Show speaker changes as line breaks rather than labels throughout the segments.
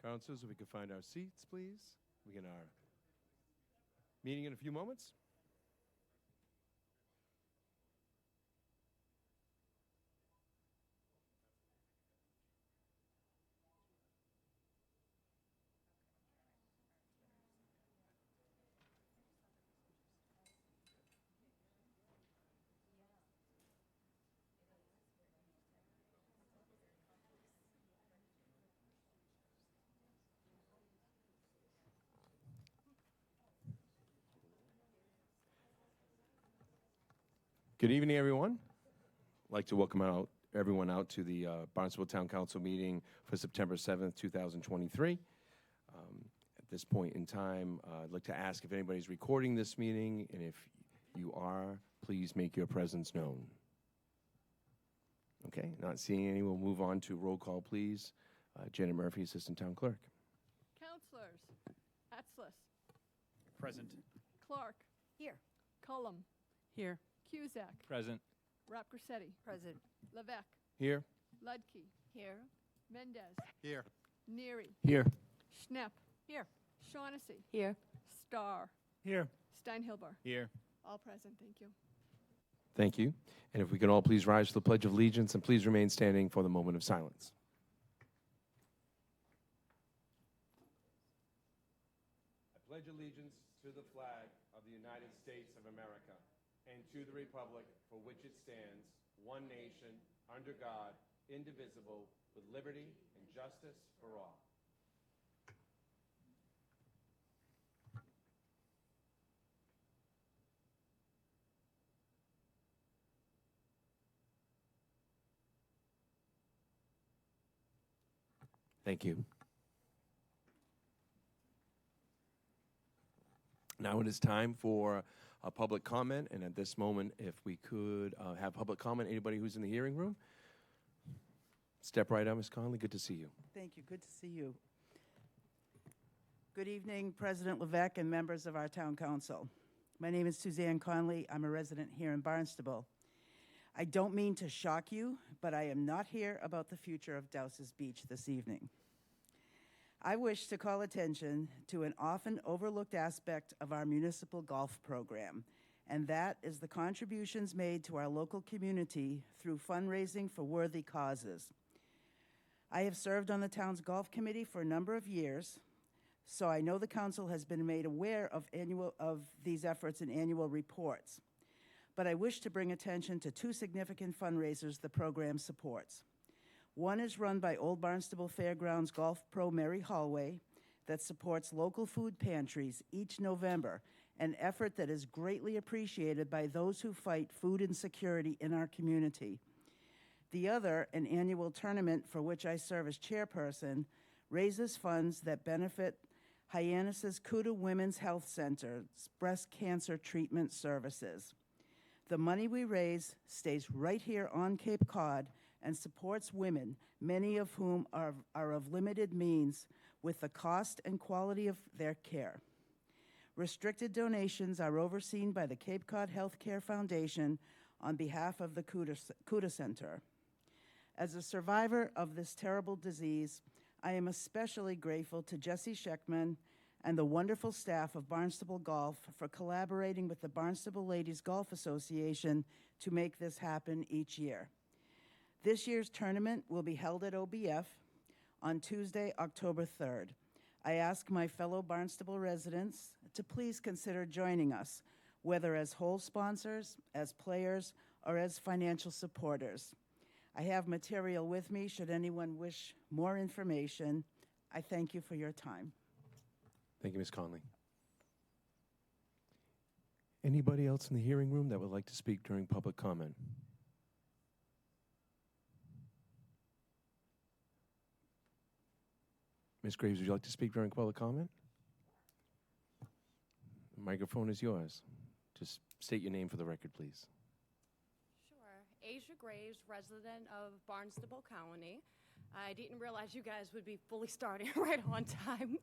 Councilors, if we could find our seats, please. We begin our meeting in a few moments. Good evening, everyone. I'd like to welcome everyone out to the Barnstable Town Council meeting for September 7th, 2023. At this point in time, I'd like to ask if anybody's recording this meeting, and if you are, please make your presence known. Okay, not seeing any, we'll move on to roll call, please. Janet Murphy, Assistant Town Clerk.
Councilors, Atzlis,
Present.
Clark,
Here.
Cullum,
Here.
Cusack,
Present.
Rapcorsetti,
Present.
Levesque,
Here.
Ludke,
Here.
Mendez,
Here.
Neary,
Here.
Schnepp,
Here.
Shaughnessy,
Here.
Starr,
Here.
Steinhilber.
Here.
All present, thank you.
Thank you. And if we can all please rise to the Pledge of Allegiance and please remain standing for the moment of silence. I pledge allegiance to the flag of the United States of America and to the republic for which it stands, one nation, under God, indivisible, with liberty and justice for all. Thank you. Now it is time for a public comment, and at this moment, if we could have public comment, anybody who's in the hearing room, step right up, Ms. Conley. Good to see you.
Thank you. Good to see you. Good evening, President Levesque and members of our town council. My name is Suzanne Conley. I'm a resident here in Barnstable. I don't mean to shock you, but I am not here about the future of Dowses Beach this evening. I wish to call attention to an often overlooked aspect of our municipal golf program, and that is the contributions made to our local community through fundraising for worthy causes. I have served on the town's golf committee for a number of years, so I know the council has been made aware of these efforts in annual reports. But I wish to bring attention to two significant fundraisers the program supports. One is run by Old Barnstable Fairgrounds Golf Pro Mary Hallway that supports local food pantries each November, an effort that is greatly appreciated by those who fight food insecurity in our community. The other, an annual tournament for which I serve as chairperson, raises funds that benefit Hyannis's Kudu Women's Health Center's breast cancer treatment services. The money we raise stays right here on Cape Cod and supports women, many of whom are of limited means, with the cost and quality of their care. Restricted donations are overseen by the Cape Cod Healthcare Foundation on behalf of the Kudu Center. As a survivor of this terrible disease, I am especially grateful to Jesse Scheckman and the wonderful staff of Barnstable Golf for collaborating with the Barnstable Ladies Golf Association to make this happen each year. This year's tournament will be held at OBF on Tuesday, October 3rd. I ask my fellow Barnstable residents to please consider joining us, whether as whole sponsors, as players, or as financial supporters. I have material with me should anyone wish more information. I thank you for your time.
Thank you, Ms. Conley. Anybody else in the hearing room that would like to speak during public comment? Ms. Graves, would you like to speak during public comment? The microphone is yours. Just state your name for the record, please.
Sure. Asia Graves, resident of Barnstable County. I didn't realize you guys would be fully starting right on time.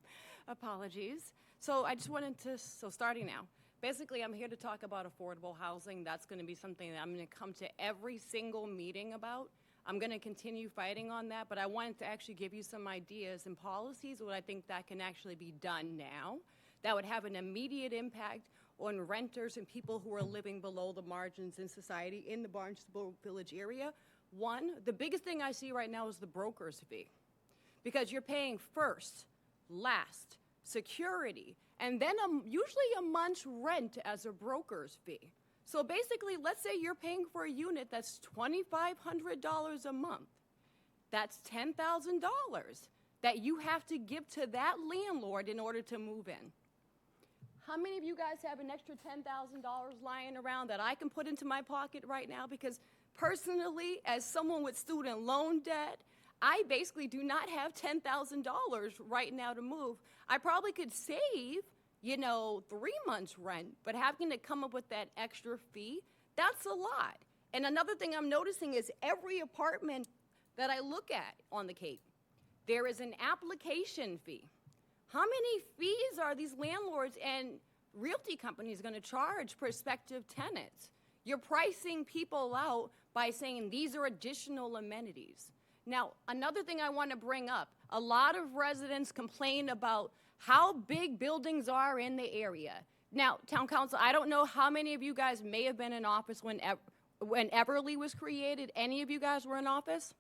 Apologies. So I just wanted to, starting now. Basically, I'm here to talk about affordable housing. That's going to be something that I'm going to come to every single meeting about. I'm going to continue fighting on that, but I wanted to actually give you some ideas and policies what I think that can actually be done now that would have an immediate impact on renters and people who are living below the margins in society in the Barnstable Village area. One, the biggest thing I see right now is the broker's fee, because you're paying first, last, security, and then usually a month's rent as a broker's fee. So basically, let's say you're paying for a unit that's $2,500 a month. That's $10,000 that you have to give to that landlord in order to move in. How many of you guys have an extra $10,000 lying around that I can put into my pocket right now? Because personally, as someone with student loan debt, I basically do not have $10,000 right now to move. I probably could save 3 months' rent, but having to come up with that extra fee, that's a lot. And another thing I'm noticing is every apartment that I look at on the Cape, there is an application fee. How many fees are these landlords and realty companies going to charge prospective tenants? You're pricing people out by saying these are additional amenities. Now, another thing I want to bring up, a lot of residents complain about how big buildings are in the area. Now, Town Council, I don't know how many of you guys may have been in office when Everly was created. Any of you guys were in office?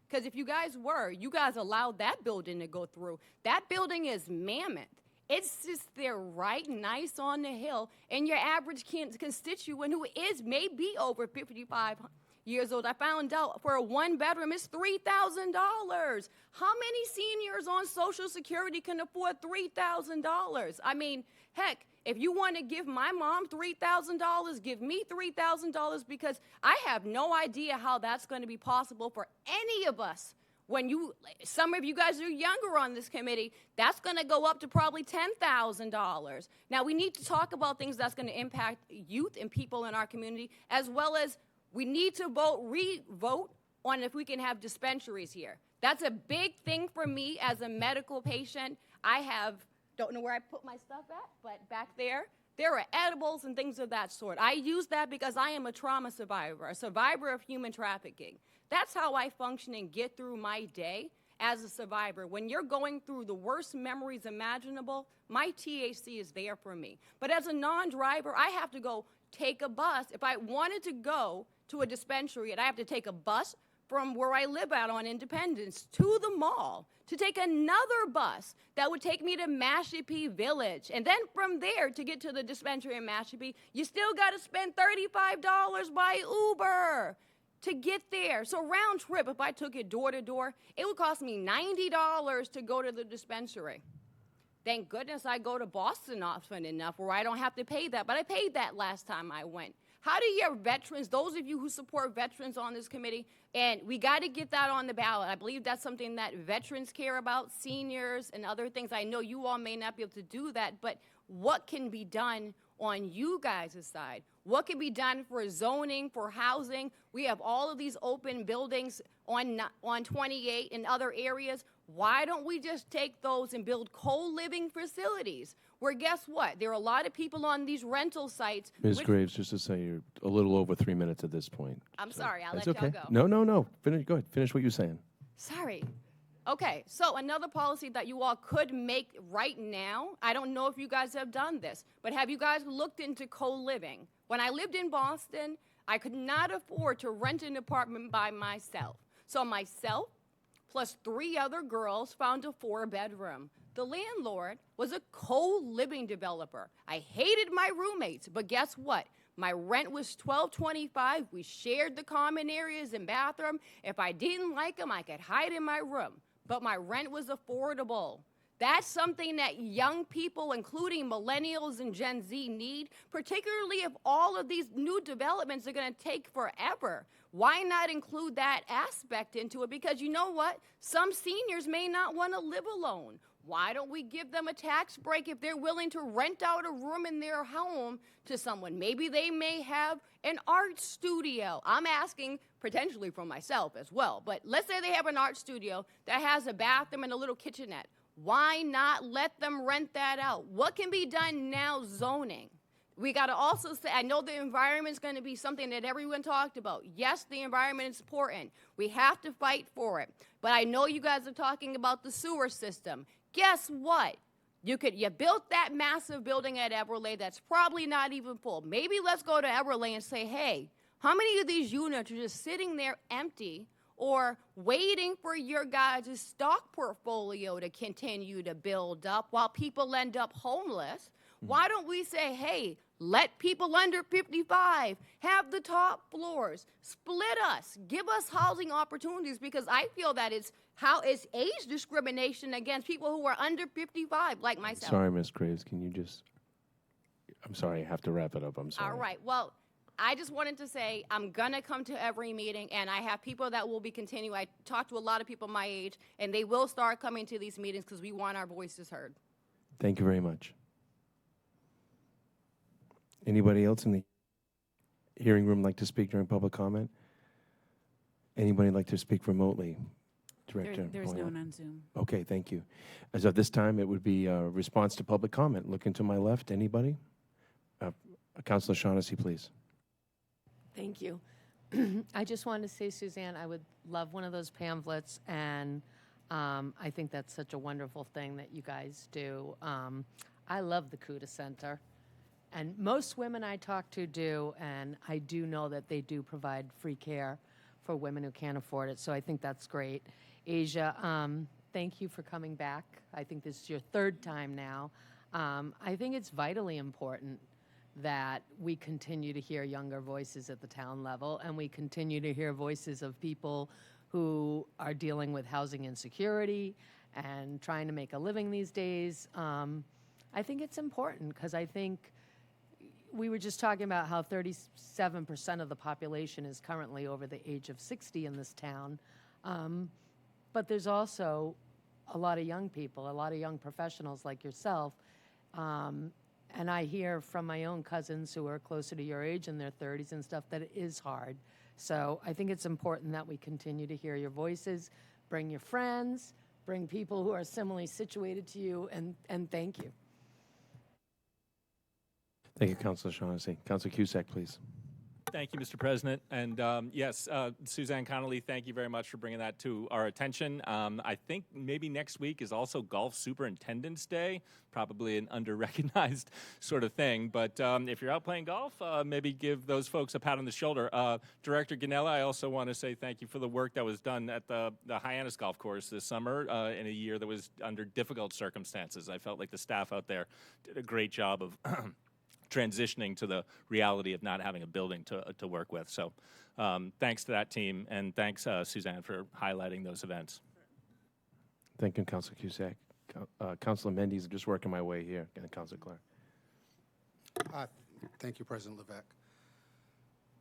Because if you guys were, you guys allowed that building to go through. That building is mammoth. It's just there right nice on the hill, and your average constituent who maybe over 55 years old, I found out for a one-bedroom, it's $3,000. How many seniors on Social Security can afford $3,000? I mean, heck, if you want to give my mom $3,000, give me $3,000, because I have no idea how that's going to be possible for any of us. Some of you guys are younger on this committee, that's going to go up to probably $10,000. Now, we need to talk about things that's going to impact youth and people in our community, as well as we need to re-vote on if we can have dispensaries here. That's a big thing for me as a medical patient. Don't know where I put my stuff at, but back there are edibles and things of that sort. I use that because I am a trauma survivor, a survivor of human trafficking. That's how I function and get through my day as a survivor. When you're going through the worst memories imaginable, my THC is there for me. But as a non-driver, I have to go take a bus. If I wanted to go to a dispensary, and I have to take a bus from where I live out on Independence to the mall, to take another bus that would take me to Mashpee Village. And then from there, to get to the dispensary in Mashpee, you still got to spend $35 by Uber to get there. So round trip, if I took it door to door, it would cost me $90 to go to the dispensary. Thank goodness I go to Boston often enough where I don't have to pay that, but I paid that last time I went. How do your veterans, those of you who support veterans on this committee, and we got to get that on the ballot. I believe that's something that veterans care about, seniors and other things. I know you all may not be able to do that, but what can be done on you guys' side? What can be done for zoning, for housing? We have all of these open buildings on 28 in other areas. Why don't we just take those and build co-living facilities? Where guess what? There are a lot of people on these rental sites.
Ms. Graves, just to say, you're a little over 3 minutes at this point.
I'm sorry, I'll
That's
let
okay.
y'all go.
No. Go ahead. Finish what you're saying.
Sorry. Okay, so another policy that you all could make right now, I don't know if you guys have done this, but have you guys looked into co-living? When I lived in Boston, I could not afford to rent an apartment by myself. So myself plus 3 other girls found a 4-bedroom. The landlord was a co-living developer. I hated my roommates, but guess what? My rent was $12.25. We shared the common areas and bathroom. If I didn't like them, I could hide in my room. But my rent was affordable. That's something that young people, including millennials and Gen Z, need, particularly if all of these new developments are going to take forever. Why not include that aspect into it? Because you know what? Some seniors may not want to live alone. Why don't we give them a tax break if they're willing to rent out a room in their home to someone? Maybe they may have an art studio. I'm asking potentially for myself as well. But let's say they have an art studio that has a bathroom and a little kitchenette. Why not let them rent that out? What can be done now zoning? We got to also say, I know the environment's going to be something that everyone talked about. Yes, the environment is important. We have to fight for it. But I know you guys are talking about the sewer system. Guess what? You built that massive building at Everlay that's probably not even full. Maybe let's go to Everlay and say, hey, how many of these units are just sitting there empty or waiting for your guys' stock portfolio to continue to build up while people end up homeless? Why don't we say, hey, let people under 55 have the top floors, split us, give us housing opportunities, because I feel that it's age discrimination against people who are under 55, like myself.
Sorry, Ms. Graves, can you just, I'm sorry, I have to wrap it up, I'm sorry.
All right, well, I just wanted to say I'm going to come to every meeting, and I have people that will be continuing. I talk to a lot of people my age, and they will start coming to these meetings because we want our voices heard.
Thank you very much. Anybody else in the hearing room like to speak during public comment? Anybody like to speak remotely? Director?
There's no one on Zoom.
Okay, thank you. As of this time, it would be a response to public comment. Looking to my left, anybody? Councilor Shaughnessy, please.
Thank you. I just wanted to say, Suzanne, I would love one of those pamphlets, and I think that's such a wonderful thing that you guys do. I love the CUDA Center, and most women I talk to do, and I do know that they do provide free care for women who can't afford it, so I think that's great. Asia, thank you for coming back. I think this is your third time now. I think it's vitally important that we continue to hear younger voices at the town level, and we continue to hear voices of people who are dealing with housing insecurity and trying to make a living these days. I think it's important because I think we were just talking about how 37% of the population is currently over the age of 60 in this town. But there's also a lot of young people, a lot of young professionals like yourself. And I hear from my own cousins who are closer to your age in their 30s and stuff that it is hard. So I think it's important that we continue to hear your voices, bring your friends, bring people who are similarly situated to you, and thank you.
Thank you, Councilor Shaughnessy. Councilor Cusack, please.
Thank you, Mr. President. And yes, Suzanne Connolly, thank you very much for bringing that to our attention. I think maybe next week is also Golf Superintendent's Day, probably an under-recognized sort of thing. But if you're out playing golf, maybe give those folks a pat on the shoulder. Director Ganella, I also want to say thank you for the work that was done at the Hyannis Golf Course this summer in a year that was under difficult circumstances. I felt like the staff out there did a great job of transitioning to the reality of not having a building to work with. So thanks to that team, and thanks, Suzanne, for highlighting those events.
Thank you, Councilor Cusack. Councilor Mendes, I'm just working my way here. And Councilor Clark.
Thank you, President Levesque.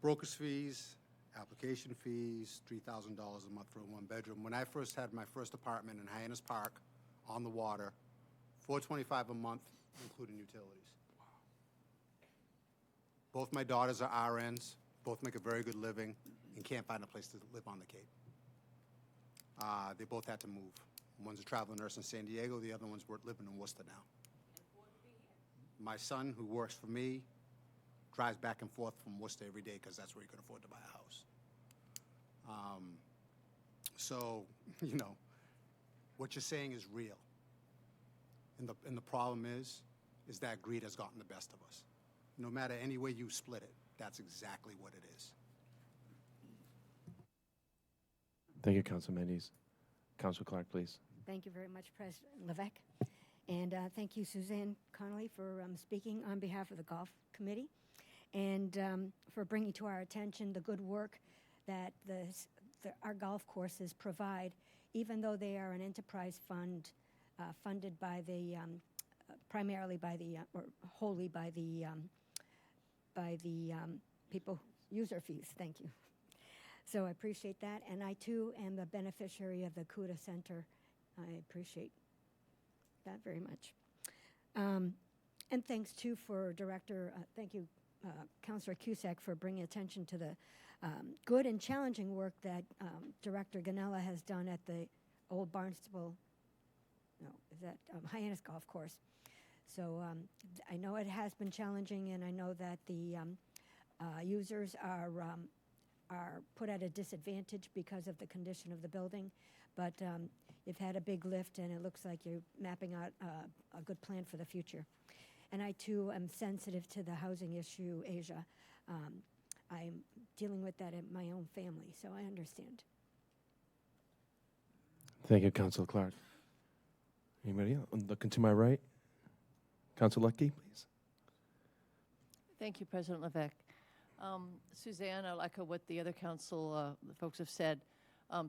Broker's fees, application fees, $3,000 a month for a one-bedroom. When I first had my first apartment in Hyannis Park on the water, $425 a month, including utilities. Both my daughters are RNs, both make a very good living, and can't find a place to live on the Cape. They both had to move. One's a travel nurse in San Diego, the other one's living in Worcester now. My son, who works for me, drives back and forth from Worcester every day because that's where he could afford to buy a house. So, you know, what you're saying is real. And the problem is that greed has gotten the best of us. No matter any way you split it, that's exactly what it is.
Thank you, Councilor Mendes. Councilor Clark, please.
Thank you very much, President Levesque. And thank you, Suzanne Connolly, for speaking on behalf of the Golf Committee and for bringing to our attention the good work that our golf courses provide, even though they are an enterprise fund funded by the, primarily by the, or wholly by the people, user fees. Thank you. So I appreciate that. And I, too, am the beneficiary of the CUDA Center. I appreciate that very much. And thanks, too, for thank you, Councilor Cusack, for bringing attention to the good and challenging work that Director Ganella has done at the old Barnstable, no, is that Hyannis Golf Course. So I know it has been challenging, and I know that the users are put at a disadvantage because of the condition of the building. But you've had a big lift, and it looks like you're mapping out a good plan for the future. And I, too, am sensitive to the housing issue, Asia. I'm dealing with that in my own family, so I understand.
Thank you, Councilor Clark. Anybody else? Looking to my right. Councilor Lucky, please.
Thank you, President Levesque. Suzanne, I'll echo what the other council folks have said.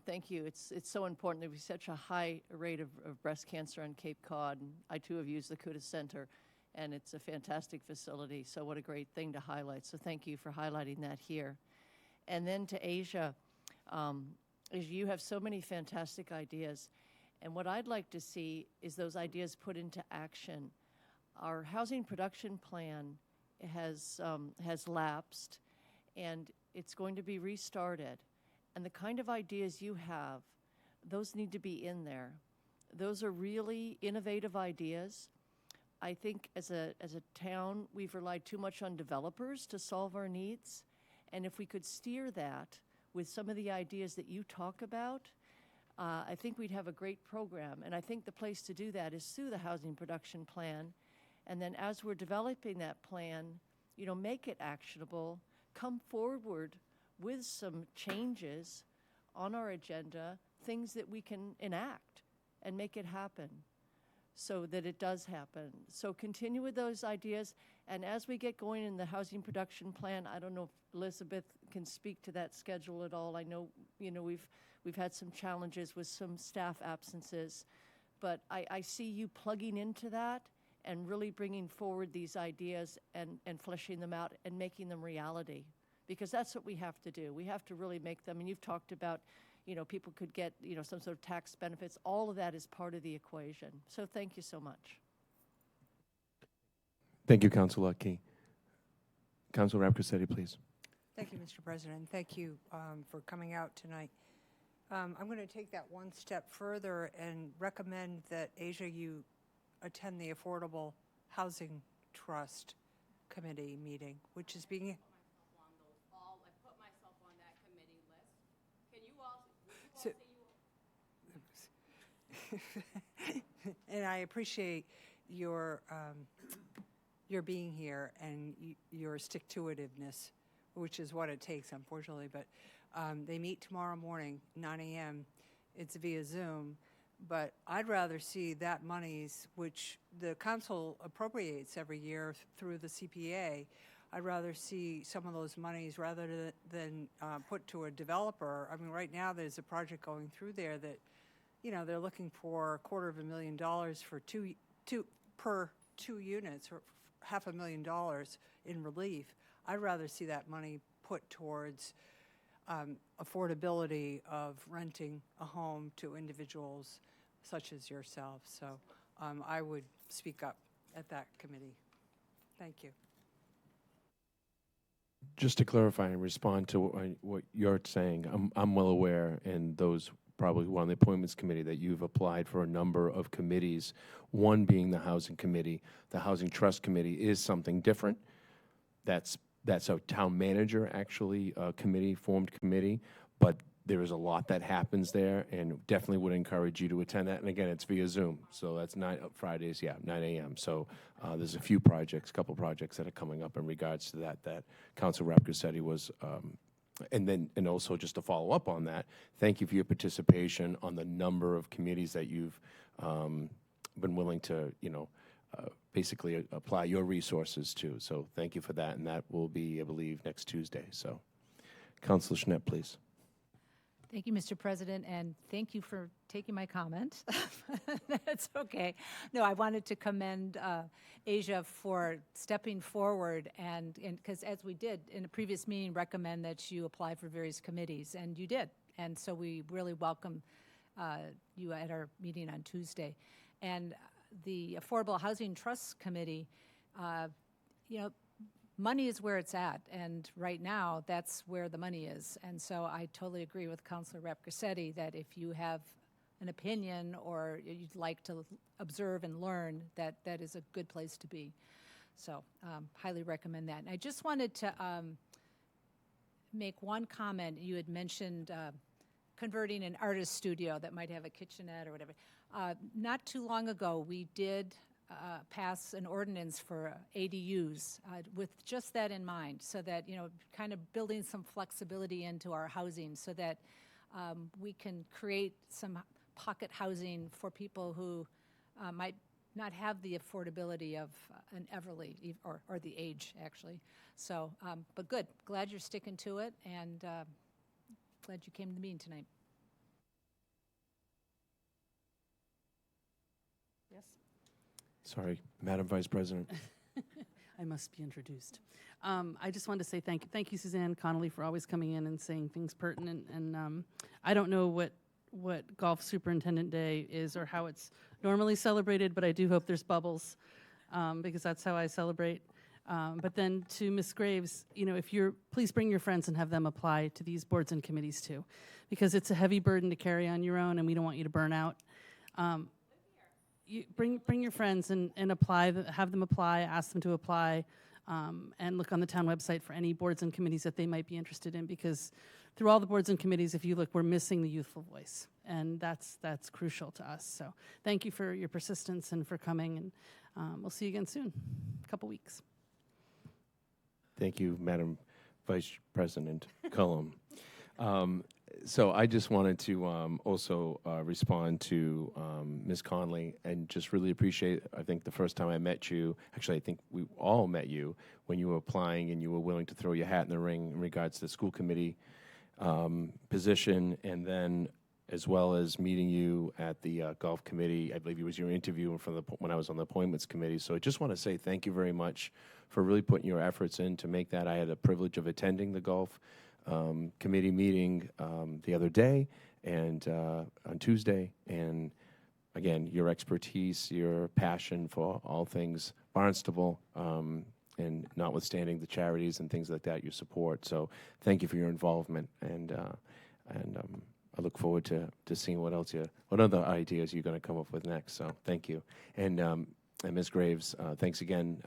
Thank you. It's so important. There was such a high rate of breast cancer on Cape Cod. And I, too, have used the CUDA Center, and it's a fantastic facility. So what a great thing to highlight. So thank you for highlighting that here. And then to Asia, Asia, you have so many fantastic ideas. And what I'd like to see is those ideas put into action. Our housing production plan has lapsed, and it's going to be restarted. And the kind of ideas you have, those need to be in there. Those are really innovative ideas. I think as a town, we've relied too much on developers to solve our needs. And if we could steer that with some of the ideas that you talk about, I think we'd have a great program. And I think the place to do that is through the housing production plan. And then as we're developing that plan, you know, make it actionable, come forward with some changes on our agenda, things that we can enact and make it happen so that it does happen. So continue with those ideas. And as we get going in the housing production plan, I don't know if Elizabeth can speak to that schedule at all. I know, you know, we've had some challenges with some staff absences, but I see you plugging into that and really bringing forward these ideas and fleshing them out and making them reality, because that's what we have to do. We have to really make them, and you've talked about, you know, people could get, you know, some sort of tax benefits. All of that is part of the equation. So thank you so much.
Thank you, Councilor Lucky. Councilor Rapcasetti, please.
Thank you, Mr. President. Thank you for coming out tonight. I'm going to take that one step further and recommend that, Asia, you attend the Affordable Housing Trust Committee meeting, which is being...
I put myself on that committee list. Can you all say you...
And I appreciate your being here and your stick-to-itiveness, which is what it takes, unfortunately. But they meet tomorrow morning, 9 a.m. It's via Zoom. But I'd rather see that monies, which the council appropriates every year through the CPA, I'd rather see some of those monies rather than put to a developer. I mean, right now there's a project going through there that, you know, they're looking for $250,000 for per two units, or $500,000 in relief. I'd rather see that money put towards affordability of renting a home to individuals such as yourself. So I would speak up at that committee. Thank you.
Just to clarify and respond to what you're saying, I'm well aware, and those probably who are on the appointments committee, that you've applied for a number of committees, one being the housing committee. The housing trust committee is something different. That's a town manager, actually, formed committee, but there is a lot that happens there, and definitely would encourage you to attend that. And again, it's via Zoom, so that's Fridays, 9 a.m. So there's a couple projects that are coming up in regards to that Councilor Rapcasetti was, and also just to follow up on that, thank you for your participation on the number of committees that you've been willing to, basically apply your resources to. So thank you for that, and that will be, I believe, next Tuesday. So, Councilor Schnepp, please.
Thank you, Mr. President, and thank you for taking my comment. That's okay. No, I wanted to commend Asia for stepping forward and because as we did in a previous meeting, recommend that you apply for various committees, and you did. And so we really welcome you at our meeting on Tuesday. And the Affordable Housing Trust Committee, money is where it's at, and right now, that's where the money is. And so I totally agree with Councilor Rapcasetti that if you have an opinion or you'd like to observe and learn, that is a good place to be. So highly recommend that. And I just wanted to make one comment. You had mentioned converting an artist studio that might have a kitchenette or whatever. Not too long ago, we did pass an ordinance for ADUs with just that in mind, so that, kind of building some flexibility into our housing so that we can create some pocket housing for people who might not have the affordability of an Everly or the age, actually. So, but good. Glad you're sticking to it, and glad you came to the meeting tonight.
Yes?
Sorry, Madam Vice President.
I must be introduced. I just wanted to say thank you, Suzanne Connolly, for always coming in and saying things pertinent. And I don't know what Golf Superintendent Day is or how it's normally celebrated, but I do hope there's bubbles because that's how I celebrate. But then to Ms. Graves, please bring your friends and have them apply to these boards and committees too, because it's a heavy burden to carry on your own, and we don't want you to burn out. You bring your friends and apply, have them apply, ask them to apply, and look on the town website for any boards and committees that they might be interested in, because through all the boards and committees, if you look, we're missing the youthful voice, and that's crucial to us. So thank you for your persistence and for coming, and we'll see you again soon, a couple weeks.
Thank you, Madam Vice President Cullum. So I just wanted to also respond to Ms. Conley and just really appreciate, I think the first time I met you, actually I think we all met you when you were applying and you were willing to throw your hat in the ring in regards to the school committee position, and then as well as meeting you at the golf committee. I believe it was your interview when I was on the appointments committee. So I just want to say thank you very much for really putting your efforts in to make that. I had the privilege of attending the golf committee meeting the other day and on Tuesday, and again, your expertise, your passion for all things Barnstable, and notwithstanding the charities and things like that, your support. So thank you for your involvement, and I look forward to seeing what other ideas you're going to come up with next. So thank you, and Ms. Graves, thanks again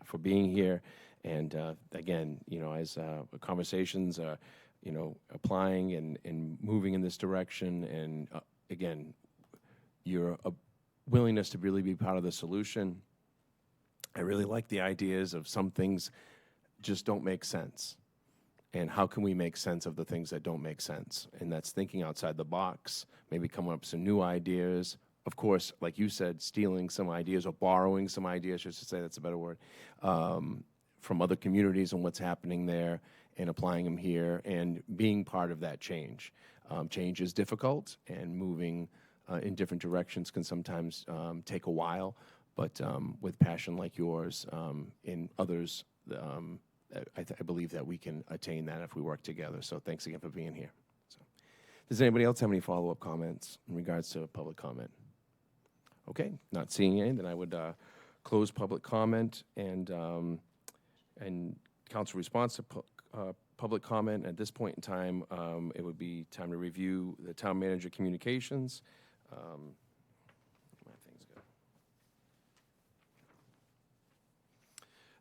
for being here. And again, as conversations, applying and moving in this direction, and again, your willingness to really be part of the solution. I really like the ideas of some things just don't make sense. And how can we make sense of the things that don't make sense? And that's thinking outside the box, maybe coming up with some new ideas. Of course, like you said, stealing some ideas or borrowing some ideas, I should say, that's a better word, from other communities and what's happening there, and applying them here and being part of that change. Change is difficult, and moving in different directions can sometimes take a while, but with passion like yours and others, I believe that we can attain that if we work together. So thanks again for being here. So, does anybody else have any follow-up comments in regards to public comment? Okay, not seeing any, then I would close public comment and council response to public comment. At this point in time, it would be time to review the town manager communications. My thing's good.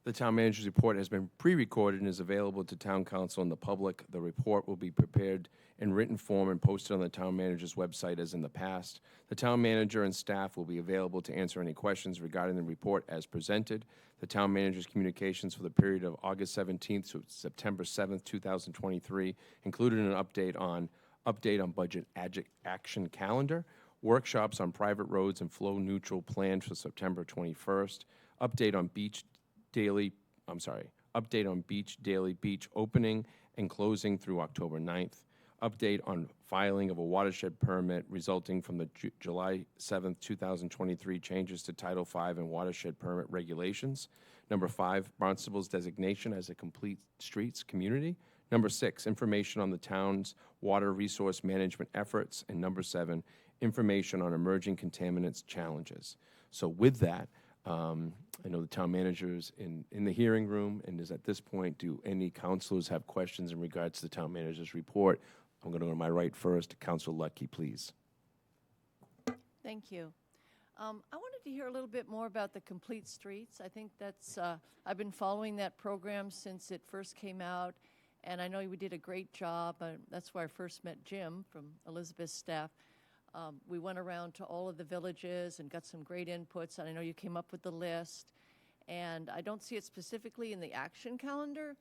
The town manager's report has been pre-recorded and is available to town council and the public. The report will be prepared in written form and posted on the town manager's website as in the past. The town manager and staff will be available to answer any questions regarding the report as presented. The town manager's communications for the period of August 17th to September 7th, 2023 included an update on budget action calendar, workshops on private roads and flow neutral planned for September 21st, update on Beach Daily Beach opening and closing through October 9th, update on filing of a watershed permit resulting from the July 7th, 2023 changes to Title V and watershed permit regulations. Number 5, Barnstable's designation as a complete streets community. Number 6, information on the town's water resource management efforts. And number 7, information on emerging contaminants challenges. So with that, I know the town manager is in the hearing room, and is at this point, do any councilors have questions in regards to the town manager's report? I'm going to go to my right first. Councilor Lutke, please.
Thank you. I wanted to hear a little bit more about the Complete Streets. I think that's, I've been following that program since it first came out, and I know we did a great job. That's where I first met Jim from Elizabeth's staff. We went around to all of the villages and got some great inputs, and I know you came up with the list. And I don't see it specifically in the action calendar.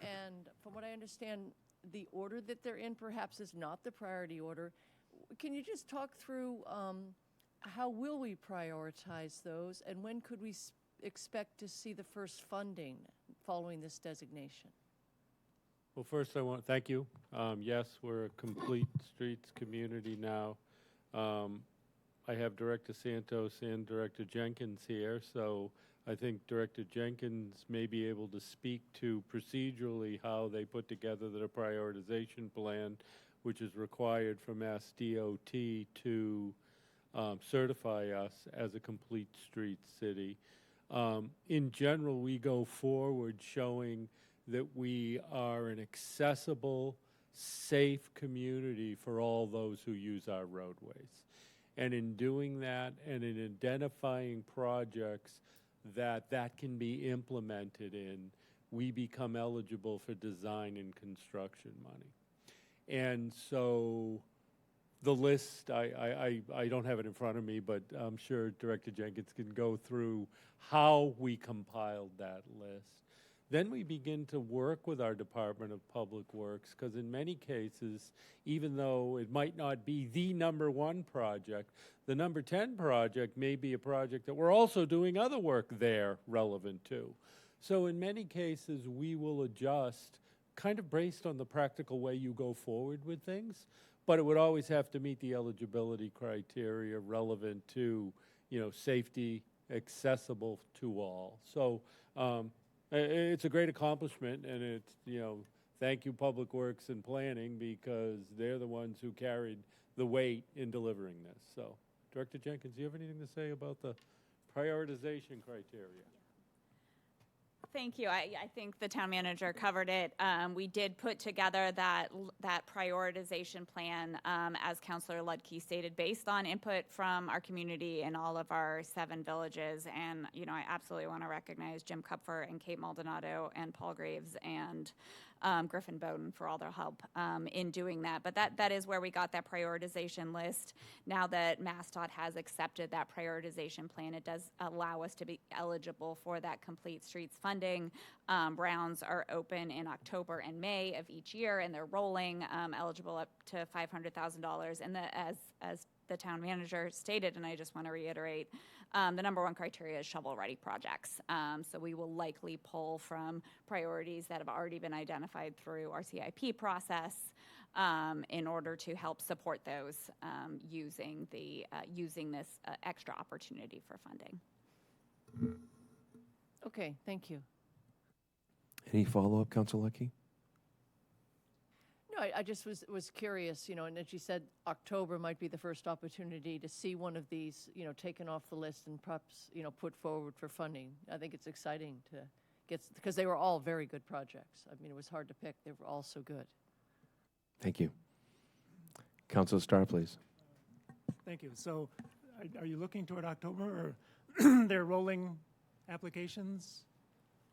And from what I understand, the order that they're in perhaps is not the priority order. Can you just talk through how will we prioritize those, and when could we expect to see the first funding following this designation?
Well, first I want, thank you. Yes, we're a Complete Streets community now. I have Director Santos and Director Jenkins here, so I think Director Jenkins may be able to speak to procedurally how they put together their prioritization plan, which is required for Mass DOT to certify us as a complete street city. In general, we go forward showing that we are an accessible, safe community for all those who use our roadways. And in doing that and in identifying projects that can be implemented in, we become eligible for design and construction money. And so the list, I don't have it in front of me, but I'm sure Director Jenkins can go through how we compiled that list. Then we begin to work with our Department of Public Works, because in many cases, even though it might not be the #1 project, the number 10 project may be a project that we're also doing other work there relevant to. So in many cases, we will adjust kind of based on the practical way you go forward with things, but it would always have to meet the eligibility criteria relevant to, safety, accessible to all. So it's a great accomplishment, and it's, thank you Public Works and Planning, because they're the ones who carried the weight in delivering this. So, Director Jenkins, do you have anything to say about the prioritization criteria?
Thank you. I think the town manager covered it. We did put together that prioritization plan, as Councillor Ludke stated, based on input from our community in all of our 7 villages. And, I absolutely want to recognize Jim Kupfer and Kate Maldonado and Paul Graves and Griffin Bowden for all their help in doing that. But that is where we got that prioritization list. Now that MassDOT has accepted that prioritization plan, it does allow us to be eligible for that Complete Streets funding. Rounds are open in October and May of each year, and they're rolling, eligible up to $500,000. And as the town manager stated, and I just want to reiterate, the #1 criteria is shovel-ready projects. So we will likely pull from priorities that have already been identified through our CIP process in order to help support those using this extra opportunity for funding.
Okay, thank you.
Any follow-up, Council Lucky?
No, I just was curious, and as you said, October might be the first opportunity to see one of these, taken off the list and perhaps, put forward for funding. I think it's exciting to get, because they were all very good projects. I mean, it was hard to pick. They were all so good.
Thank you. Councilor Starr, please.
Thank you. So are you looking toward October, or they're rolling applications?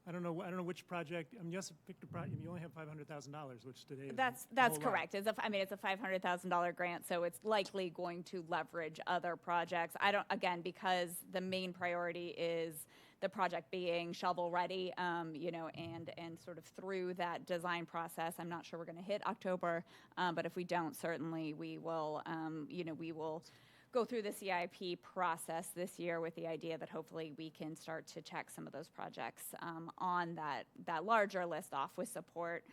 I don't know which project. I mean, you just picked a project. You only have $500,000, which today is
that's correct. It's a $500,000 grant, so it's likely going to leverage other projects. Because the main priority is the project being shovel ready, and sort of through that design process. I'm not sure we're going to hit October, but if we don't, certainly we will. We will go through the CIP process this year with the idea that hopefully we can start to check some of those projects on that larger list off with support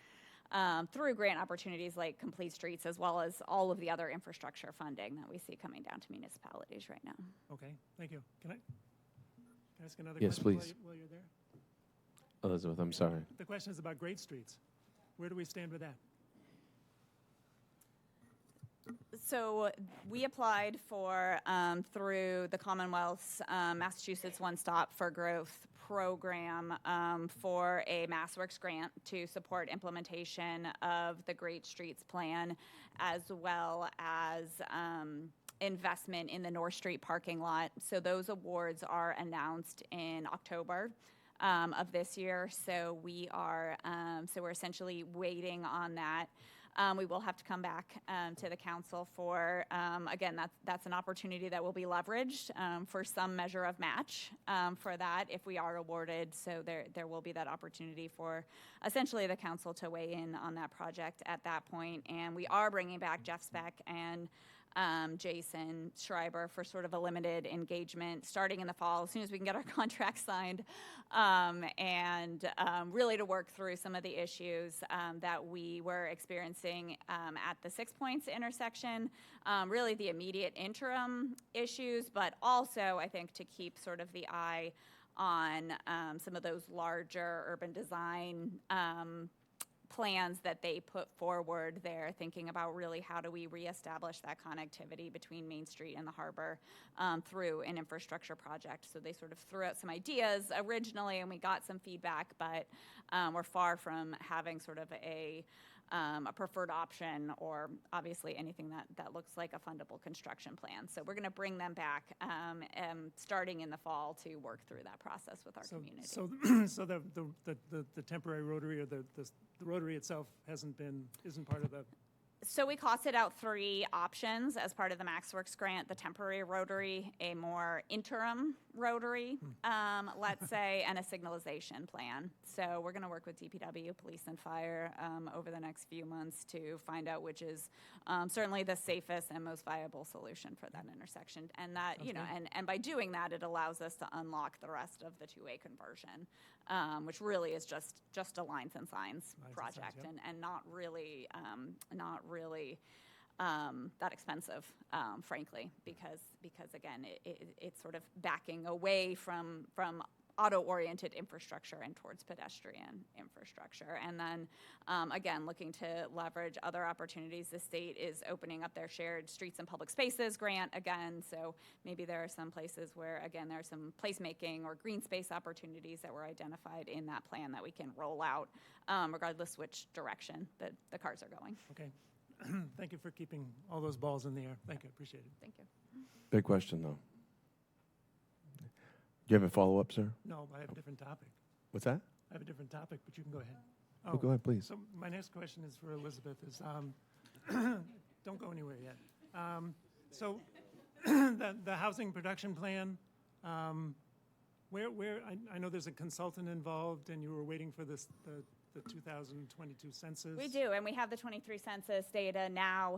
through grant opportunities like Complete Streets, as well as all of the other infrastructure funding that we see coming down to municipalities right now.
Okay, thank you. Can I ask another
Yes,
question
please.
while you're there?
Elizabeth, I'm sorry.
The question is about grade streets. Where do we stand with that?
So we applied for, through the Commonwealth's Massachusetts One Stop for Growth program, for a MassWorks grant to support implementation of the Great Streets Plan, as well as investment in the North Street parking lot. So those awards are announced in October of this year. So we're essentially waiting on that. We will have to come back to the council for, again, that's an opportunity that will be leveraged for some measure of match for that if we are awarded. So there will be that opportunity for essentially the council to weigh in on that project at that point. And we are bringing back Jeff Speck and Jason Schreiber for sort of a limited engagement starting in the fall as soon as we can get our contract signed, and really to work through some of the issues that we were experiencing at the 6 Points intersection, really the immediate interim issues, but also I think to keep sort of the eye on some of those larger urban design plans that they put forward there, thinking about really how do we reestablish that connectivity between Main Street and the harbor through an infrastructure project. So they sort of threw out some ideas originally, and we got some feedback, but we're far from having sort of a preferred option or obviously anything that looks like a fundable construction plan. So we're going to bring them back starting in the fall to work through that process with our community.
So the temporary rotary or the rotary itself isn't part of the.
So we costed out 3 options as part of the MaxWorks grant: the temporary rotary, a more interim rotary, let's say, and a signalization plan. So we're going to work with DPW, police, and fire over the next few months to find out which is certainly the safest and most viable solution for that intersection. And that, and by doing that, it allows us to unlock the rest of the two-way conversion, which really is just a lines and signs project, and not really that expensive, frankly, because again, it's sort of backing away from auto-oriented infrastructure and towards pedestrian infrastructure. And then, again, looking to leverage other opportunities. The state is opening up their shared streets and public spaces grant again. So maybe there are some places where, again, there are some placemaking or green space opportunities that were identified in that plan that we can roll out, regardless which direction the cars are going.
Okay. Thank you for keeping all those balls in the air. Thank you. Appreciate it.
Thank you.
Big question, though. Do you have a follow-up, sir?
No, I have a different topic.
What's that?
I have a different topic, but you can go ahead.
Oh, go ahead, please.
So my next question is for Elizabeth. Don't go anywhere yet. So the housing production plan, where I know there's a consultant involved, and you were waiting for the 2022 census.
We do, and we have the 23 census data now.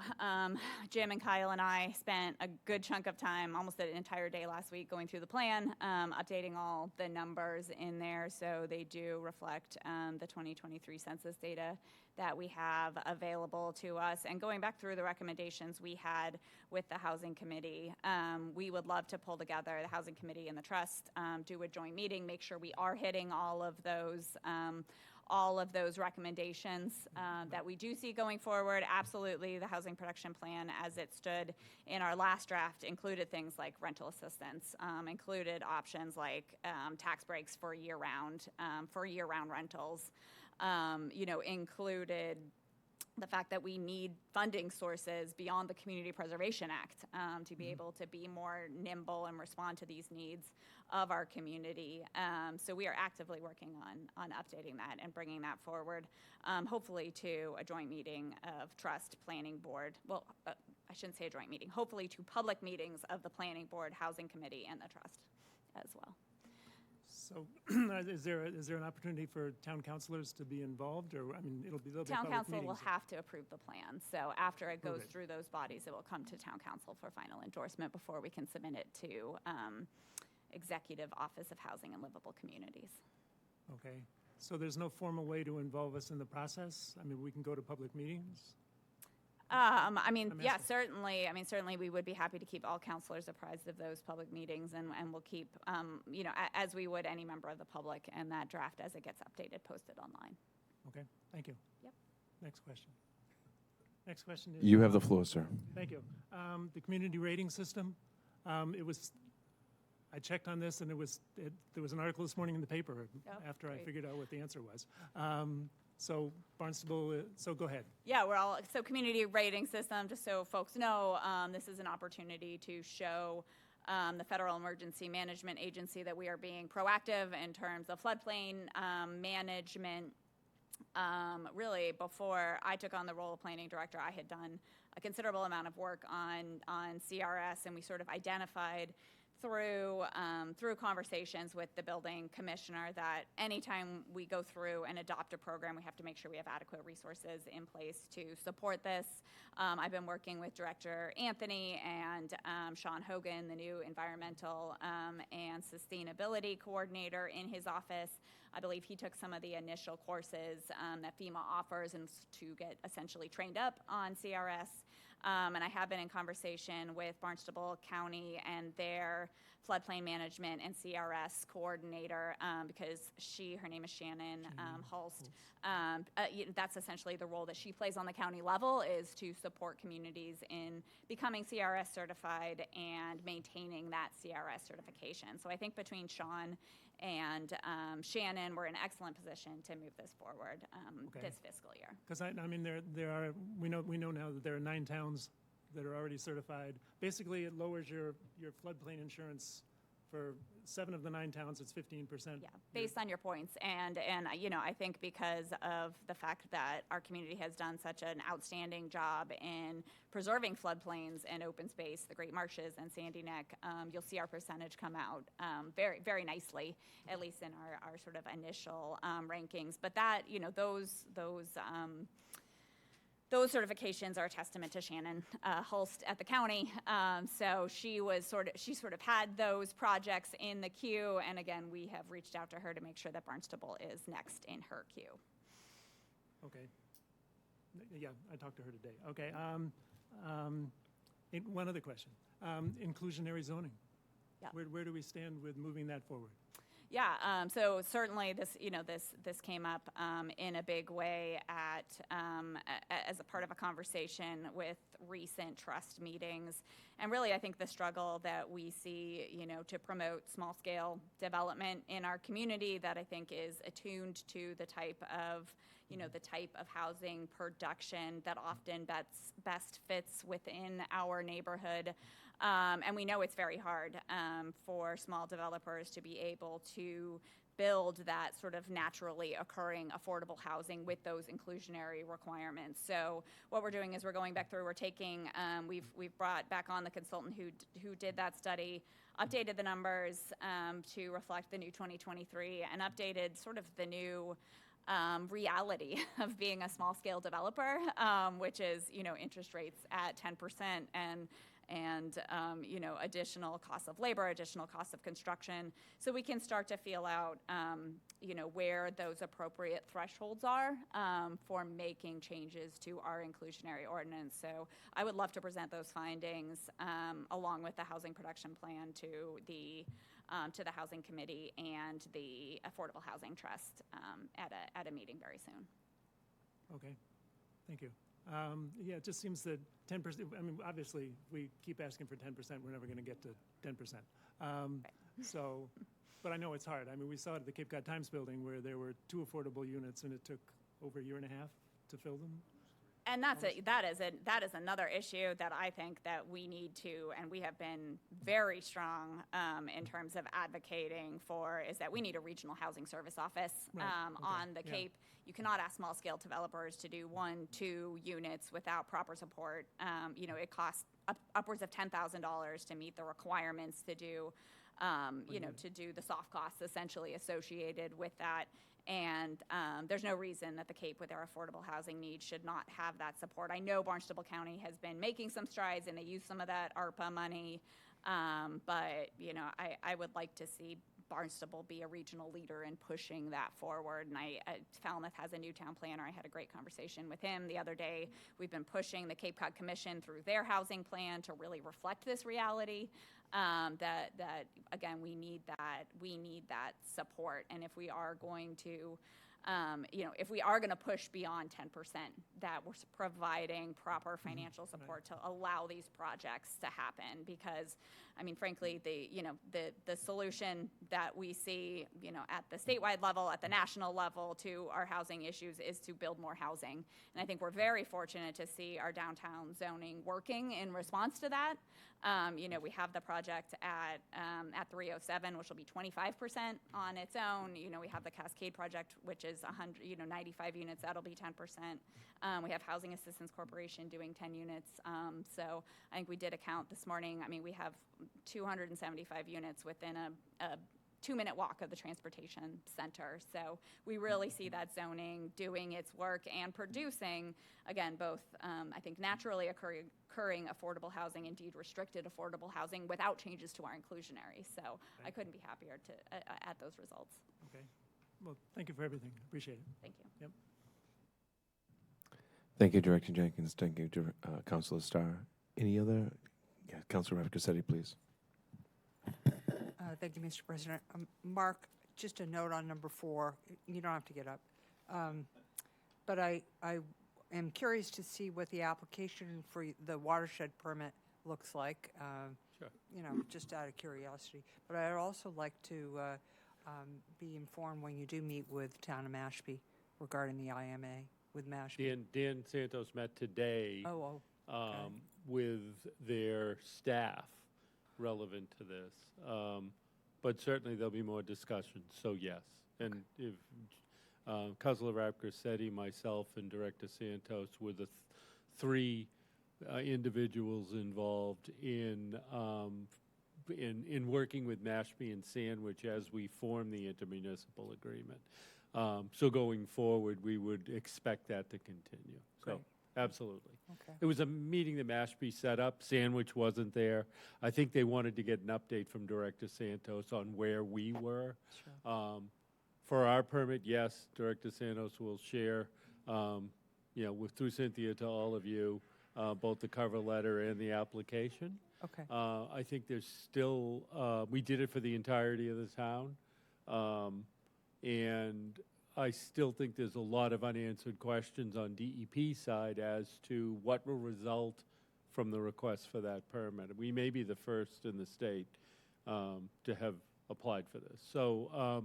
Jim and Kyle and I spent a good chunk of time, almost an entire day last week, going through the plan, updating all the numbers in there, so they do reflect the 2023 census data that we have available to us. And going back through the recommendations we had with the Housing Committee, we would love to pull together the Housing Committee and the Trust, do a joint meeting, make sure we are hitting all of those recommendations that we do see going forward. Absolutely, the housing production plan as it stood in our last draft included things like rental assistance, included options like tax breaks for year-round rentals, included the fact that we need funding sources beyond the Community Preservation Act to be able to be more nimble and respond to these needs of our community. So we are actively working on updating that and bringing that forward, hopefully to a joint meeting of Trust, Planning Board. Well, I shouldn't say a joint meeting. Hopefully to public meetings of the Planning Board, Housing Committee, and the Trust as well.
So, is there an opportunity for town councilors to be involved, or they'll be
Town council
meetings.
will have to approve the plan. So after it goes through those bodies, it will come to town council for final endorsement before we can submit it to Executive Office of Housing and Livable Communities.
Okay. So there's no formal way to involve us in the process? We can go to public meetings?
Yeah, certainly. Certainly we would be happy to keep all counselors apprised of those public meetings, and we'll keep, as we would any member of the public, and that draft as it gets updated, posted online.
Okay, thank you.
Yep.
Next question. Next question is...
You have the floor, sir.
Thank you. The community rating system, I checked on this, and there was an article this morning in the paper after I figured out what the answer was. So Barnstable, so go ahead.
Yeah, so community rating system, just so folks know, this is an opportunity to show the Federal Emergency Management Agency that we are being proactive in terms of floodplain management. Really, before I took on the role of planning director, I had done a considerable amount of work on CRS, and we sort of identified through conversations with the building commissioner that anytime we go through and adopt a program, we have to make sure we have adequate resources in place to support this. I've been working with Director Anthony and Sean Hogan, the new environmental and sustainability coordinator in his office. I believe he took some of the initial courses that FEMA offers and to get essentially trained up on CRS. And I have been in conversation with Barnstable County and their floodplain management and CRS coordinator because her name is Shannon Hulst. That's essentially the role that she plays on the county level, is to support communities in becoming CRS certified and maintaining that CRS certification. So I think between Sean and Shannon, we're in an excellent position to move this forward this fiscal year.
Because I mean, we know now that there are 9 towns that are already certified. Basically, it lowers your floodplain insurance for 7 of the 9 towns. It's 15%.
Yeah, based on your points, and I think because of the fact that our community has done such an outstanding job in preserving floodplains and open space, the Great Marshes and Sandy Neck, you'll see our percentage come out very, very nicely, at least in our sort of initial rankings. But that, those certifications are a testament to Shannon Hulst at the county. So she sort of had those projects in the queue, and again, we have reached out to her to make sure that Barnstable is next in her queue.
Okay. Yeah, I talked to her today. Okay. One other question. Inclusionary zoning.
Yeah.
Where do we stand with moving that forward?
Yeah, so certainly this came up in a big way as a part of a conversation with recent trust meetings, and really I think the struggle that we see, to promote small-scale development in our community that I think is attuned to the type of housing production that often best fits within our neighborhood. And we know it's very hard for small developers to be able to build that sort of naturally occurring affordable housing with those inclusionary requirements. So what we're doing is we're going back through, we're taking, we've brought back on the consultant who did that study, updated the numbers to reflect the new 2023, and updated sort of the new reality of being a small-scale developer, which is, interest rates at 10% and additional costs of labor, additional costs of construction, so we can start to feel out, where those appropriate thresholds are for making changes to our inclusionary ordinance. So I would love to present those findings along with the housing production plan to the Housing Committee and the Affordable Housing Trust at a meeting very soon.
Okay, thank you. Yeah, it just seems that 10%, I mean, obviously, if we keep asking for 10%, we're never going to get to 10%. So, but I know it's hard. I mean, we saw it at the Cape Cod Times building where there were 2 affordable units and it took over a year and a half to fill them.
And that is another issue that I think that we need to, and we have been very strong in terms of advocating for, is that we need a regional housing service office on the Cape. You cannot ask small-scale developers to do 1, 2 units without proper support. It costs upwards of $10,000 to meet the requirements to do, to do the soft costs essentially associated with that. And there's no reason that the Cape, with their affordable housing needs, should not have that support. I know Barnstable County has been making some strides, and they use some of that ARPA money. But I would like to see Barnstable be a regional leader in pushing that forward. And Falmouth has a new town planner. I had a great conversation with him the other day. We've been pushing the Cape Cod Commission through their housing plan to really reflect this reality. That again, we need that support. And if we are going to if we are going to push beyond 10%, that we're providing proper financial support to allow these projects to happen. Because, I mean, frankly, the solution that we see, at the statewide level, at the national level to our housing issues is to build more housing. And I think we're very fortunate to see our downtown zoning working in response to that. We have the project at 307, which will be 25% on its own. We have the Cascade project, which is 95 units. That'll be 10%. We have Housing Assistance Corporation doing 10 units. So I think we did a count this morning. I mean, we have 275 units within a 2-minute walk of the transportation center. So we really see that zoning doing its work and producing, again, both, I think, naturally occurring affordable housing, indeed restricted affordable housing, without changes to our inclusionary. So I couldn't be happier at those results.
Okay. Well, thank you for everything. Appreciate it.
Thank you.
Yep.
Thank you, Director Jenkins. Thank you, Councilor Starr. Any other? Yeah, Councilor Rafferty, please.
Thank you, Mr. President. Mark, just a note on number 4. You don't have to get up. But I am curious to see what the application for the watershed permit looks like.
Sure.
Just out of curiosity. But I'd also like to be informed when you do meet with Town of Mashpee regarding the IMA with Mashpee.
Dan Santos met today with their staff relevant to this. But certainly there'll be more discussions, so yes. And if Councilor Rapker-Setti, myself, and Director Santos were the 3 individuals involved in working with Mashpee and Sandwich as we form the intermunicipal agreement. So going forward, we would expect that to continue.
Great.
So absolutely.
Okay.
It was a meeting that Mashpee set up. Sandwich wasn't there. I think they wanted to get an update from Director Santos on where we were.
Sure.
For our permit, yes, Director Santos will share, through Cynthia to all of you, both the cover letter and the application.
Okay.
I think there's still, we did it for the entirety of the town. And I still think there's a lot of unanswered questions on DEP side as to what will result from the request for that permit. We may be the first in the state to have applied for this. So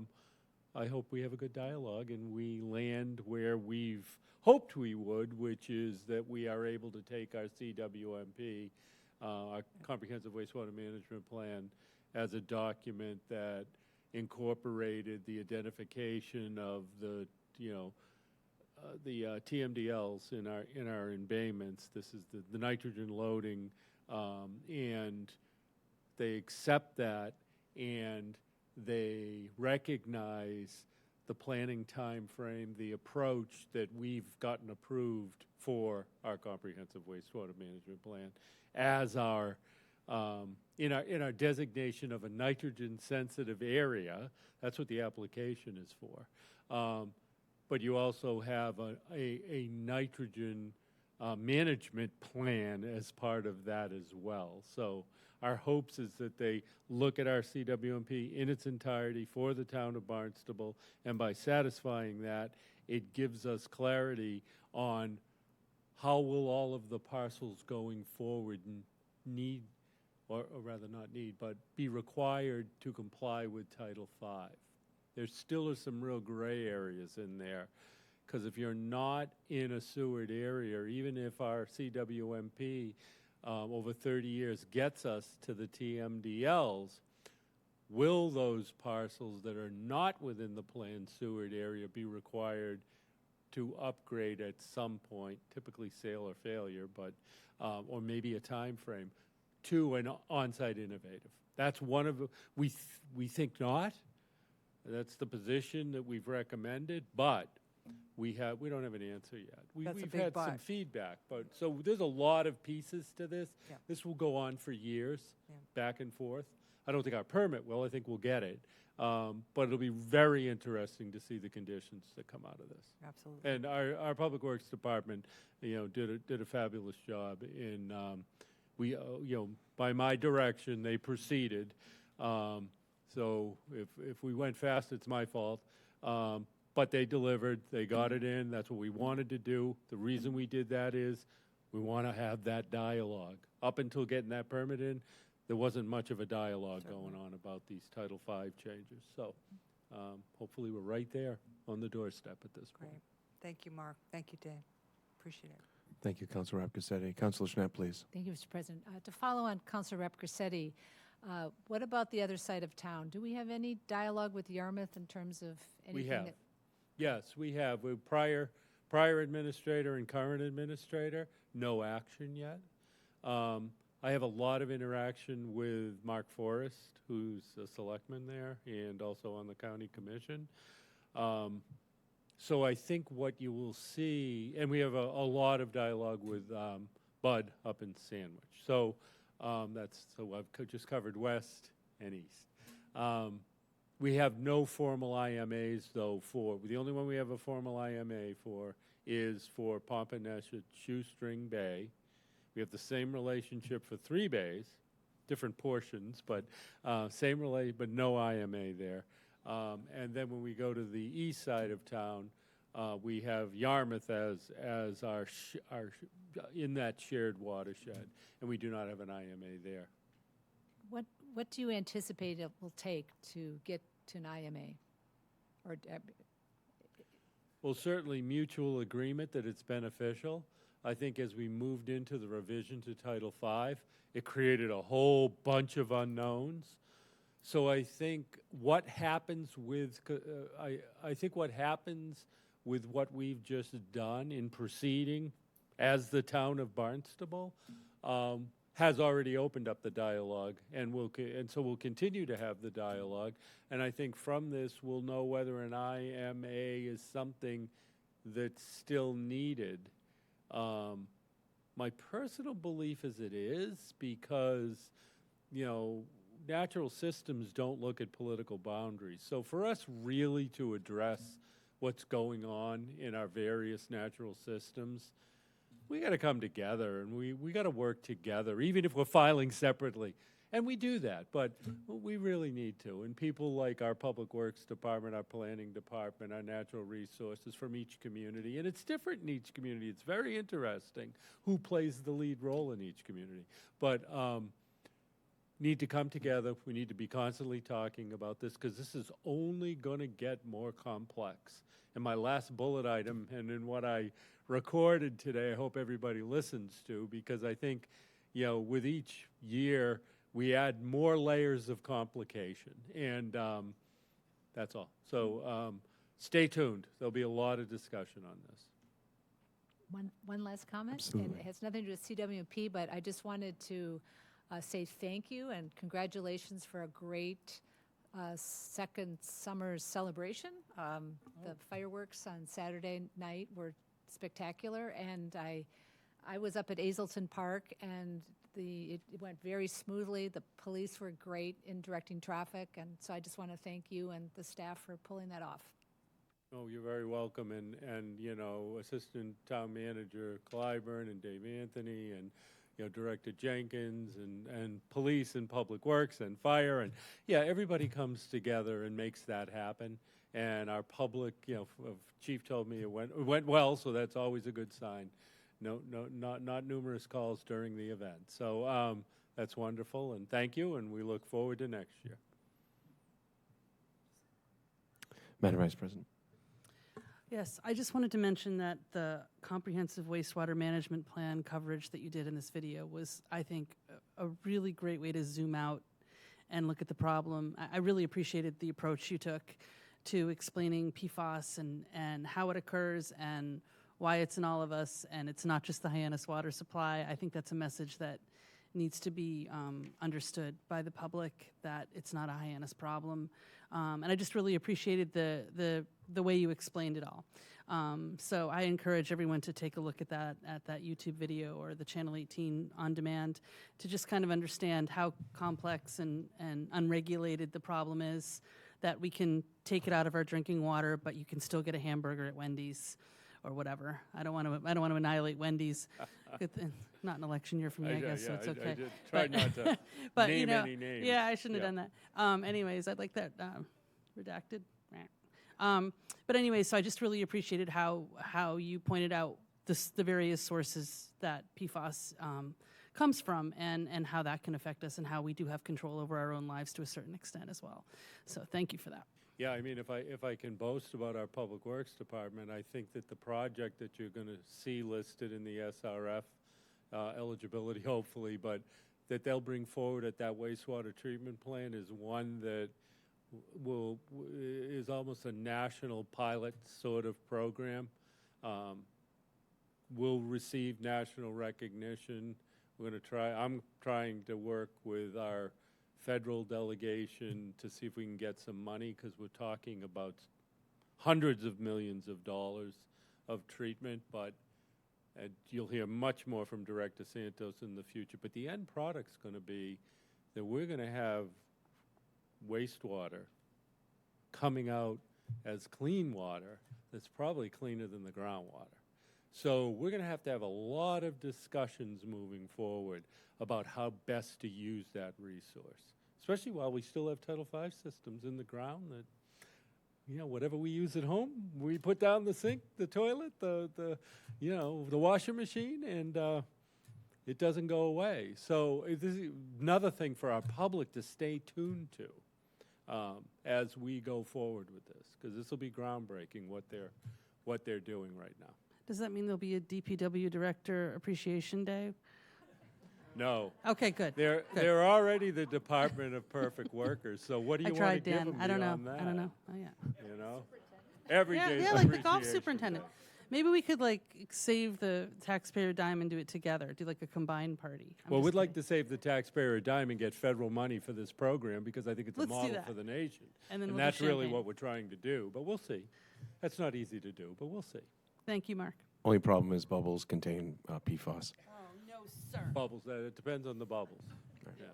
I hope we have a good dialogue and we land where we've hoped we would, which is that we are able to take our CWMP, our Comprehensive Wastewater Management Plan, as a document that incorporated the identification of the TMDLs in our embayments. This is the nitrogen loading, and they accept that, and they recognize the planning time frame, the approach that we've gotten approved for our Comprehensive Wastewater Management Plan as our in our designation of a nitrogen-sensitive area. That's what the application is for. But you also have a nitrogen management plan as part of that as well. So our hopes is that they look at our CWMP in its entirety for the town of Barnstable, and by satisfying that, it gives us clarity on how will all of the parcels going forward need, or rather not need, but be required to comply with Title V. There still are some real gray areas in there, because if you're not in a sewered area, even if our CWMP over 30 years gets us to the TMDLs, will those parcels that are not within the planned sewered area be required to upgrade at some point, typically sale or failure, but or maybe a time frame, to an on-site innovative? That's one of the, we think not. That's the position that we've recommended, but we don't have an answer yet. We've had some feedback, but so there's a lot of pieces to this.
Yeah.
This will go on for years, back and forth. I don't think our permit will. I think we'll get it. But it'll be very interesting to see the conditions that come out of this.
Absolutely.
And our Public Works Department, did a fabulous job in, by my direction, they proceeded. So if we went fast, it's my fault. But they delivered, they got it in, that's what we wanted to do. The reason we did that is we want to have that dialogue. Up until getting that permit in, there wasn't much of a dialogue going on about these Title V changes. So hopefully we're right there on the doorstep at this point.
Great. Thank you, Mark. Thank you, Dave. Appreciate it.
Thank you, Councilor Rapcasetti. Councilor Schnapp, please.
Thank you, Mr. President. To follow on Councilor Rapcasetti, what about the other side of town? Do we have any dialogue with Yarmouth in terms of anything?
We have.
That
Yes, we have. With prior administrator and current administrator, no action yet. I have a lot of interaction with Mark Forrest, who's a selectman there and also on the county commission. So I think what you will see, and we have a lot of dialogue with Bud up in Sandwich. So I've just covered west and east. We have no formal IMAs, though, the only one we have a formal IMA for is for Pompanesett Shoestring Bay. We have the same relationship for 3 bays, different portions, but but no IMA there. And then when we go to the east side of town, we have Yarmouth as our in that shared watershed, and we do not have an IMA there.
what do you anticipate it will take to get to an IMA? Or
Well, certainly mutual agreement that it's beneficial. I think as we moved into the revision to Title V, it created a whole bunch of unknowns. So I think what happens with what we've just done in proceeding as the town of Barnstable has already opened up the dialogue, and so we'll continue to have the dialogue. And I think from this we'll know whether an IMA is something that's still needed. My personal belief is it is, because, natural systems don't look at political boundaries. So for us really to address what's going on in our various natural systems, we got to come together, and we got to work together, even if we're filing separately. And we do that, but we really need to. And people like our Public Works Department, our Planning Department, our Natural Resources from each community, and it's different in each community. It's very interesting who plays the lead role in each community. But need to come together. We need to be constantly talking about this, because this is only going to get more complex. And my last bullet item, and in what I recorded today, I hope everybody listens to, because I think, with each year, we add more layers of complication, and that's all. So stay tuned. There'll be a lot of discussion on this.
One last comment.
Absolutely.
And it has nothing to do with CWP, but I just wanted to say thank you and congratulations for a great second summer celebration. The fireworks on Saturday night were spectacular, and I was up at Hazelton Park, and it went very smoothly. The police were great in directing traffic, and so I just want to thank you and the staff for pulling that off.
Oh, you're very welcome, and Assistant Town Manager Clyburn and Dave Anthony, and Director Jenkins, and police and Public Works and fire, and everybody comes together and makes that happen. And our public, Chief told me it went well, so that's always a good sign. Not numerous calls during the event. So that's wonderful, and thank you, and we look forward to next year.
Madam Vice President.
Yes, I just wanted to mention that the comprehensive wastewater management plan coverage that you did in this video was, I think, a really great way to zoom out and look at the problem. I really appreciated the approach you took to explaining PFAS and how it occurs and why it's in all of us, and it's not just the Hyannis water supply. I think that's a message that needs to be understood by the public, that it's not a Hyannis problem. And I just really appreciated the way you explained it all. So I encourage everyone to take a look at that YouTube video or the Channel 18 on demand to just kind of understand how complex and unregulated the problem is, that we can take it out of our drinking water, but you can still get a hamburger at Wendy's or whatever. I don't want to annihilate Wendy's. Not an election year for me, I guess, so it's okay.
I did try not to
but,
name any names.
Yeah, I shouldn't have done that. Anyways, I'd like that redacted. But anyway, so I just really appreciated how you pointed out the various sources that PFAS comes from and how that can affect us and how we do have control over our own lives to a certain extent as well. So thank you for that.
Yeah, I mean, if I can boast about our Public Works Department, I think that the project that you're going to see listed in the SRF eligibility, hopefully, but that they'll bring forward at that wastewater treatment plant is one that is almost a national pilot sort of program. Will receive national recognition. I'm trying to work with our federal delegation to see if we can get some money, because we're talking about hundreds of millions of dollars of treatment, but you'll hear much more from Director Santos in the future. But the end product's going to be that we're going to have wastewater coming out as clean water that's probably cleaner than the groundwater. So we're going to have a lot of discussions moving forward about how best to use that resource, especially while we still have Title V systems in the ground that, you know, whatever we use at home, we put down the sink, the toilet, the washer machine, and it doesn't go away. So this is another thing for our public to stay tuned to as we go forward with this, because this will be groundbreaking what they're doing right now.
Does that mean there'll be a DPW Director Appreciation Day?
No.
Okay, good.
They're already the Department of Perfect Workers. So what do you want to give them
I don't know.
beyond that?
I don't know. Oh yeah.
You know, every day.
Yeah, like the golf superintendent. Maybe we could like save the taxpayer dime and do it together. Do like a combined party.
Well, we'd like to save the taxpayer a dime and get federal money for this program, because I think it's a model for the nation.
And then we'll
that's
do
really
champagne.
what we're trying to do. But we'll see. That's not easy to do, but we'll see.
Thank you, Mark.
Only problem is bubbles contain PFAS.
Oh no, sir.
Bubbles. It depends on the bubbles. Yeah.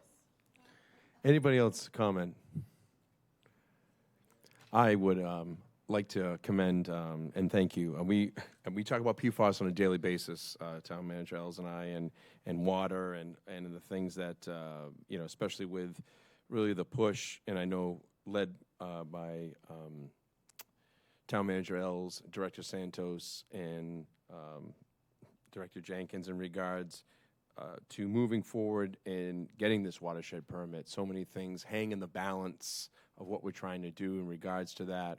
Anybody else comment? I would like to commend and thank you. We talk about PFAS on a daily basis, Town Manager Els and I, and water and the things that especially with really the push, and I know led by Town Manager Els, Director Santos, and Director Jenkins in regards to moving forward and getting this watershed permit. So many things hang in the balance of what we're trying to do in regards to that.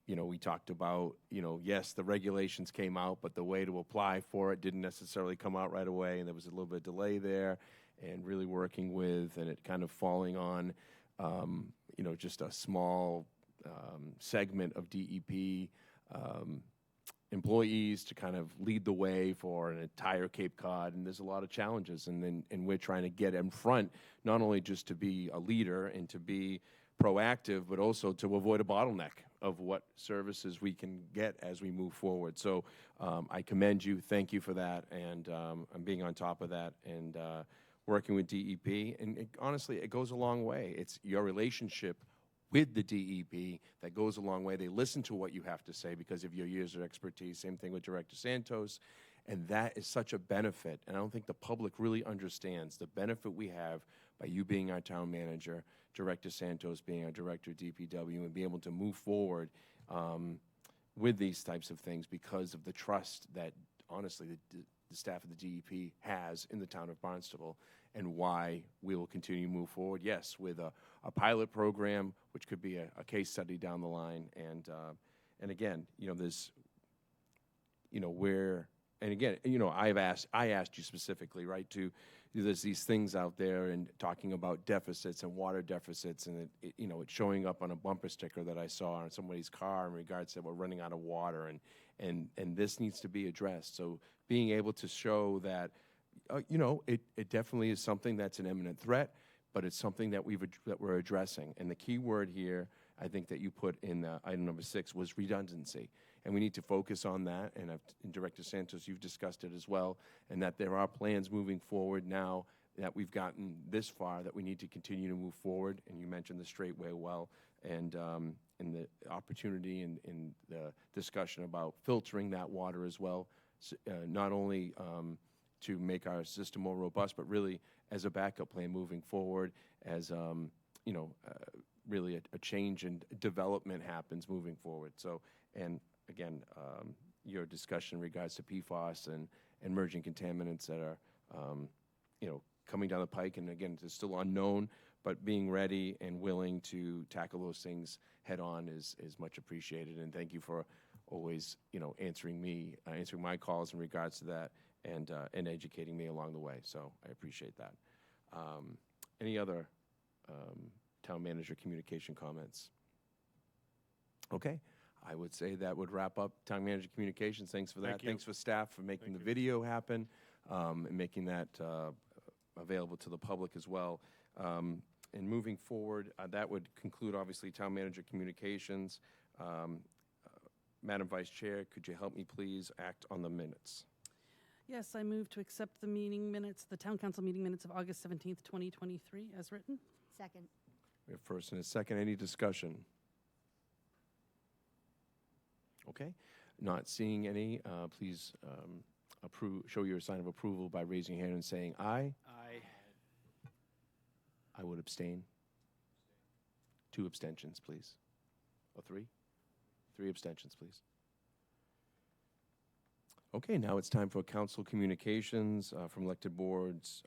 We talked about, yes, the regulations came out, but the way to apply for it didn't necessarily come out right away, and there was a little bit of delay there, and really working with, and it kind of falling on, just a small segment of DEP employees to kind of lead the way for an entire Cape Cod, and there's a lot of challenges, and we're trying to get in front, not only just to be a leader and to be proactive, but also to avoid a bottleneck of what services we can get as we move forward. So I commend you, thank you for that, and I'm being on top of that, and working with DEP, and honestly, it goes a long way. It's your relationship with the DEP that goes a long way. They listen to what you have to say because of your years of expertise. Same thing with Director Santos, and that is such a benefit, and I don't think the public really understands the benefit we have by you being our town manager, Director Santos being our director of DPW, and be able to move forward with these types of things because of the trust that, honestly, the staff of the DEP has in the town of Barnstable, and why we will continue to move forward, yes, with a pilot program, which could be a case study down the line. And again, there's, I asked you specifically, right, there's these things out there and talking about deficits and water deficits, and it's showing up on a bumper sticker that I saw on somebody's car in regards to we're running out of water, and this needs to be addressed. So being able to show that, it definitely is something that's an imminent threat, but it's something that we're addressing. And the key word here, I think that you put in item number 6, was redundancy. And we need to focus on that, and Director Santos, you've discussed it as well, and that there are plans moving forward now that we've gotten this far that we need to continue to move forward. And you mentioned the Straightway well, and the opportunity and the discussion about filtering that water as well, not only to make our system more robust, but really as a backup plan moving forward, as really a change and development happens moving forward. So, and again, your discussion in regards to PFAS and emerging contaminants that are, coming down the pike, and again, it's still unknown, but being ready and willing to tackle those things head on is much appreciated. And thank you for always, answering my calls in regards to that and educating me along the way. So I appreciate that. Any other town manager communication comments? Okay. I would say that would wrap up town manager communications. Thanks for that.
Thank you.
Thanks for staff for making the video happen and making that available to the public as well. And moving forward, that would conclude, obviously, town manager communications. Madam Vice Chair, could you help me please act on the minutes?
Yes, I move to accept the meeting minutes, the town council meeting minutes of August 17th, 2023, as written.
Second.
We have first and a second. Any discussion? Okay. Not seeing any, please show your sign of approval by raising your hand and saying aye.
Aye.
I would abstain. 2 abstentions, please. Or 3? 3 abstentions, please. Okay, now it's time for council communications from elected boards,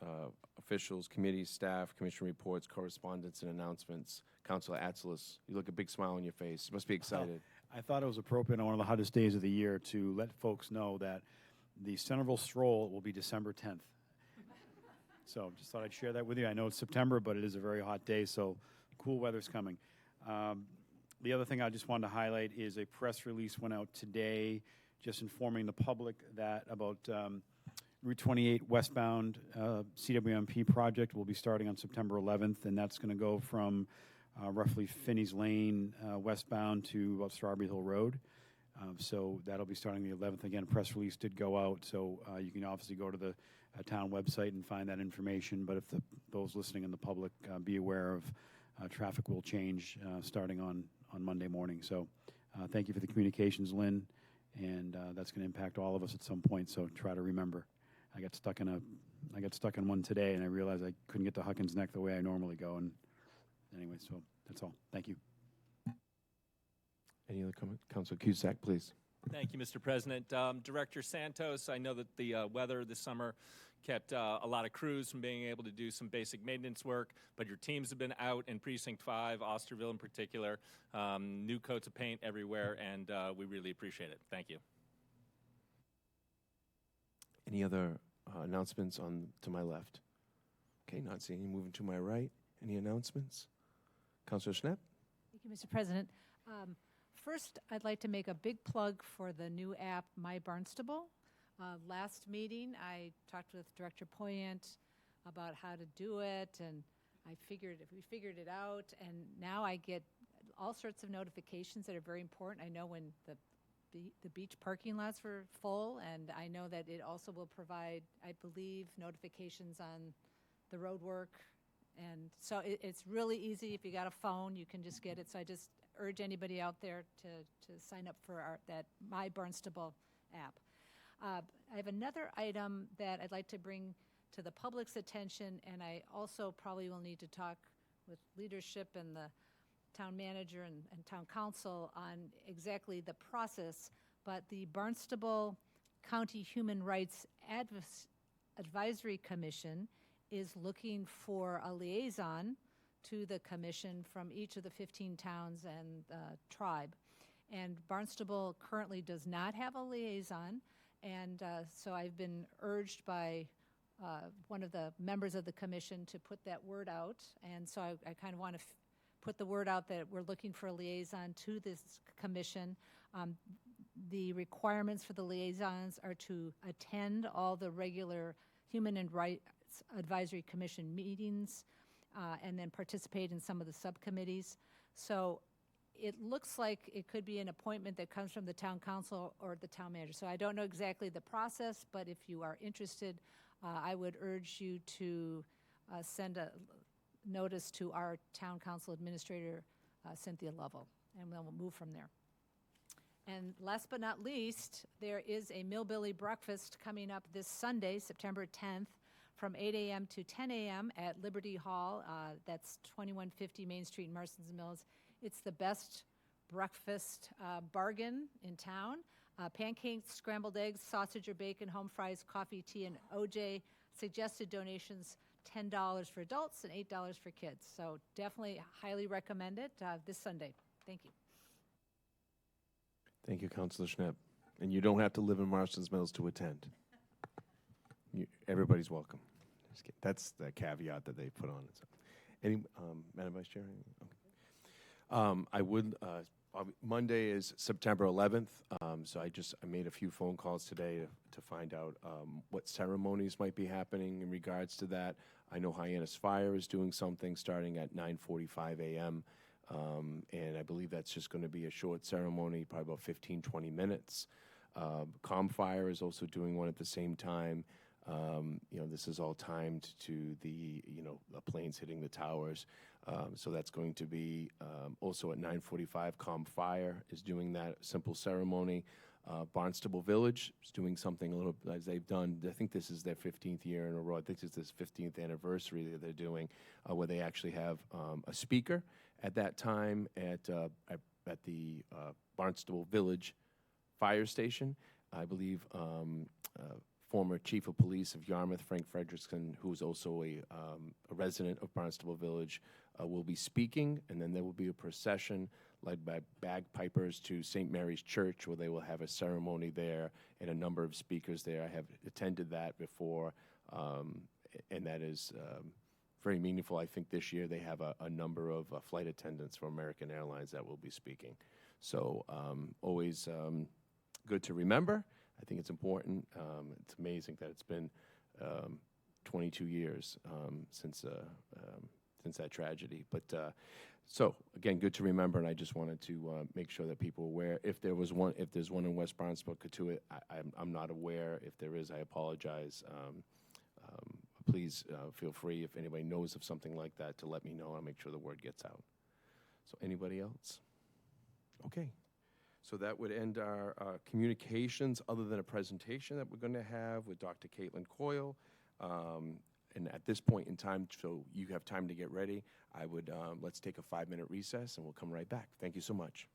officials, committees, staff, commission reports, correspondence, and announcements. Councilor Atzelis, you look a big smile on your face. You must be excited.
I thought it was appropriate on one of the hottest days of the year to let folks know that the Centerville Stroll will be December 10th. So just thought I'd share that with you. I know it's September, but it is a very hot day, so cool weather's coming. The other thing I just wanted to highlight is a press release went out today just informing the public that about Route 28 westbound CWMP project will be starting on September 11th, and that's going to go from roughly Finney's Lane westbound to about Strawberry Hill Road. So that'll be starting the 11th. Again, a press release did go out, so you can obviously go to the town website and find that information. But if those listening in the public be aware of traffic will change starting on Monday morning. So thank you for the communications, Lynn, and that's going to impact all of us at some point. So try to remember. I got stuck in one today, and I realized I couldn't get to Huckins Neck the way I normally go. And anyway, so that's all. Thank you.
Any other comment? Councilor Cusack, please.
Thank you, Mr. President. Director Santos, I know that the weather this summer kept a lot of crews from being able to do some basic maintenance work, but your teams have been out in Precinct 5, Osterville in particular, new coats of paint everywhere, and we really appreciate it. Thank you.
Any other announcements to my left? Okay, not seeing any. Moving to my right. Any announcements? Councilor Schnapp?
Thank you, Mr. President. First, I'd like to make a big plug for the new app, My Barnstable. Last meeting, I talked with Director Poyant about how to do it, and we figured it out, and now I get all sorts of notifications that are very important. I know when the beach parking lots were full, and I know that it also will provide, I believe, notifications on the road work. And so it's really easy. If you got a phone, you can just get it. So I just urge anybody out there to sign up for that My Barnstable app. I have another item that I'd like to bring to the public's attention, and I also probably will need to talk with leadership and the town manager and town council on exactly the process, but the Barnstable County Human Rights Advisory Commission is looking for a liaison to the commission from each of the 15 towns and tribe. And Barnstable currently does not have a liaison, and so I've been urged by one of the members of the commission to put that word out, and so I kind of want to put the word out that we're looking for a liaison to this commission. The requirements for the liaisons are to attend all the regular Human and Rights Advisory Commission meetings and then participate in some of the subcommittees. So it looks like it could be an appointment that comes from the town council or the town manager. So I don't know exactly the process, but if you are interested, I would urge you to send a notice to our town council administrator, Cynthia Lovell, and we'll move from there. And last but not least, there is a Millbilly breakfast coming up this Sunday, September 10th, from 8 a.m. to 10 a.m. at Liberty Hall. That's 2150 Main Street in Marston's Mills. It's the best breakfast bargain in town. Pancakes, scrambled eggs, sausage or bacon, home fries, coffee, tea, and OJ. Suggested donations, $10 for adults and $8 for kids. So definitely highly recommend it this Sunday. Thank you.
Thank you, Councilor Schnapp. And you don't have to live in Marston's Mills to attend. Everybody's welcome. Just kidding. That's the caveat that they put on it. So, Madam Vice Chair? Okay. I would, Monday is September 11th, so I made a few phone calls today to find out what ceremonies might be happening in regards to that. I know Hyannis Fire is doing something starting at 9:45 a.m., and I believe that's just going to be a short ceremony, probably about 15, 20 minutes. Fire is also doing one at the same time. This is all timed to the planes hitting the towers. So that's going to be also at 9:45. Fire is doing that simple ceremony. Barnstable Village is doing something a little as they've done. I think this is their 15th year in a row. I think it's this 15th anniversary that they're doing, where they actually have a speaker at that time at the Barnstable Village Fire Station. I believe former Chief of Police of Yarmouth, Frank Frederickson, who is also a resident of Barnstable Village, will be speaking, and then there will be a procession led by bagpipers to St. Mary's Church, where they will have a ceremony there and a number of speakers there. I have attended that before, and that is very meaningful. I think this year they have a number of flight attendants from American Airlines that will be speaking. So always good to remember. I think it's important. It's amazing that it's been 22 years since that tragedy. But so again, good to remember. And I just wanted to make sure that people are aware. If there's one in West Barnstable, Katuitt, I'm not aware. If there is, I apologize. Please feel free, if anybody knows of something like that, to let me know. I'll make sure the word gets out. So anybody else? Okay. So that would end our communications, other than a presentation that we're going to have with Dr. Caitlin Coyle. And at this point in time, so you have time to get ready, I would let's take a 5-minute recess, and we'll come right back. Thank you so much.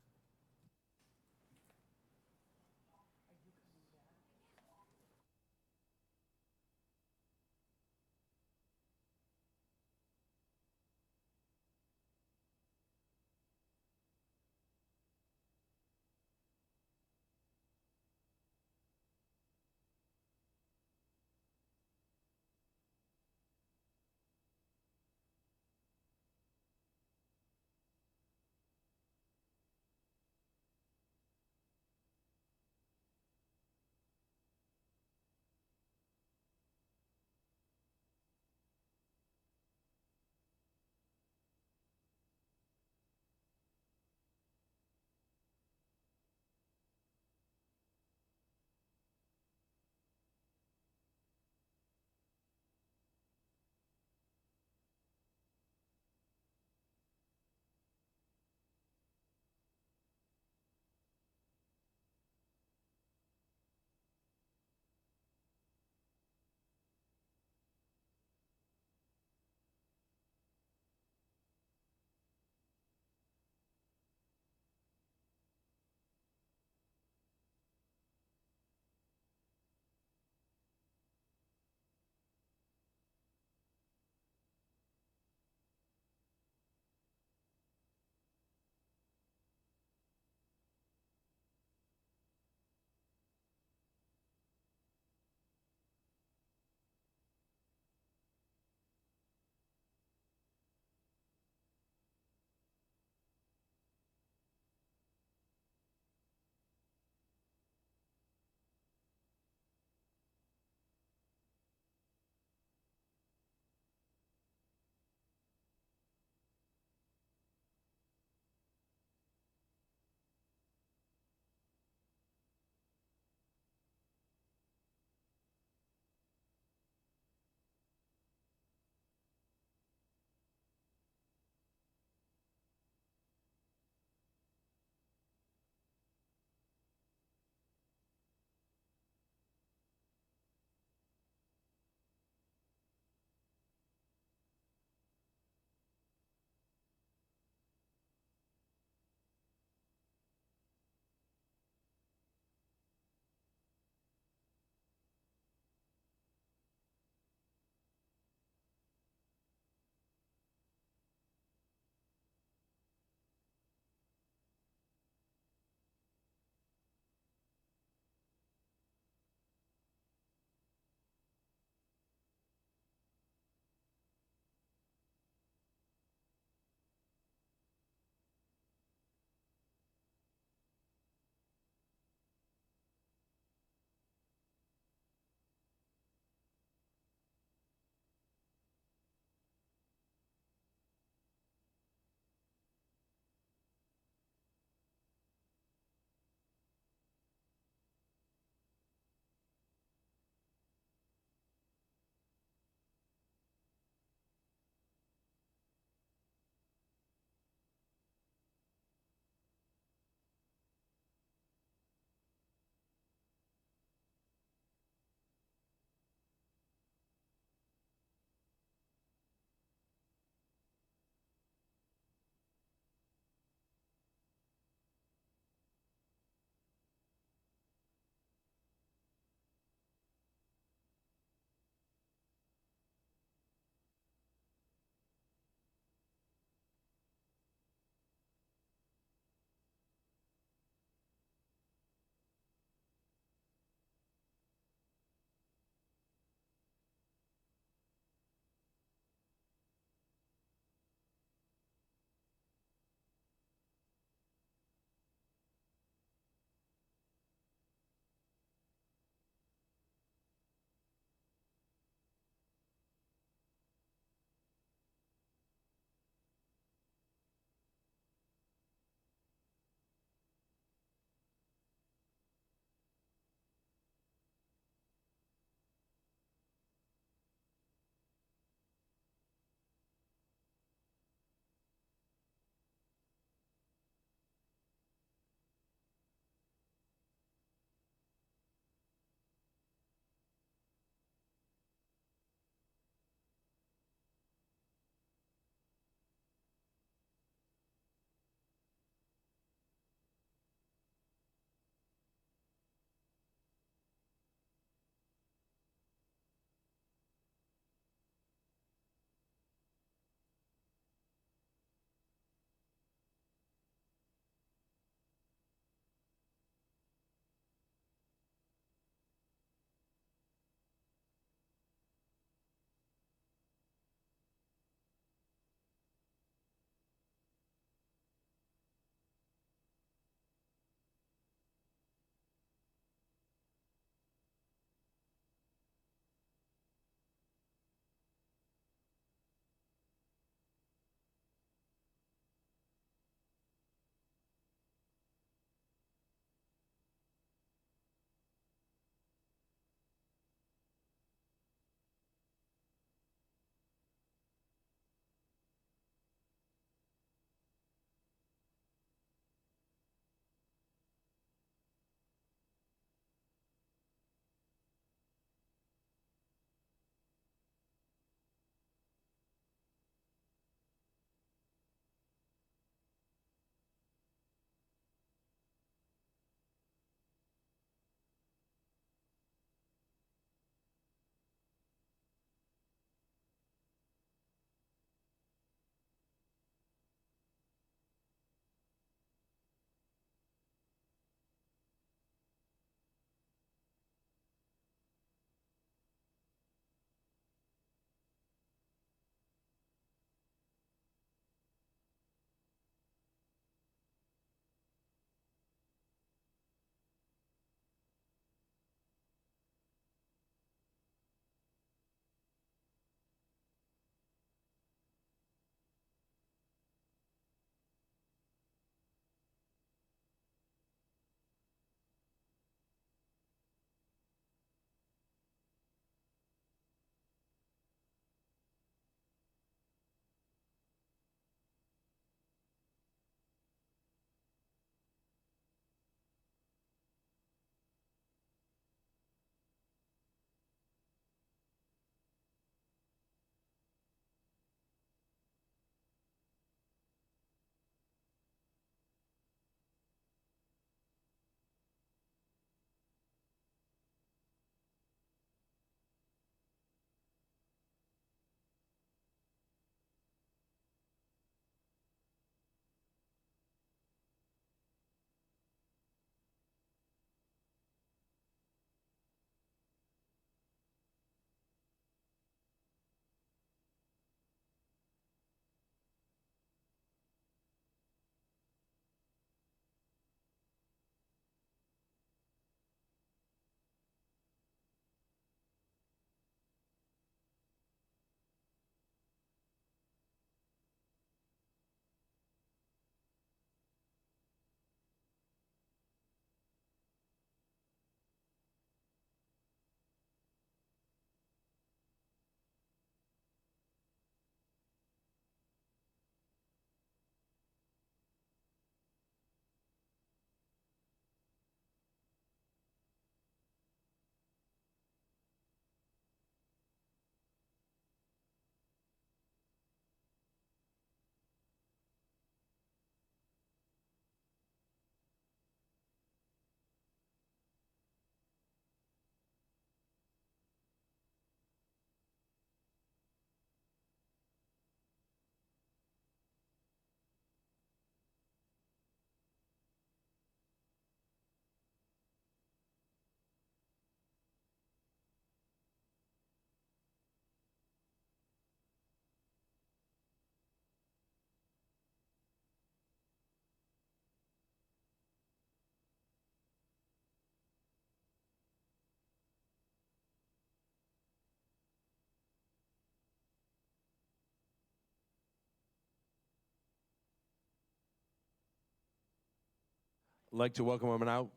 I'd like to welcome everyone out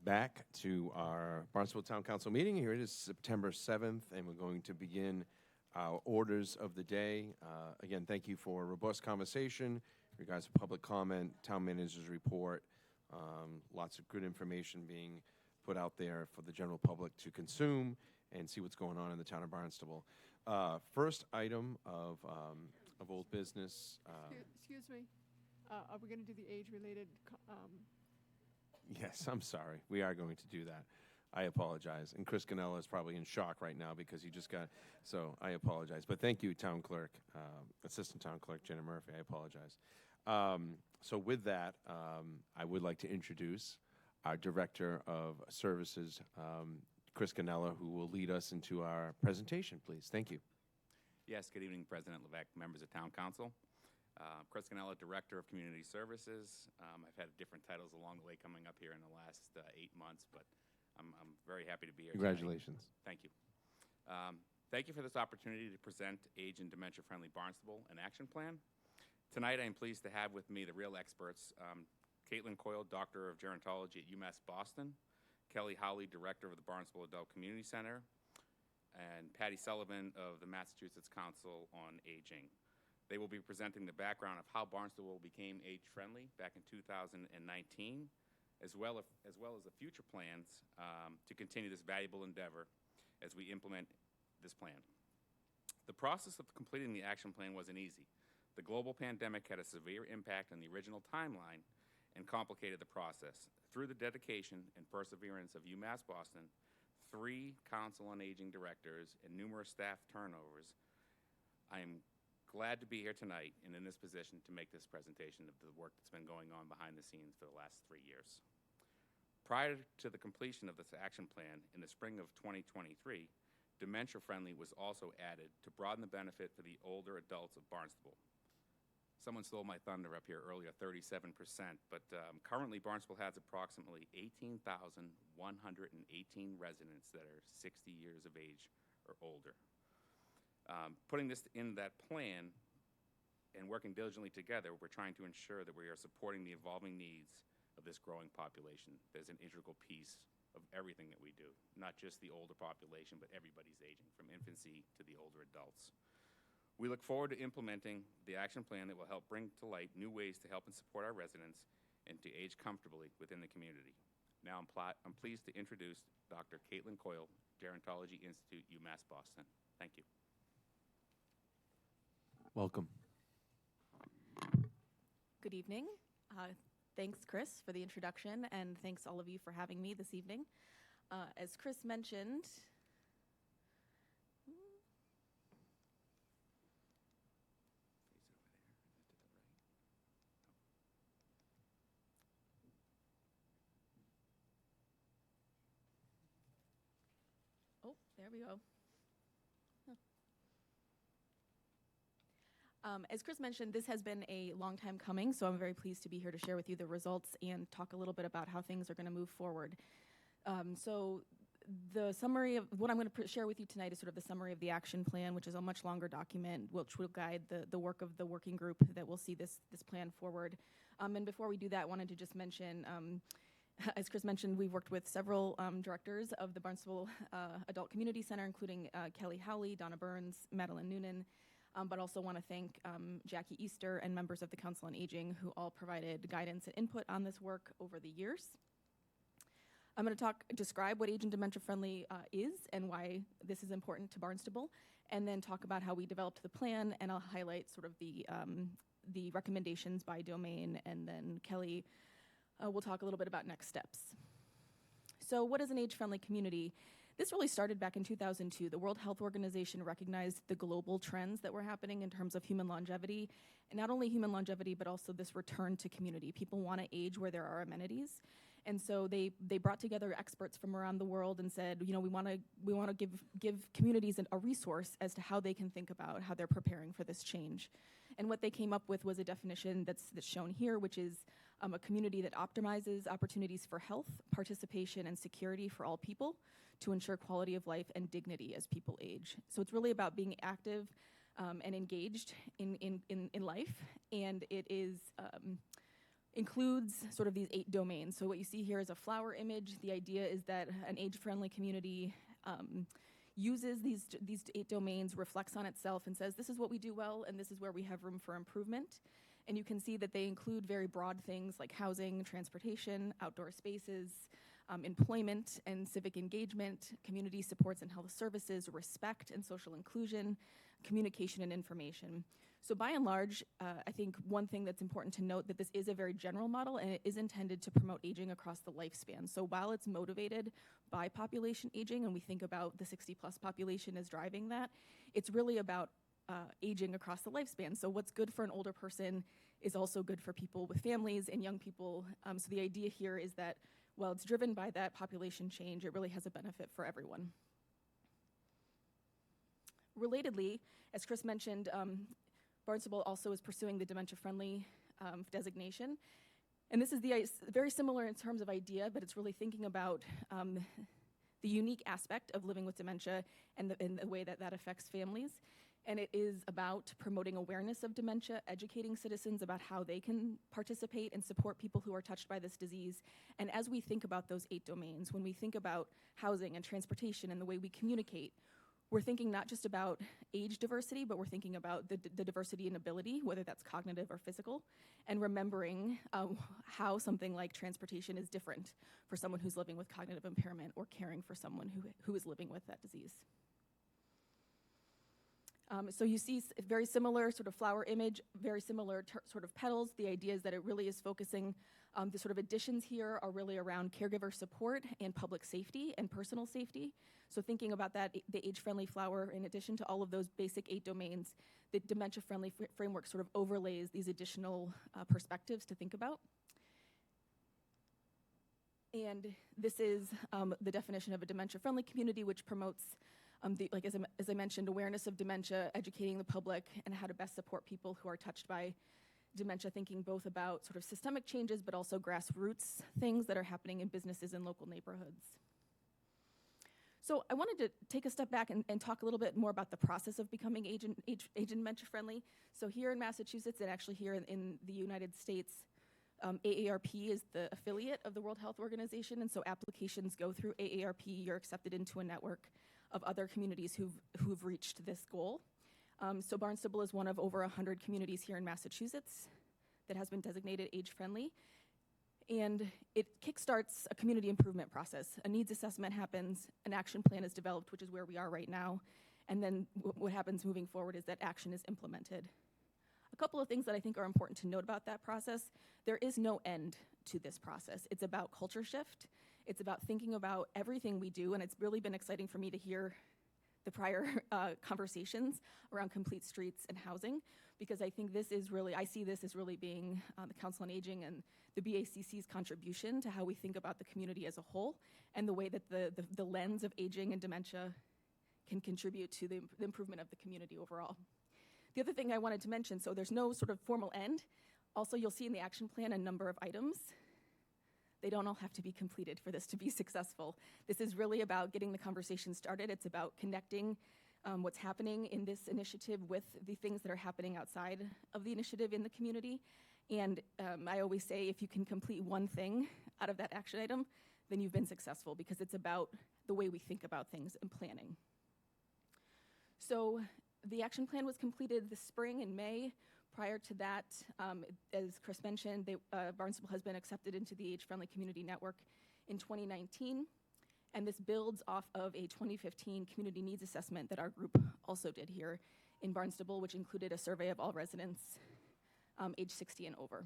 back to our Barnstable Town Council meeting. Here it is September 7th, and we're going to begin our orders of the day. Again, thank you for a robust conversation in regards to public comment, town manager's report, lots of good information being put out there for the general public to consume and see what's going on in the town of Barnstable. First item of old business.
Excuse me. Are we going to do the age-related?
Yes, I'm sorry. We are going to do that. I apologize. And Chris Ganella is probably in shock right now because he just got, so I apologize. But thank you, Town Clerk, Assistant Town Clerk Jenna Murphy. I apologize. So with that, I would like to introduce our Director of Services, Chris Ganella, who will lead us into our presentation, please. Thank you.
Yes, good evening, President Levesque, members of Town Council. Chris Ganella, Director of Community Services. I've had different titles along the way coming up here in the last 8 months, but I'm very happy to be here.
Congratulations.
Tonight. Thank you. Thank you for this opportunity to present Age and Dementia-Friendly Barnstable, an action plan. Tonight, I am pleased to have with me the real experts, Caitlin Coyle, Doctor of Gerontology at UMass Boston, Kelly Howley, Director of the Barnstable Adult Community Center, and Patty Sullivan of the Massachusetts Council on Aging. They will be presenting the background of how Barnstable became age-friendly back in 2019, as well as the future plans to continue this valuable endeavor as we implement this plan. The process of completing the action plan wasn't easy. The global pandemic had a severe impact on the original timeline and complicated the process. Through the dedication and perseverance of UMass Boston, 3 Council on Aging directors, and numerous staff turnovers, I am glad to be here tonight and in this position to make this presentation of the work that's been going on behind the scenes for the last 3 years. Prior to the completion of this action plan in the spring of 2023, Dementia Friendly was also added to broaden the benefit for the older adults of Barnstable. Someone stole my thunder up here earlier, 37%, but currently Barnstable has approximately 18,118 residents that are 60 years of age or older. Putting this in that plan and working diligently together, we're trying to ensure that we are supporting the evolving needs of this growing population. There's an integral piece of everything that we do, not just the older population, but everybody's aging, from infancy to the older adults. We look forward to implementing the action plan that will help bring to light new ways to help and support our residents and to age comfortably within the community. Now I'm pleased to introduce Dr. Caitlin Coyle, Gerontology Institute, UMass Boston. Thank you.
Welcome.
Good evening. Thanks, Chris, for the introduction, and thanks all of you for having me this evening. As Chris mentioned, oh, there we go. As Chris mentioned, this has been a long time coming, so I'm very pleased to be here to share with you the results and talk a little bit about how things are going to move forward. So the summary of what I'm going to share with you tonight is sort of the summary of the action plan, which is a much longer document, which will guide the work of the working group that will see this plan forward. And before we do that, I wanted to just mention, as Chris mentioned, we've worked with several directors of the Barnstable Adult Community Center, including Kelly Howley, Donna Burns, Madeline Noonan, but also want to thank Jackie Easter and members of the Council on Aging who all provided guidance and input on this work over the years. I'm going to describe what Age and Dementia Friendly is and why this is important to Barnstable, and then talk about how we developed the plan, and I'll highlight sort of the recommendations by domain, and then Kelly will talk a little bit about next steps. So what is an age-friendly community? This really started back in 2002. The World Health Organization recognized the global trends that were happening in terms of human longevity, and not only human longevity, but also this return to community. People want to age where there are amenities. And so they brought together experts from around the world and said, you know, we want to give communities a resource as to how they can think about how they're preparing for this change. And what they came up with was a definition that's shown here, which is a community that optimizes opportunities for health, participation, and security for all people to ensure quality of life and dignity as people age. So it's really about being active and engaged in life, and it is includes sort of these 8 domains. So what you see here is a flower image. The idea is that an age-friendly community uses these 8 domains, reflects on itself, and says, this is what we do well, and this is where we have room for improvement. And you can see that they include very broad things like housing, transportation, outdoor spaces, employment and civic engagement, community supports and health services, respect and social inclusion, communication and information. So by and large, I think one thing that's important to note that this is a very general model and it is intended to promote aging across the lifespan. So while it's motivated by population aging and we think about the 60-plus population as driving that, it's really about aging across the lifespan. So what's good for an older person is also good for people with families and young people. So the idea here is that while it's driven by that population change, it really has a benefit for everyone. Relatedly, as Chris mentioned, Barnstable also is pursuing the dementia-friendly designation. And this is very similar in terms of idea, but it's really thinking about the unique aspect of living with dementia and the way that that affects families. And it is about promoting awareness of dementia, educating citizens about how they can participate and support people who are touched by this disease. And as we think about those 8 domains, when we think about housing and transportation and the way we communicate, we're thinking not just about age diversity, but we're thinking about the diversity in ability, whether that's cognitive or physical, and remembering how something like transportation is different for someone who's living with cognitive impairment or caring for someone who is living with that disease. So you see very similar sort of flower image, very similar sort of petals. The idea is that it really is focusing, the sort of additions here are really around caregiver support and public safety and personal safety. So thinking about that, the age-friendly flower, in addition to all of those basic 8 domains, the dementia-friendly framework sort of overlays these additional perspectives to think about. And this is the definition of a dementia-friendly community, which promotes as I mentioned, awareness of dementia, educating the public, and how to best support people who are touched by dementia, thinking both about sort of systemic changes, but also grassroots things that are happening in businesses and local neighborhoods. So I wanted to take a step back and talk a little bit more about the process of becoming age and dementia friendly. So here in Massachusetts, and actually here in the United States, AARP is the affiliate of the World Health Organization, and so applications go through AARP. You're accepted into a network of other communities who've reached this goal. So Barnstable is one of over 100 communities here in Massachusetts that has been designated age-friendly. And it kickstarts a community improvement process. A needs assessment happens, an action plan is developed, which is where we are right now. And then what happens moving forward is that action is implemented. A couple of things that I think are important to note about that process: there is no end to this process. It's about culture shift. It's about thinking about everything we do, and it's really been exciting for me to hear the prior conversations around complete streets and housing, because I think this is really, I see this as really being the Council on Aging and the BACC's contribution to how we think about the community as a whole, and the way that the lens of aging and dementia can contribute to the improvement of the community overall. The other thing I wanted to mention, so there's no sort of formal end. Also, you'll see in the action plan a number of items. They don't all have to be completed for this to be successful. This is really about getting the conversation started. It's about connecting what's happening in this initiative with the things that are happening outside of the initiative in the community. And I always say, if you can complete one thing out of that action item, then you've been successful, because it's about the way we think about things and planning. So the action plan was completed this spring in May. Prior to that, as Chris mentioned, Barnstable has been accepted into the Age-Friendly Community Network in 2019, and this builds off of a 2015 community needs assessment that our group also did here in Barnstable, which included a survey of all residents age 60 and over.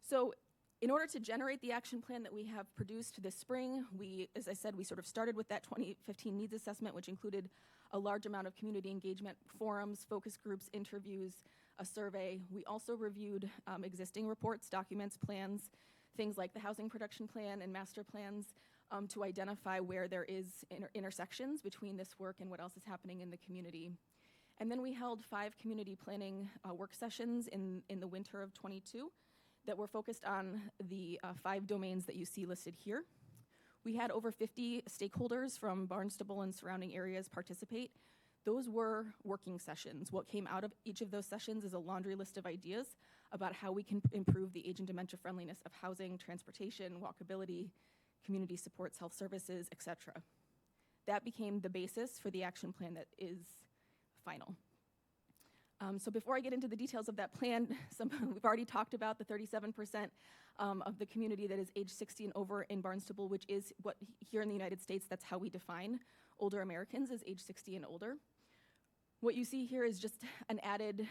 So in order to generate the action plan that we have produced this spring, as I said, we sort of started with that 2015 needs assessment, which included a large amount of community engagement forums, focus groups, interviews, a survey. We also reviewed existing reports, documents, plans, things like the housing production plan and master plans, to identify where there is intersections between this work and what else is happening in the community. And then we held 5 community planning work sessions in the winter of '22 that were focused on the 5 domains that you see listed here. We had over 50 stakeholders from Barnstable and surrounding areas participate. Those were working sessions. What came out of each of those sessions is a laundry list of ideas about how we can improve the age and dementia friendliness of housing, transportation, walkability, community supports, health services, etc. That became the basis for the action plan that is final. So before I get into the details of that plan, we've already talked about the 37% of the community that is age 60 and over in Barnstable, which is what here in the United States, that's how we define older Americans, as age 60 and older. What you see here is just an added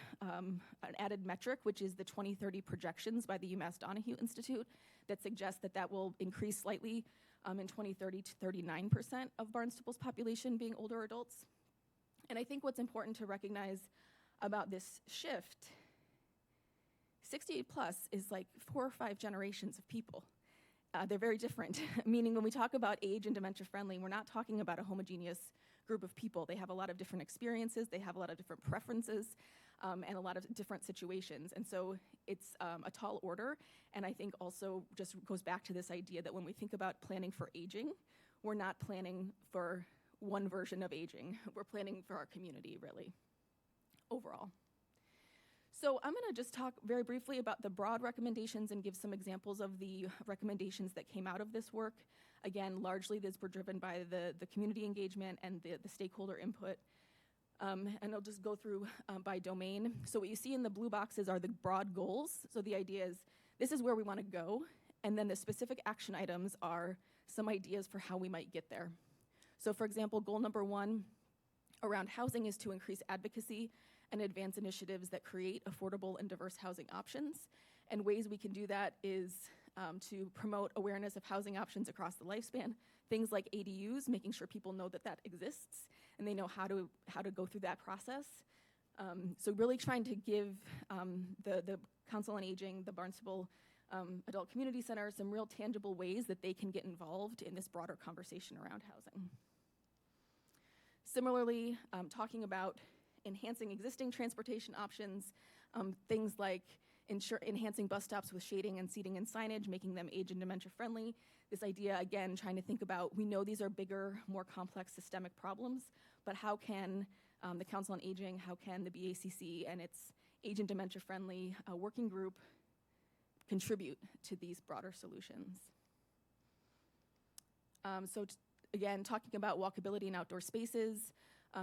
metric, which is the 2030 projections by the UMass Donahue Institute that suggest that that will increase slightly in 2030 to 39% of Barnstable's population being older adults. And I think what's important to recognize about this shift, 68 plus is like 4 or 5 generations of people. They're very different, meaning when we talk about age and dementia friendly, we're not talking about a homogeneous group of people. They have a lot of different experiences, they have a lot of different preferences, and a lot of different situations. And so it's a tall order, and I think also just goes back to this idea that when we think about planning for aging, we're not planning for one version of aging. We're planning for our community, really, overall. So I'm gonna just talk very briefly about the broad recommendations and give some examples of the recommendations that came out of this work. Again, largely these were driven by the community engagement and the stakeholder input. And I'll just go through by domain. So what you see in the blue boxes are the broad goals. So the idea is, this is where we wanna go, and then the specific action items are some ideas for how we might get there. So for example, goal number 1 around housing is to increase advocacy and advance initiatives that create affordable and diverse housing options. And ways we can do that is to promote awareness of housing options across the lifespan. Things like ADUs, making sure people know that that exists and they know how to go through that process. So really trying to give the Council on Aging, the Barnstable Adult Community Center, some real tangible ways that they can get involved in this broader conversation around housing. Similarly, talking about enhancing existing transportation options, things like enhancing bus stops with shading and seating and signage, making them age and dementia friendly. This idea, again, trying to think about, we know these are bigger, more complex systemic problems, but how can the Council on Aging, how can the BACC and its age and dementia friendly working group contribute to these broader solutions? Again, talking about walkability in outdoor spaces,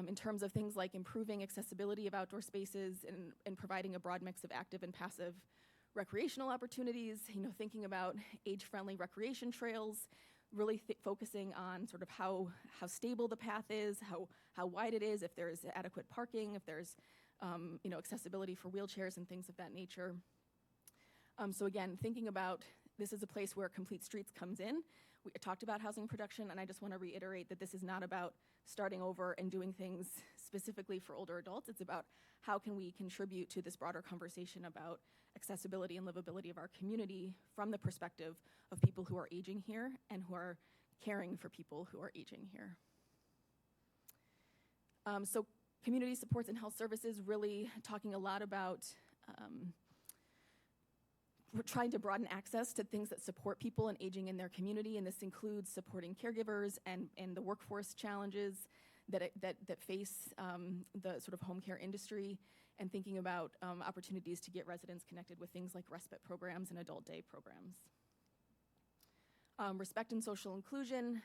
in terms of things like improving accessibility of outdoor spaces and providing a broad mix of active and passive recreational opportunities, thinking about age-friendly recreation trails, really focusing on sort of how stable the path is, how wide it is, if there's adequate parking, if there's accessibility for wheelchairs and things of that nature. So again, thinking about this is a place where Complete Streets comes in. We talked about housing production, and I just want to reiterate that this is not about starting over and doing things specifically for older adults. It's about how can we contribute to this broader conversation about accessibility and livability of our community from the perspective of people who are aging here and who are caring for people who are aging here. So community supports and health services, really talking a lot about we're trying to broaden access to things that support people and aging in their community, and this includes supporting caregivers and the workforce challenges that face the sort of home care industry, and thinking about opportunities to get residents connected with things like respite programs and adult day programs. Respect and social inclusion,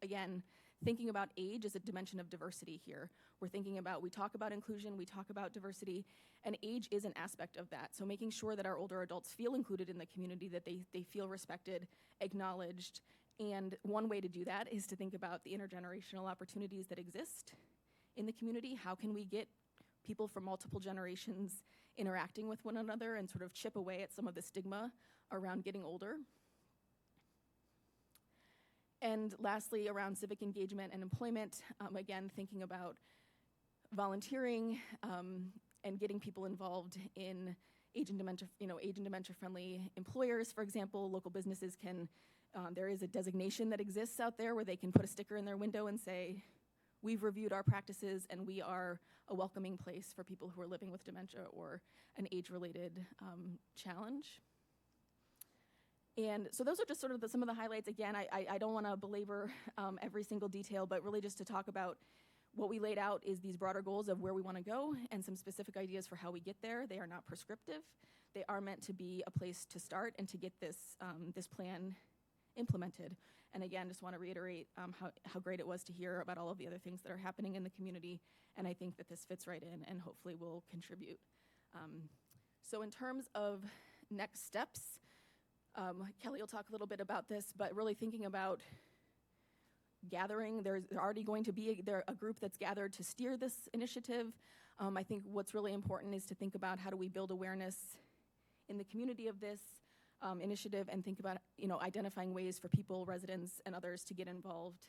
again, thinking about age as a dimension of diversity here. We're thinking about, we talk about inclusion, we talk about diversity, and age is an aspect of that. So making sure that our older adults feel included in the community, that they feel respected, acknowledged, and one way to do that is to think about the intergenerational opportunities that exist in the community. How can we get people from multiple generations interacting with one another and sort of chip away at some of the stigma around getting older? And lastly, around civic engagement and employment, again, thinking about volunteering and getting people involved in age and dementia friendly employers. For example, local businesses can, there is a designation that exists out there where they can put a sticker in their window and say, we've reviewed our practices and we are a welcoming place for people who are living with dementia or an age-related challenge. And so those are just sort of some of the highlights. Again, I don't want to belabor every single detail, but really just to talk about, what we laid out is these broader goals of where we want to go and some specific ideas for how we get there. They are not prescriptive. They are meant to be a place to start and to get this, this plan implemented. And again, just want to reiterate how great it was to hear about all of the other things that are happening in the community. And I think that this fits right in and hopefully will contribute. So in terms of next steps, Kelly will talk a little bit about this, but really thinking about gathering, there's already going to be a group that's gathered to steer this initiative. I think what's really important is to think about how do we build awareness in the community of this initiative and think about, you know, identifying ways for people, residents, and others to get involved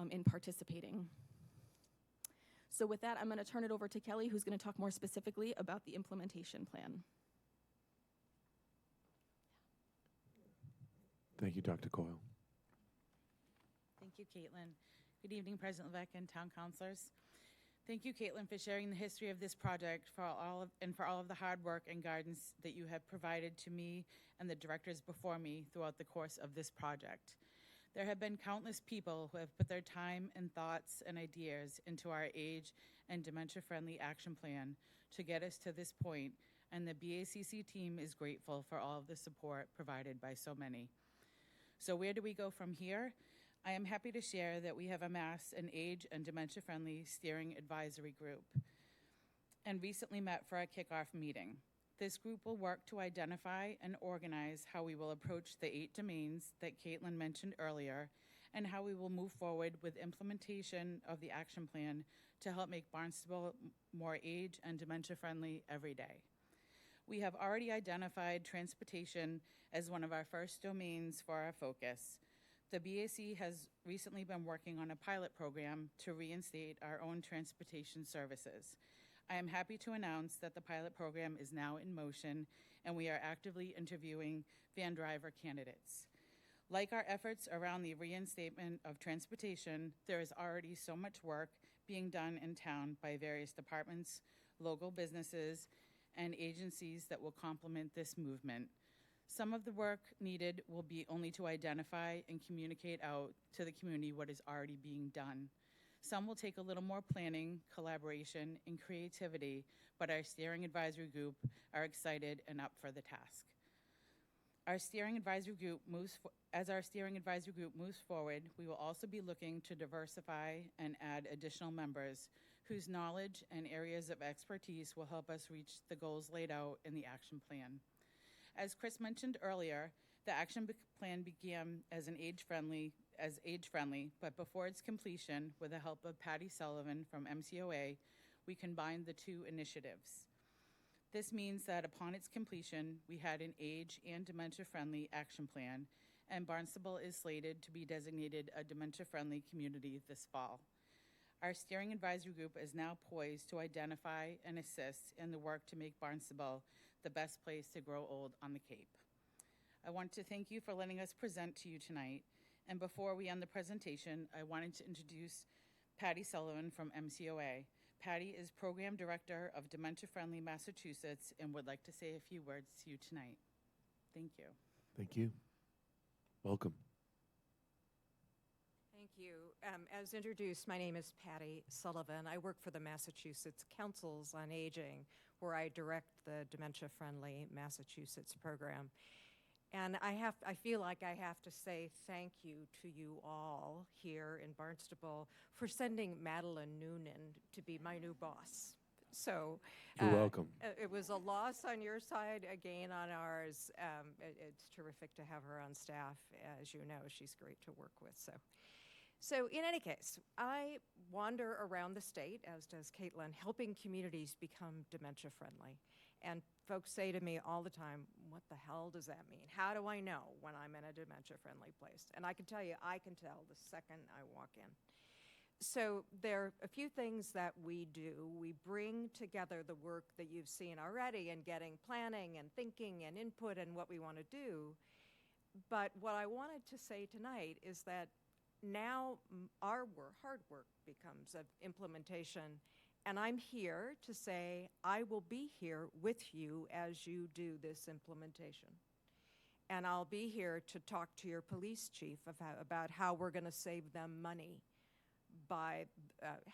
in participating. So with that, I'm going to turn it over to Kelly, who's going to talk more specifically about the implementation plan.
Thank you, Dr. Coyle.
Thank you, Caitlin. Good evening, President Levesque and town councilors. Thank you, Caitlin, for sharing the history of this project for all of the hard work and guidance that you have provided to me and the directors before me throughout the course of this project. There have been countless people who have put their time and thoughts and ideas into our age and dementia-friendly action plan to get us to this point, and the BACC team is grateful for all of the support provided by so many. So where do we go from here? I am happy to share that we have amassed an age and dementia-friendly steering advisory group and recently met for a kickoff meeting. This group will work to identify and organize how we will approach the 8 domains that Caitlin mentioned earlier and how we will move forward with implementation of the action plan to help make Barnstable more age and dementia-friendly every day. We have already identified transportation as one of our first domains for our focus. The BAC has recently been working on a pilot program to reinstate our own transportation services. I am happy to announce that the pilot program is now in motion and we are actively interviewing van driver candidates. Like our efforts around the reinstatement of transportation, there is already so much work being done in town by various departments, local businesses, and agencies that will complement this movement. Some of the work needed will be only to identify and communicate out to the community what is already being done. Some will take a little more planning, collaboration, and creativity, but our steering advisory group are excited and up for the task. As our steering advisory group moves forward, we will also be looking to diversify and add additional members whose knowledge and areas of expertise will help us reach the goals laid out in the action plan. As Chris mentioned earlier, the action plan began as age-friendly, but before its completion, with the help of Patty Sullivan from MCOA, we combined the two initiatives. This means that upon its completion, we had an age and dementia-friendly action plan, and Barnstable is slated to be designated a dementia-friendly community this fall. Our steering advisory group is now poised to identify and assist in the work to make Barnstable the best place to grow old on the Cape. I want to thank you for letting us present to you tonight. And before we end the presentation, I wanted to introduce Patty Sullivan from MCOA. Patty is Program Director of Dementia Friendly Massachusetts and would like to say a few words to you tonight. Thank you.
Thank you. Welcome.
Thank you. As introduced, my name is Patty Sullivan. I work for the Massachusetts Councils on Aging, where I direct the Dementia Friendly Massachusetts program. And I feel like I have to say thank you to you all here in Barnstable for sending Madeline Noonan to be my new boss. So
you're welcome.
It was a loss on your side, a gain on ours. It's terrific to have her on staff. As you know, she's great to work with. So in any case, I wander around the state, as does Caitlin, helping communities become dementia friendly. And folks say to me all the time, what the hell does that mean? How do I know when I'm in a dementia friendly place? And I can tell you, I can tell the second I walk in. So there are a few things that we do. We bring together the work that you've seen already in getting planning and thinking and input and what we want to do. But what I wanted to say tonight is that now our hard work becomes of implementation. And I'm here to say I will be here with you as you do this implementation. And I'll be here to talk to your police chief about how we're going to save them money by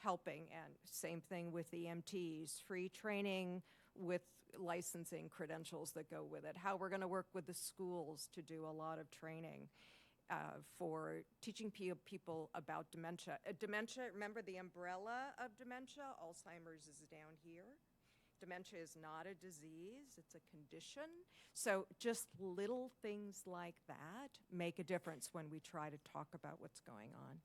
helping, and same thing with the EMTs, free training with licensing credentials that go with it, how we're going to work with the schools to do a lot of training for teaching people about dementia. Dementia, remember the umbrella of dementia? Alzheimer's is down here. Dementia is not a disease, it's a condition. So just little things like that make a difference when we try to talk about what's going on.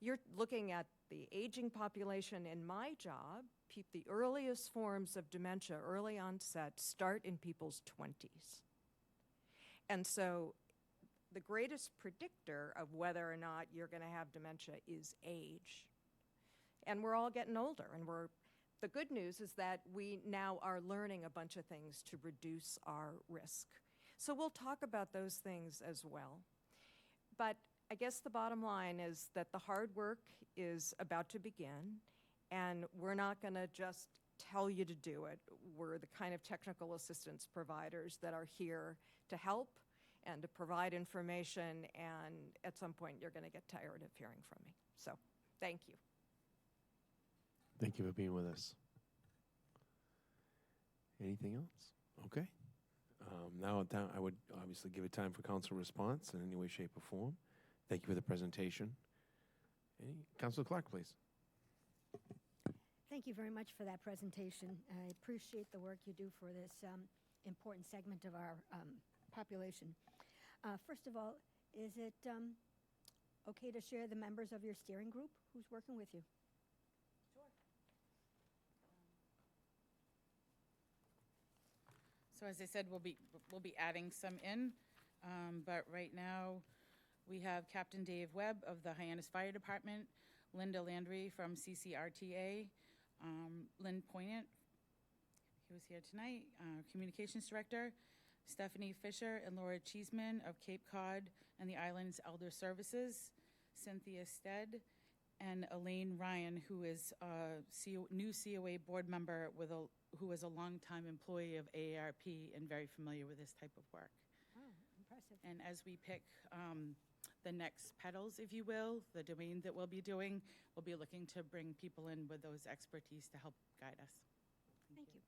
You're looking at the aging population. In my job, the earliest forms of dementia, early onset, start in people's 20s. And so the greatest predictor of whether or not you're going to have dementia is age. And we're all getting older, and the good news is that we now are learning a bunch of things to reduce our risk. So we'll talk about those things as well. But I guess the bottom line is that the hard work is about to begin, and we're not going to just tell you to do it. We're the kind of technical assistance providers that are here to help and to provide information, and at some point you're going to get tired of hearing from me. So thank you.
Thank you for being with us. Anything else? Okay. Now I would obviously give it time for council response in any way, shape, or form. Thank you for the presentation. Councilor Clark, please.
Thank you very much for that presentation. I appreciate the work you do for this important segment of our population. First of all, is it okay to share the members of your steering group who's working with you?
So as I said, we'll be adding some in, but right now we have Captain Dave Webb of the Hyannis Fire Department, Linda Landry from CCRTA, Lynn Poignant, he was here tonight, Communications Director, Stephanie Fisher and Laura Cheeseman of Cape Cod and the Islands Elder Services, Cynthia Stead, and Elaine Ryan, who is a new COA board member who was a longtime employee of AARP and very familiar with this type of work.
Oh, impressive.
And as we pick the next petals, if you will, the domain that we'll be doing, we'll be looking to bring people in with those expertise to help guide us.
Thank you.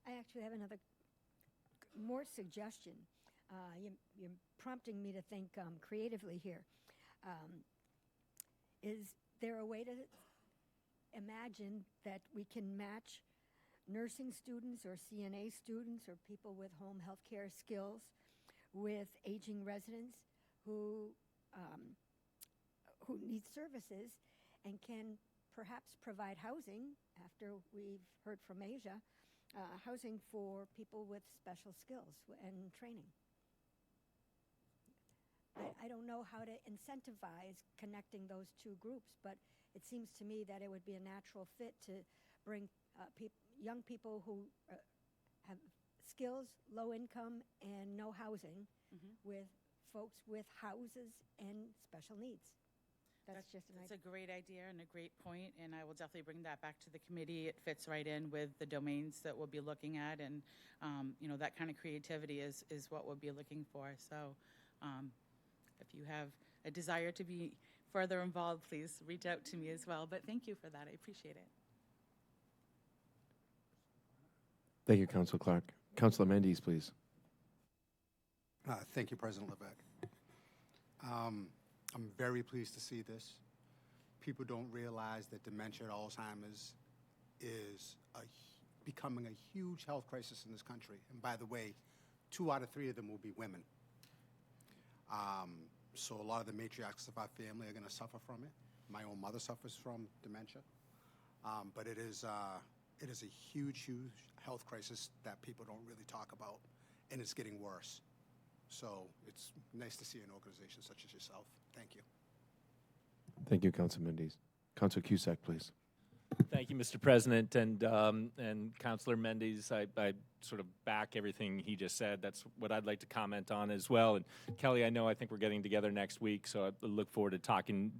I actually have another more suggestion. You're prompting me to think creatively here. Is there a way to imagine that we can match nursing students or CNA students or people with home health care skills with aging residents who need services and can perhaps provide housing, after we've heard from Asia, housing for people with special skills and training? I don't know how to incentivize connecting those two groups, but it seems to me that it would be a natural fit to bring young people who have skills, low income, and no housing with folks with houses and special needs. That's just an idea.
That's a great idea and a great point, and I will definitely bring that back to the committee. It fits right in with the domains that we'll be looking at, and that kind of creativity is what we'll be looking for. So if you have a desire to be further involved, please reach out to me as well. But thank you for that. I appreciate it.
Thank you, Councilor Clark. Councilor Mendes, please.
Thank you, President Levesque. I'm very pleased to see this. People don't realize that dementia and Alzheimer's is becoming a huge health crisis in this country. And by the way, 2 out of 3 of them will be women. So a lot of the matriarchs of our family are going to suffer from it. My own mother suffers from dementia. But it is a huge, huge health crisis that people don't really talk about, and it's getting worse. So it's nice to see an organization such as yourself. Thank you.
Thank you, Councilor Mendes. Councilor Cusack, please.
Thank you, Mr. President, and Councilor Mendes. I sort of back everything he just said. That's what I'd like to comment on as well. And Kelly, I think we're getting together next week, so I look forward to talking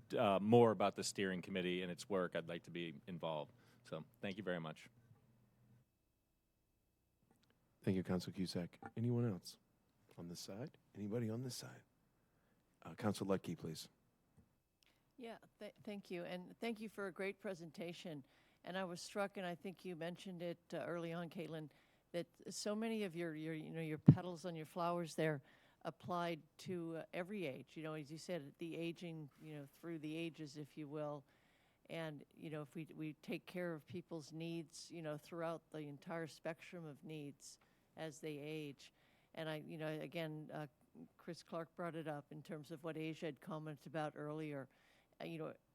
more about the steering committee and its work. I'd like to be involved. So thank you very much.
Thank you, Councilor Cusack. Anyone else on this side? Anybody on this side? Councilor Lutke, please.
Yeah, thank you, and thank you for a great presentation. And I was struck, and I think you mentioned it early on, Caitlin, that so many of your petals on your flowers there applied to every age. As you said, the aging, through the ages, if you will. And if we take care of people's needs, throughout the entire spectrum of needs as they age. And again, Chris Clark brought it up in terms of what Asia had commented about earlier.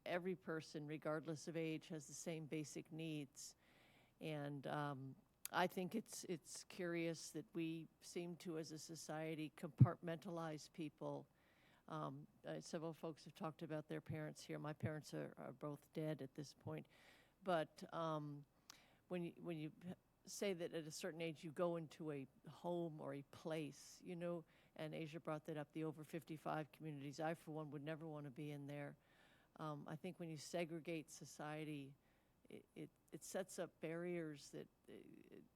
Every person, regardless of age, has the same basic needs. And I think it's curious that we seem to, as a society, compartmentalize people. Several folks have talked about their parents here. My parents are both dead at this point. But when you say that at a certain age you go into a home or a place, and Asia brought that up, the over 55 communities. I, for one, would never want to be in there. I think when you segregate society, it sets up barriers that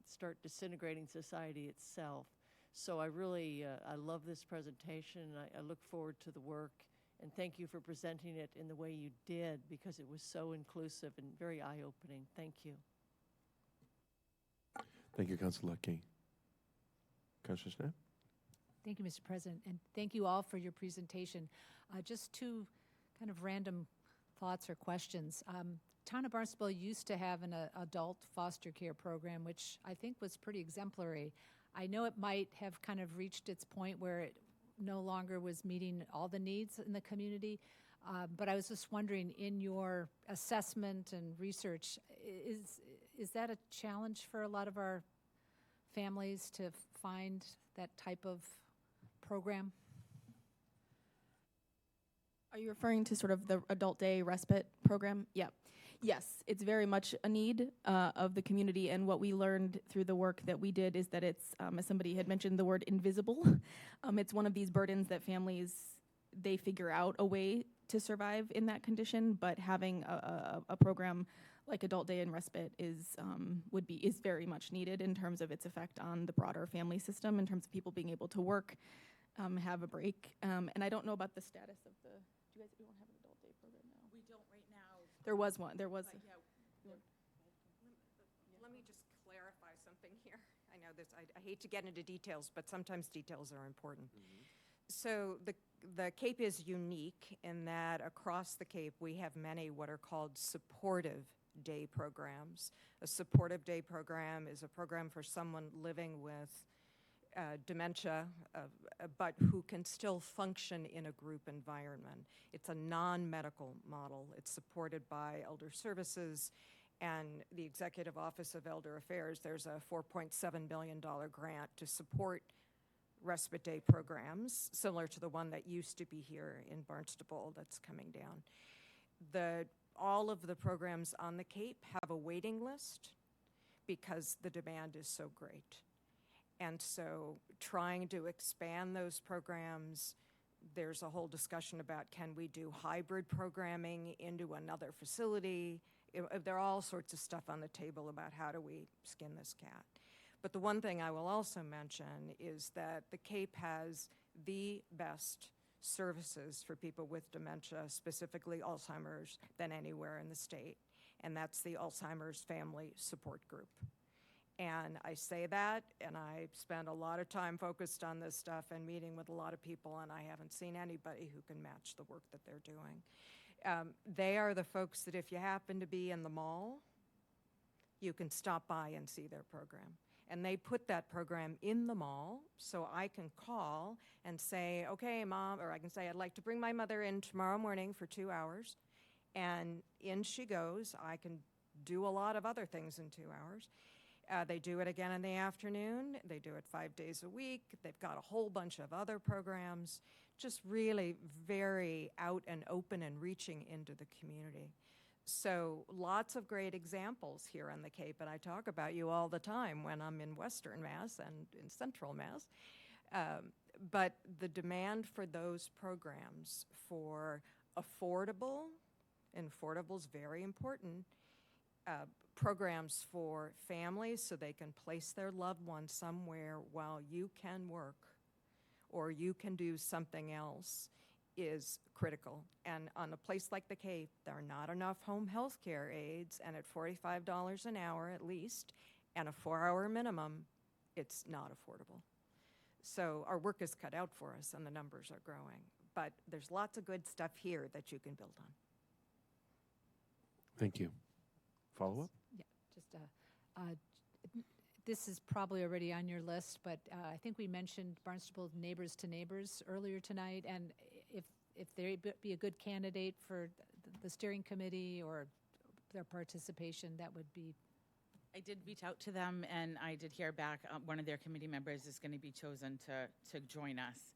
start disintegrating society itself. So I really, I love this presentation, and I look forward to the work. And thank you for presenting it in the way you did, because it was so inclusive and very eye-opening. Thank you.
Thank you, Councilor King. Councilor Schnapp?
Thank you, Mr. President, and thank you all for your presentation. Just two kind of random thoughts or questions. Town of Barnstable used to have an adult foster care program, which I think was pretty exemplary. I know it might have kind of reached its point where it no longer was meeting all the needs in the community, but I was just wondering, in your assessment and research, is that a challenge for a lot of our families to find that type of program?
Are you referring to sort of the adult day respite program? Yeah. Yes, it's very much a need of the community, and what we learned through the work that we did is that it's, as somebody had mentioned, the word invisible. It's one of these burdens that families, they figure out a way to survive in that condition, but having a program like Adult Day and Respite is very much needed in terms of its effect on the broader family system, in terms of people being able to work, have a break. And I don't know about the status of the, you don't have an Adult Day program now?
We don't right now.
There was one, there was.
Let me just clarify something here. I know this, I hate to get into details, but sometimes details are important. So the Cape is unique in that across the Cape we have many what are called supportive day programs. A supportive day program is a program for someone living with dementia, but who can still function in a group environment. It's a non-medical model. It's supported by Elder Services and the Executive Office of Elder Affairs. There's a $4.7 billion grant to support respite day programs, similar to the one that used to be here in Barnstable that's coming down. All of the programs on the Cape have a waiting list because the demand is so great. And so trying to expand those programs, there's a whole discussion about, can we do hybrid programming into another facility? There are all sorts of stuff on the table about how do we skin this cat. But the one thing I will also mention is that the Cape has the best services for people with dementia, specifically Alzheimer's, than anywhere in the state. And that's the Alzheimer's Family Support Group. And I say that, and I spend a lot of time focused on this stuff and meeting with a lot of people, and I haven't seen anybody who can match the work that they're doing. They are the folks that if you happen to be in the mall, you can stop by and see their program. And they put that program in the mall, so I can call and say, okay, Mom, or I can say, I'd like to bring my mother in tomorrow morning for 2 hours. And in she goes. I can do a lot of other things in 2 hours. They do it again in the afternoon. They do it 5 days a week. They've got a whole bunch of other programs, just really very out and open and reaching into the community. So lots of great examples here on the Cape, and I talk about you all the time when I'm in Western Mass and in Central Mass. But the demand for those programs for affordable, and affordable is very important, programs for families so they can place their loved ones somewhere while you can work or you can do something else is critical. And on a place like the Cape, there are not enough home health care aides, and at $45 an hour at least, and a 4-hour minimum, it's not affordable. So our work is cut out for us, and the numbers are growing. But there's lots of good stuff here that you can build on.
Thank you. Follow up?
Yeah, just this is probably already on your list, but I think we mentioned Barnstable Neighbors to Neighbors earlier tonight, and if they be a good candidate for the steering committee or their participation, that would be.
I did reach out to them, and I did hear back. One of their committee members is going to be chosen to join us.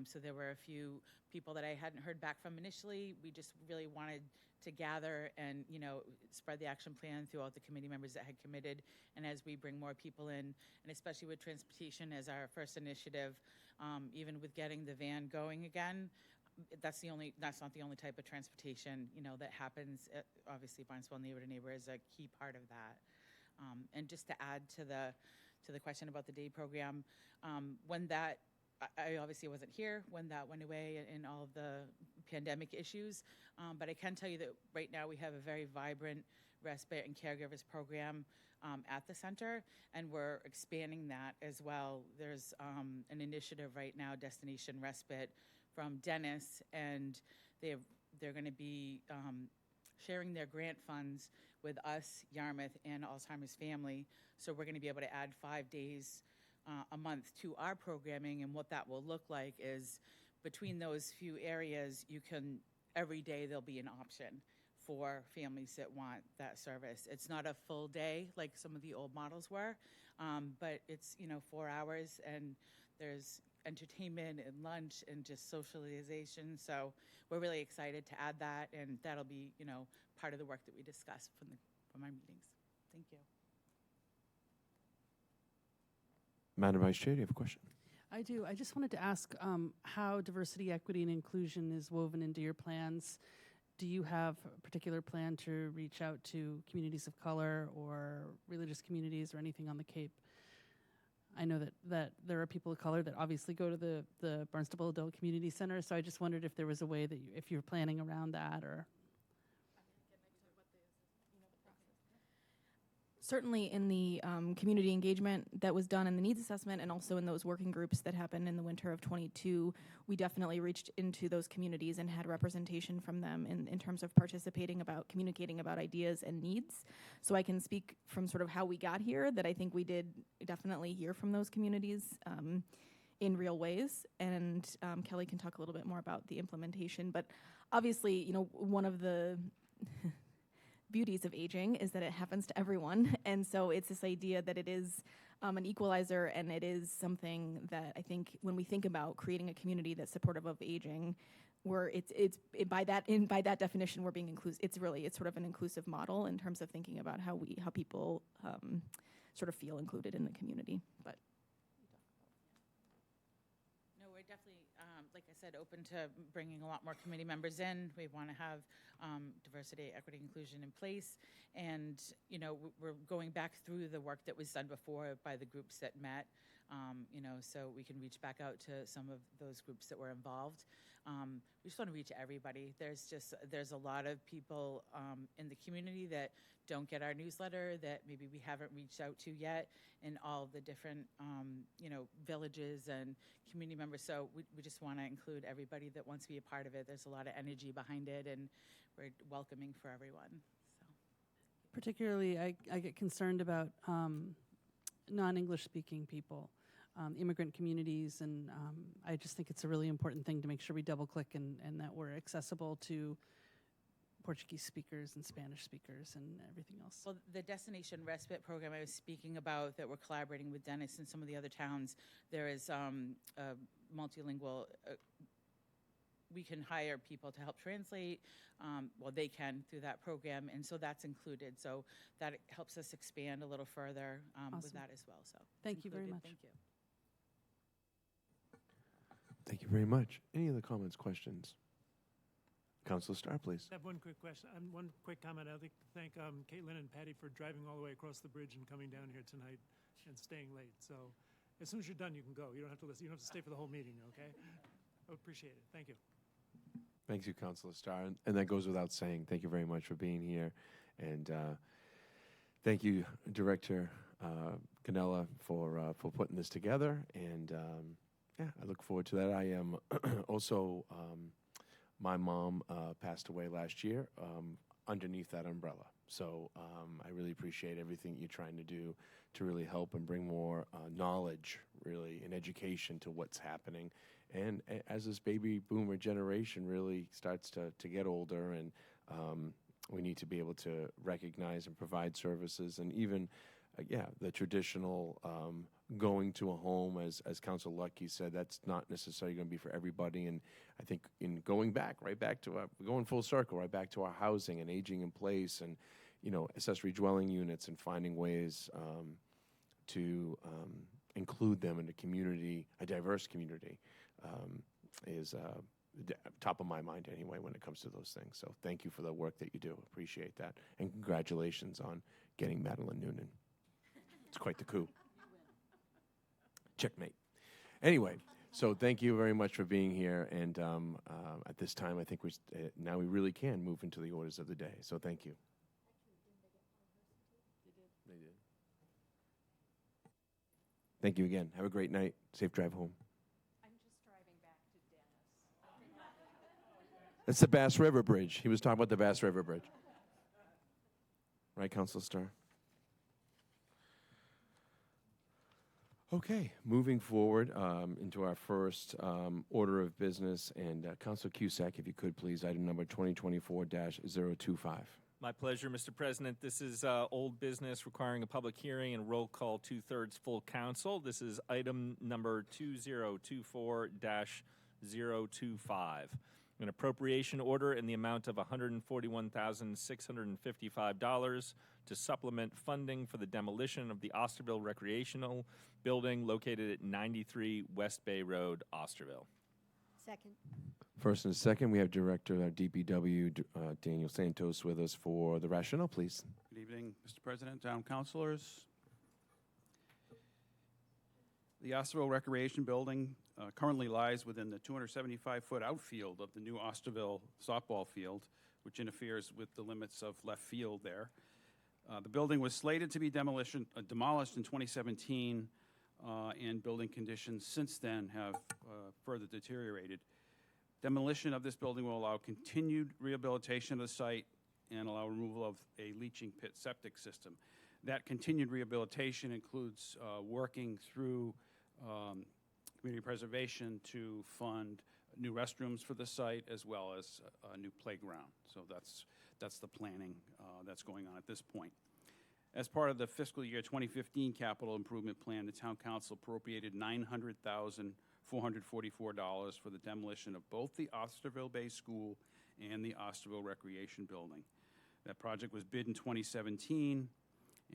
So there were a few people that I hadn't heard back from initially. We just really wanted to gather and, you know, spread the action plan throughout the committee members that had committed. And as we bring more people in, and especially with transportation as our first initiative, even with getting the van going again, that's not the only type of transportation, you know, that happens. Obviously, Barnstable Neighbor to Neighbor is a key part of that. And just to add to the question about the day program, when that, I obviously wasn't here when that went away and all of the pandemic issues, but I can tell you that right now we have a very vibrant respite and caregivers program at the center, and we're expanding that as well. There's an initiative right now, Destination Respite, from Dennis, and they're going to be sharing their grant funds with us, Yarmouth, and Alzheimer's Family. So we're going to be able to add 5 days a month to our programming, and what that will look like is between those few areas, every day there'll be an option for families that want that service. It's not a full day like some of the old models were, but it's, 4 hours, and there's entertainment and lunch and just socialization. So we're really excited to add that, and that'll be, part of the work that we discuss from our meetings. Thank you.
Madam Vice Chair, do you have a question?
I do. I just wanted to ask how diversity, equity, and inclusion is woven into your plans. Do you have a particular plan to reach out to communities of color or religious communities or anything on the Cape? I know that there are people of color that obviously go to the Barnstable Adult Community Center, so I just wondered if there was a way that if you're planning around that or.
Certainly in the community engagement that was done in the needs assessment, and also in those working groups that happened in the winter of '22, we definitely reached into those communities and had representation from them in terms of communicating about ideas and needs. So I can speak from sort of how we got here, that I think we did definitely hear from those communities in real ways, and Kelly can talk a little bit more about the implementation. But obviously, one of the beauties of aging is that it happens to everyone, and so it's this idea that it is an equalizer, and it is something that I think when we think about creating a community that's supportive of aging, by that definition we're being inclusive. It's sort of an inclusive model in terms of thinking about how people sort of feel included in the community. But
No, we're definitely, like I said, open to bringing a lot more committee members in. We want to have diversity, equity, inclusion in place. And, we're going back through the work that was done before by the groups that met, so we can reach back out to some of those groups that were involved. We just want to reach everybody. There's a lot of people in the community that don't get our newsletter that maybe we haven't reached out to yet in all of the different, villages and community members. So we just want to include everybody that wants to be a part of it. There's a lot of energy behind it, and we're welcoming for everyone. So.
Particularly, I get concerned about non-English speaking people, immigrant communities, and I just think it's a really important thing to make sure we double click and that we're accessible to Portuguese speakers and Spanish speakers and everything else.
Well, the Destination Respite program I was speaking about that we're collaborating with Dennis and some of the other towns, there is a multilingual, we can hire people to help translate, they can through that program, and so that's included. So that helps us expand a little further with that as well. So
thank you very much.
Thank you.
Thank you very much. Any other comments, questions? Councilor Starr, please.
I have one quick question, one quick comment. I'd like to thank Caitlin and Patty for driving all the way across the bridge and coming down here tonight and staying late. So as soon as you're done, you can go. You don't have to listen. You don't have to stay for the whole meeting, okay? I appreciate it. Thank you.
Thank you, Councilor Starr. And that goes without saying. Thank you very much for being here. And thank you, Director Canella, for putting this together. And yeah, I look forward to that. I am also, my mom passed away last year underneath that umbrella. So I really appreciate everything you're trying to do to really help and bring more knowledge, really, and education to what's happening. And as this baby boomer generation really starts to get older, and we need to be able to recognize and provide services, and even, yeah, the traditional going to a home, as Council Lucky said, that's not necessarily going to be for everybody. And I think in going back, right back to going full circle, right back to our housing and aging in place, and accessory dwelling units, and finding ways to include them in a community, a diverse community, is top of my mind anyway when it comes to those things. So thank you for the work that you do. Appreciate that. And congratulations on getting Madeline Noonan. It's quite the coup. Checkmate. Anyway, so thank you very much for being here. And at this time, I think now we really can move into the orders of the day. So thank you. They did. Thank you again. Have a great night. Safe drive home.
I'm just driving back to Dennis.
That's the Bass River Bridge. He was talking about the Bass River Bridge. Right, Councilor Starr? Okay, moving forward into our first order of business. And Councilor Cusack, if you could, please, item number 2024-025.
My pleasure, Mr. President. This is old business requiring a public hearing and roll call 2/3 full council. This is item number 2024-025. An appropriation order in the amount of $141,655 to supplement funding for the demolition of the Osterville Recreational Building located at 93 West Bay Road, Osterville.
Second.
First and second, we have Director of DPW, Daniel Santos, with us for the rationale, please.
Good evening, Mr. President, town councilors. The Osterville Recreation Building currently lies within the 275-foot outfield of the new Osterville softball field, which interferes with the limits of left field there. The building was slated to be demolished in 2017, and building conditions since then have further deteriorated. Demolition of this building will allow continued rehabilitation of the site and allow removal of a leaching pit septic system. That continued rehabilitation includes working through community preservation to fund new restrooms for the site, as well as a new playground. So that's the planning that's going on at this point. As part of the fiscal year 2015 capital improvement plan, the town council appropriated $900,444 for the demolition of both the Osterville Bay School and the Osterville Recreation Building. That project was bid in 2017,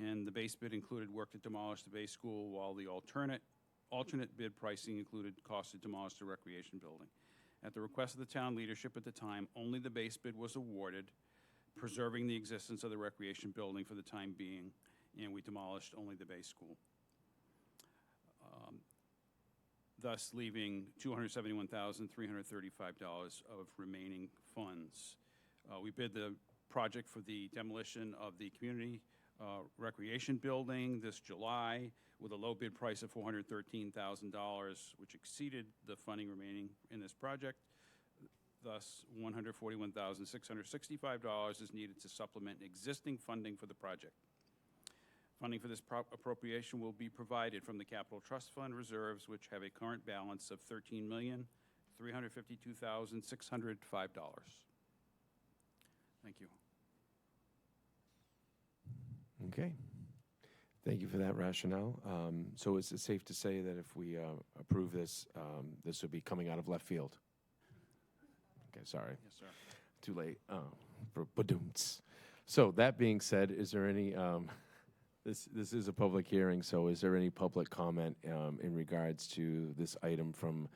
and the base bid included work to demolish the Bay School, while the alternate bid pricing included cost to demolish the Recreation Building. At the request of the town leadership at the time, only the base bid was awarded, preserving the existence of the Recreation Building for the time being, and we demolished only the Bay School, thus leaving $271,335 of remaining funds. We bid the project for the demolition of the community recreation building this July with a low bid price of $413,000, which exceeded the funding remaining in this project. Thus, $141,665 is needed to supplement existing funding for the project. Funding for this appropriation will be provided from the Capital Trust Fund reserves, which have a current balance of $13,352,605. Thank you.
Okay. Thank you for that rationale. So is it safe to say that if we approve this, this would be coming out of left field? Okay, sorry.
Yes, sir.
Too late. For badoomts. So that being said, is there any, this is a public hearing, so is there any public comment in regards to this item from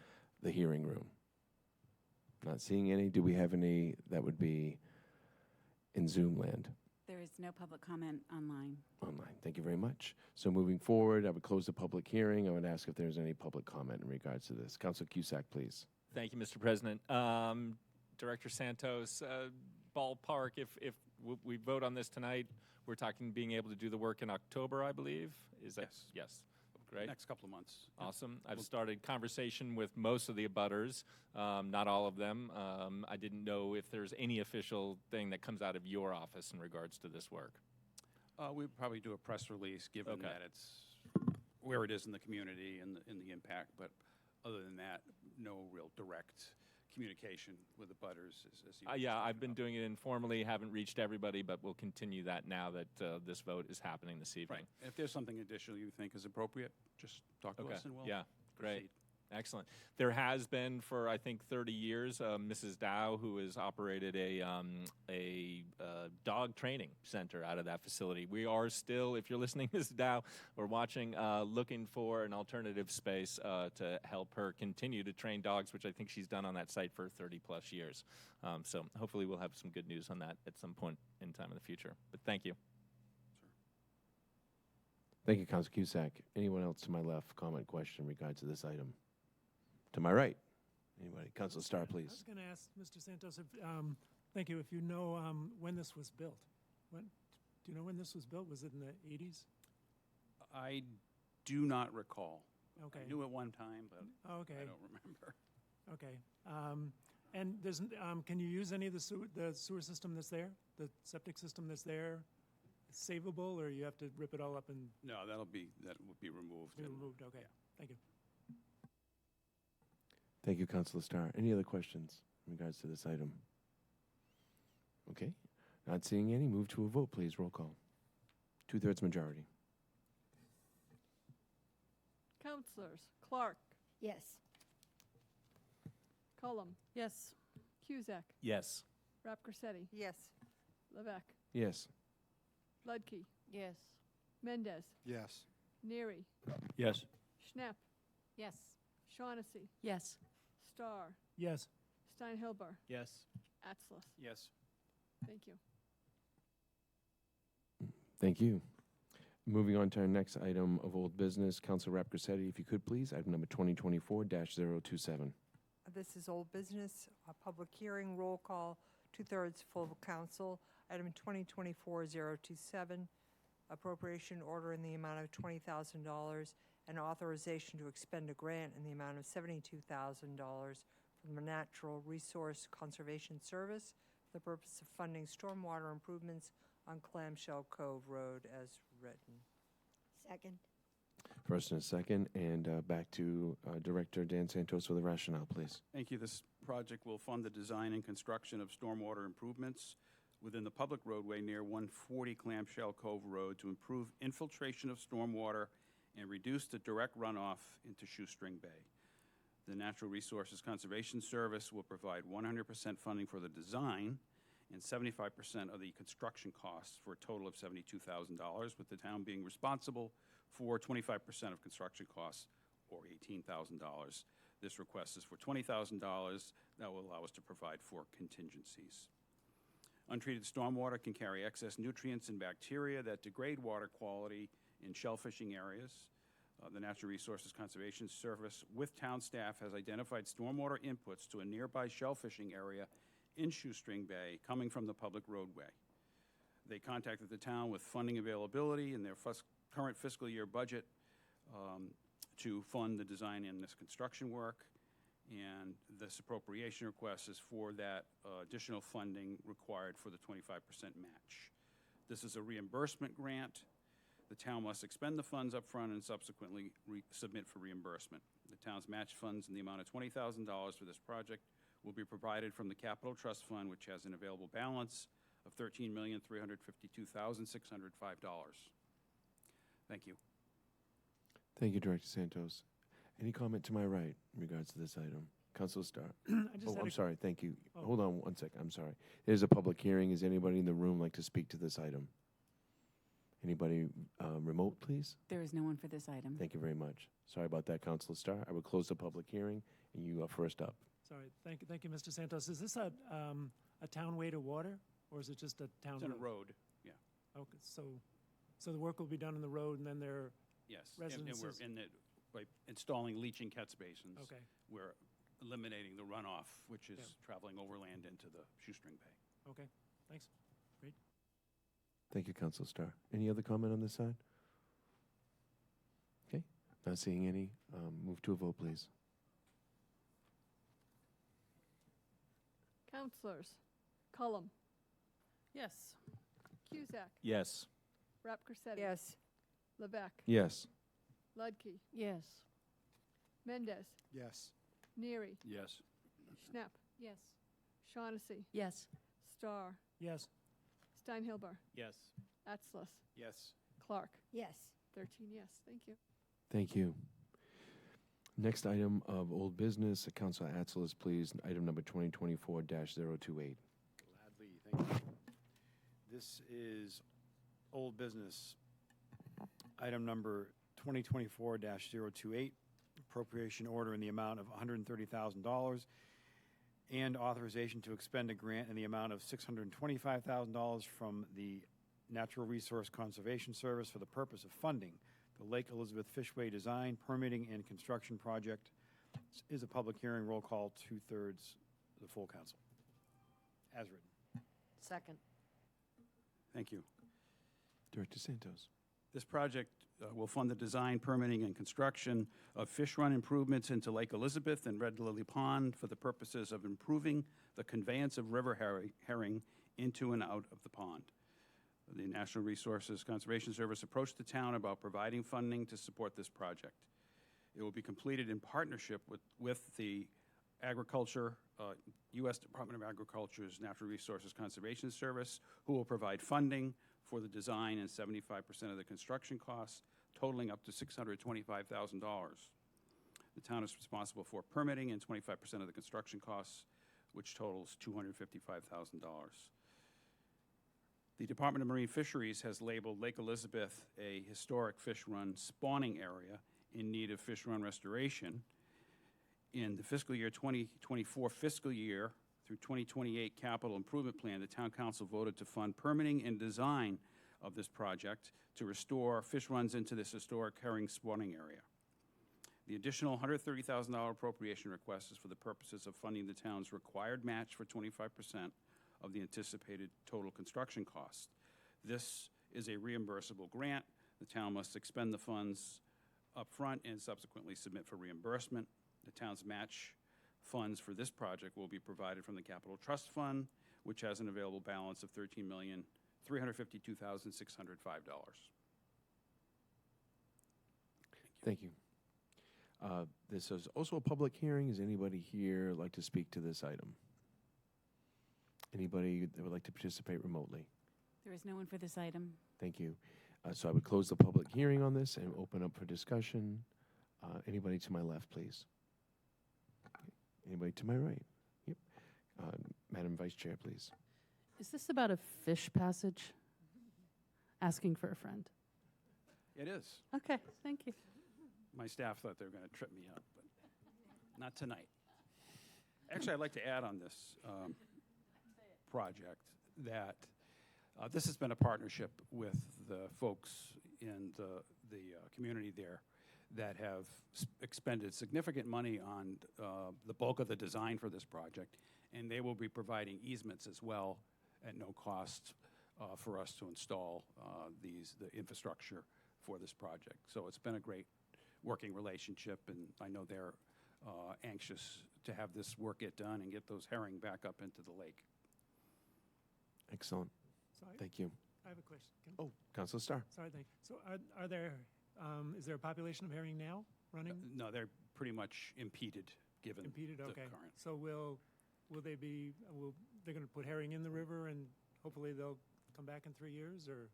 the hearing room? Not seeing any. Do we have any that would be in Zoom land?
There is no public comment online.
Online. Thank you very much. So moving forward, I would close the public hearing. I would ask if there's any public comment in regards to this. Councilor Cusack, please.
Thank you, Mr. President. Director Santos, ballpark, if we vote on this tonight, we're talking being able to do the work in October, I believe? Is that?
Yes.
Yes. Great.
Next couple of months.
Awesome. I've started conversation with most of the abutters, not all of them. I didn't know if there's any official thing that comes out of your office in regards to this work.
We'd probably do a press release, given
Okay.
that it's where it is in the community and the impact, but other than that, no real direct communication with the butters. As you were
Yeah,
talking
I've been doing it informally, haven't reached everybody, but we'll continue that now that this vote is happening this evening.
Right. If there's something additional you think is appropriate, just talk to us and we'll
Yeah, great.
proceed.
Excellent. There has been for, I think, 30 years, Mrs. Dow, who has operated a dog training center out of that facility. We are still, if you're listening, Mrs. Dow, or watching, looking for an alternative space to help her continue to train dogs, which I think she's done on that site for 30-plus years. So hopefully we'll have some good news on that at some point in time in the future. But thank you.
Thank you, Council Cusack. Anyone else to my left, comment, question in regards to this item? To my right, anybody? Council Starr,
I was
please.
going to ask Mr. Santos, if, thank you, if you know when this was built. Do you know when this was built? Was it in the 80s?
I do not recall.
Okay.
I knew at one time, but
Okay.
I don't remember.
Okay. And there's, can you use any of the sewer system that's there? The septic system that's there? Savable, or you have to rip it all up and
No, that would be removed.
be removed? Okay. Thank you.
Thank you, Councilor Starr. Any other questions in regards to this item? Okay. Not seeing any. Move to a vote, please. Roll call. 2/3 majority.
Councilors Clark,
Yes.
Cullum,
Yes.
Cusack,
Yes.
Rapcorsetti,
Yes.
Levesque,
Yes.
Ludke,
Yes.
Mendez,
Yes.
Neary,
Yes.
Schnapp,
Yes.
Shaughnessy,
Yes.
Starr,
Yes.
Steinhilber,
Yes.
Atzlis.
Yes.
Thank you.
Thank you. Moving on to our next item of old business, Council Rapcorsetti, if you could please, item number 2024-027.
This is old business, a public hearing, roll call, 2/3 full council. Item 2024-027, appropriation order in the amount of $20,000 and authorization to expend a grant in the amount of $72,000 from the Natural Resource Conservation Service for the purpose of funding stormwater improvements on Clamshell Cove Road as written.
Second.
First and a second, and back to Director Dan Santos for the rationale, please.
Thank you. This project will fund the design and construction of stormwater improvements within the public roadway near 140 Clamshell Cove Road to improve infiltration of stormwater and reduce the direct runoff into Shoestring Bay. The Natural Resources Conservation Service will provide 100% funding for the design and 75% of the construction costs for a total of $72,000, with the town being responsible for 25% of construction costs, or $18,000. This request is for $20,000. That will allow us to provide for contingencies. Untreated stormwater can carry excess nutrients and bacteria that degrade water quality in shellfishing areas. The Natural Resources Conservation Service, with town staff, has identified stormwater inputs to a nearby shellfishing area in Shoestring Bay coming from the public roadway. They contacted the town with funding availability in their current fiscal year budget to fund the design and this construction work. And this appropriation request is for that additional funding required for the 25% match. This is a reimbursement grant. The town must expend the funds up front and subsequently submit for reimbursement. The town's match funds in the amount of $20,000 for this project will be provided from the Capital Trust Fund, which has an available balance of $13,352,605. Thank you.
Thank you, Director Santos. Any comment to my right in regards to this item? Councilor Starr. I'm sorry. Thank you.
Oh.
Hold on one second. I'm sorry. There's a public hearing. Is anybody in the room like to speak to this item? Anybody remote, please?
There is no one for this item.
Thank you very much. Sorry about that, Councilor Starr. I will close the public hearing, and you are first up.
Sorry. Thank you, Mr. Santos. Is this a town way to water, or is it just a town
It's on a road, yeah.
Okay, so the work will be done on the road, and then there
Yes.
residences.
And we're by installing leaching catch basins.
Okay.
We're eliminating the runoff, which is
Yeah.
traveling overland into the Shoestring Bay.
Okay, thanks. Great.
Thank you, Council Starr. Any other comment on this side? Okay, not seeing any. Move to a vote, please.
Counselors, Cullum,
Yes.
Cusack,
Yes.
Rapcorsetti.
Yes.
Levesque,
Yes.
Ludke,
Yes.
Mendez,
Yes.
Neary,
Yes.
Schnapp,
Yes.
Shaughnessy,
Yes.
Starr,
Yes.
Steinhilber,
Yes.
Atzles,
Yes.
Clark.
Yes.
13 yes. Thank you.
Thank you. Next item of old business, Councilor Atzles, please, item number 2024-028.
Gladly, thank you. This is old business. Item number 2024-028, appropriation order in the amount of $130,000 and authorization to expend a grant in the amount of $625,000 from the Natural Resource Conservation Service for the purpose of funding the Lake Elizabeth Fishway design, permitting, and construction project. This is a public hearing. Roll call, 2/3 of the full council. As written.
Second.
Thank you.
Director Santos.
This project will fund the design, permitting, and construction of fish run improvements into Lake Elizabeth and Red Lily Pond for the purposes of improving the conveyance of river herring into and out of the pond. The National Resources Conservation Service approached the town about providing funding to support this project. It will be completed in partnership with the Agriculture, U.S. Department of Agriculture's Natural Resources Conservation Service, who will provide funding for the design and 75% of the construction costs, totaling up to $625,000. The town is responsible for permitting and 25% of the construction costs, which totals $255,000. The Department of Marine Fisheries has labeled Lake Elizabeth a historic fish run spawning area in need of fish run restoration. In the fiscal year 2024 fiscal year through 2028 capital improvement plan, the town council voted to fund permitting and design of this project to restore fish runs into this historic herring spawning area. The additional $130,000 appropriation request is for the purposes of funding the town's required match for 25% of the anticipated total construction cost. This is a reimbursable grant. The town must expend the funds upfront and subsequently submit for reimbursement. The town's match funds for this project will be provided from the Capital Trust Fund, which has an available balance of $13,352,605.
Thank you. This is also a public hearing. Is anybody here like to speak to this item? Anybody that would like to participate remotely?
There is no one for this item.
Thank you. So I would close the public hearing on this and open up for discussion. Anybody to my left, please? Anybody to my right? Yep. Madam Vice Chair, please.
Is this about a fish passage? Asking for a friend.
It is.
Okay, thank you.
My staff thought they were going to trip me up, but not tonight. Actually, I'd like to add on this project that this has been a partnership with the folks in the community there that have expended significant money on the bulk of the design for this project, and they will be providing easements as well at no cost for us to install the infrastructure for this project. So it's been a great working relationship, and I know they're anxious to have this work get done and get those herring back up into the lake.
Excellent. Thank you.
I have a question.
Oh, Councilor Starr.
Sorry, thank you. So are there, is there a population of herring now running?
No, they're pretty much impeded, given
Impeded,
the
okay.
current.
So will they be, they're going to put herring in the river and hopefully they'll come back in 3 years, or?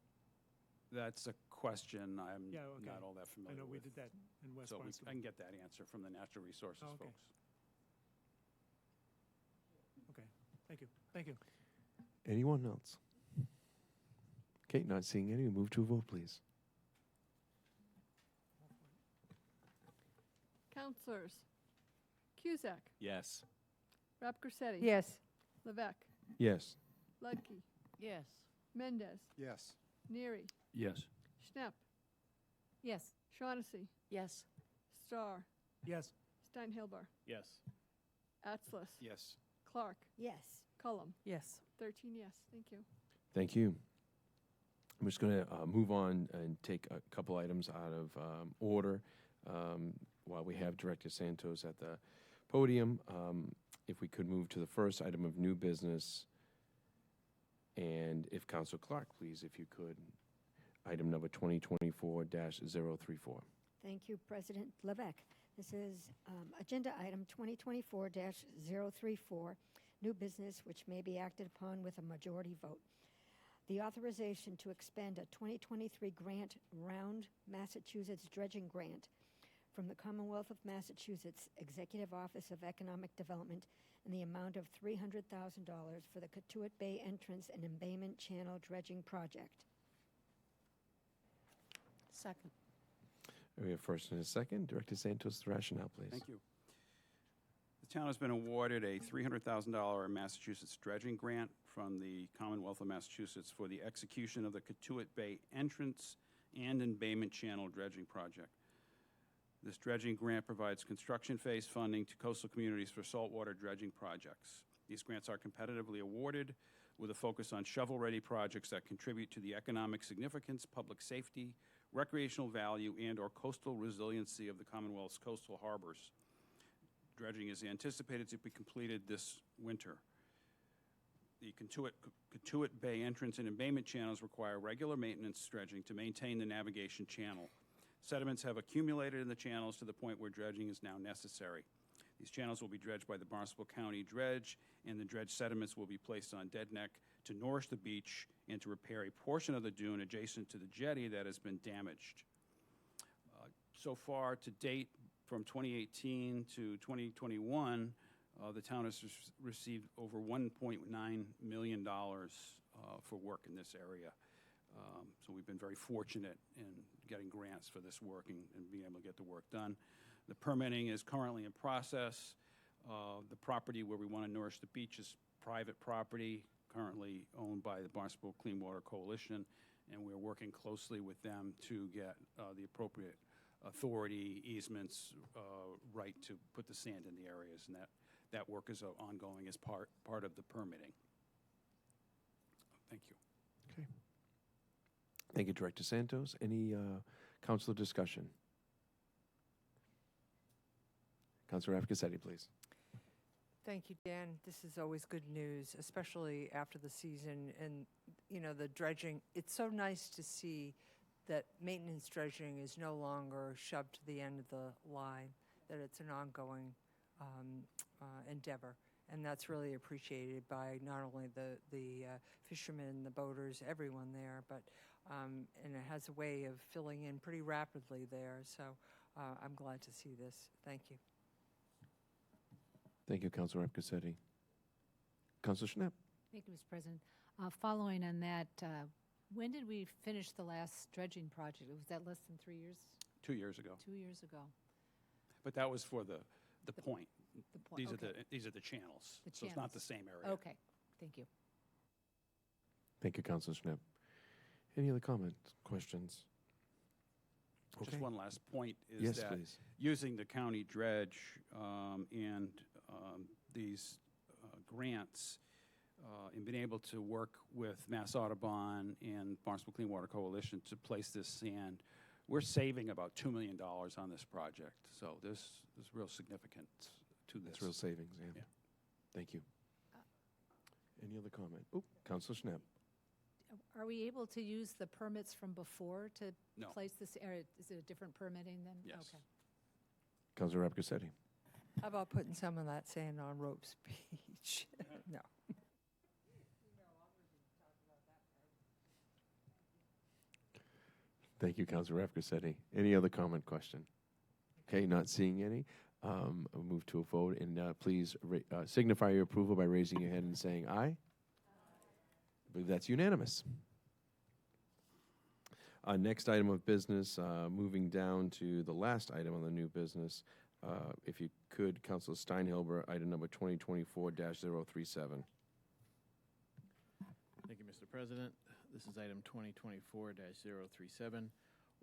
That's a question I'm
Yeah, okay.
not all that familiar
I know
with.
we did that in West
So
Barnstable.
I can get that answer from the Natural Resources
Oh, okay.
folks.
Okay, thank you. Thank you.
Anyone else? Okay, not seeing any. Move to a vote, please.
Counselors, Cusack,
Yes.
Rapcorsetti.
Yes.
Levesque,
Yes.
Ludke,
Yes.
Mendez,
Yes.
Neary,
Yes.
Schnapp,
Yes.
Shaughnessy,
Yes.
Starr,
Yes.
Steinhilber,
Yes.
Atzlis.
Yes.
Clark.
Yes.
Cullum.
Yes.
13 yes. Thank you.
Thank you. I'm just going to move on and take a couple items out of order while we have Director Santos at the podium. If we could move to the first item of new business, and if Council Clark, please, if you could, item number 2024-034.
Thank you, President Levesque. This is agenda item 2024-034, new business which may be acted upon with a majority vote. The authorization to expend a 2023 grant round Massachusetts dredging grant from the Commonwealth of Massachusetts Executive Office of Economic Development in the amount of $300,000 for the Katuitt Bay Entrance and Embayment Channel Dredging Project.
Second.
We have first and a second. Director Santos, the rationale, please.
Thank you. The town has been awarded a $300,000 Massachusetts dredging grant from the Commonwealth of Massachusetts for the execution of the Katuitt Bay Entrance and Embayment Channel Dredging Project. This dredging grant provides construction phase funding to coastal communities for saltwater dredging projects. These grants are competitively awarded with a focus on shovel-ready projects that contribute to the economic significance, public safety, recreational value, and/or coastal resiliency of the Commonwealth's coastal harbors. Dredging is anticipated to be completed this winter. The Katuitt Bay Entrance and Embayment channels require regular maintenance dredging to maintain the navigation channel. Sediments have accumulated in the channels to the point where dredging is now necessary. These channels will be dredged by the Barnstable County Dredge, and the dredged sediments will be placed on dead neck to nourish the beach and to repair a portion of the dune adjacent to the jetty that has been damaged. So far to date, from 2018 to 2021, the town has received over $1.9 million for work in this area. So we've been very fortunate in getting grants for this work and being able to get the work done. The permitting is currently in process. The property where we want to nourish the beach is private property, currently owned by the Barnstable Clean Water Coalition, and we're working closely with them to get the appropriate authority, easements, right to put the sand in the areas, and that work is ongoing as part of the permitting. Thank you.
Okay. Thank you, Director Santos. Any councilor discussion? Councilor Afcosetti, please.
Thank you, Dan. This is always good news, especially after the season and, you know, the dredging. It's so nice to see that maintenance dredging is no longer shoved to the end of the line, that it's an ongoing endeavor. And that's really appreciated by not only the fishermen, the boaters, everyone there, but and it has a way of filling in pretty rapidly there. So I'm glad to see this. Thank you.
Thank you, Councilor Afcosetti. Councilor Schnapp.
Thank you, Mr. President. Following on that, when did we finish the last dredging project? Was that less than 3 years?
2 years ago.
2 years ago.
But that was for the point.
The point.
These are the channels.
The
so it's not the same area.
Okay. Thank you.
Thank you, Councilor Schnapp. Any other comments, questions?
Just one last point is
yes,
that
please.
Using the county dredge and these grants and being able to work with Mass Audubon and Barnstable Clean Water Coalition to place this sand, we're saving about $2 million on this project. So there's real significance to this.
It's real savings, yeah. Thank you. Any other comment? Oh, Councilor Schnapp.
Are we able to use the permits from before to
No.
place this area? Is it a different permitting then?
Yes.
Okay.
Councilor Afcosetti.
How about putting some of that sand on Ropes Beach? No.
Thank you, Councilor Afcosetti. Any other comment, question? Okay, not seeing any. I'll move to a vote, and please signify your approval by raising your hand and saying aye. I believe that's unanimous. Next item of business, moving down to the last item on the new business. If you could, Councilor Steinhilber, item number 2024-037.
Thank you, Mr. President. This is item 2024-037,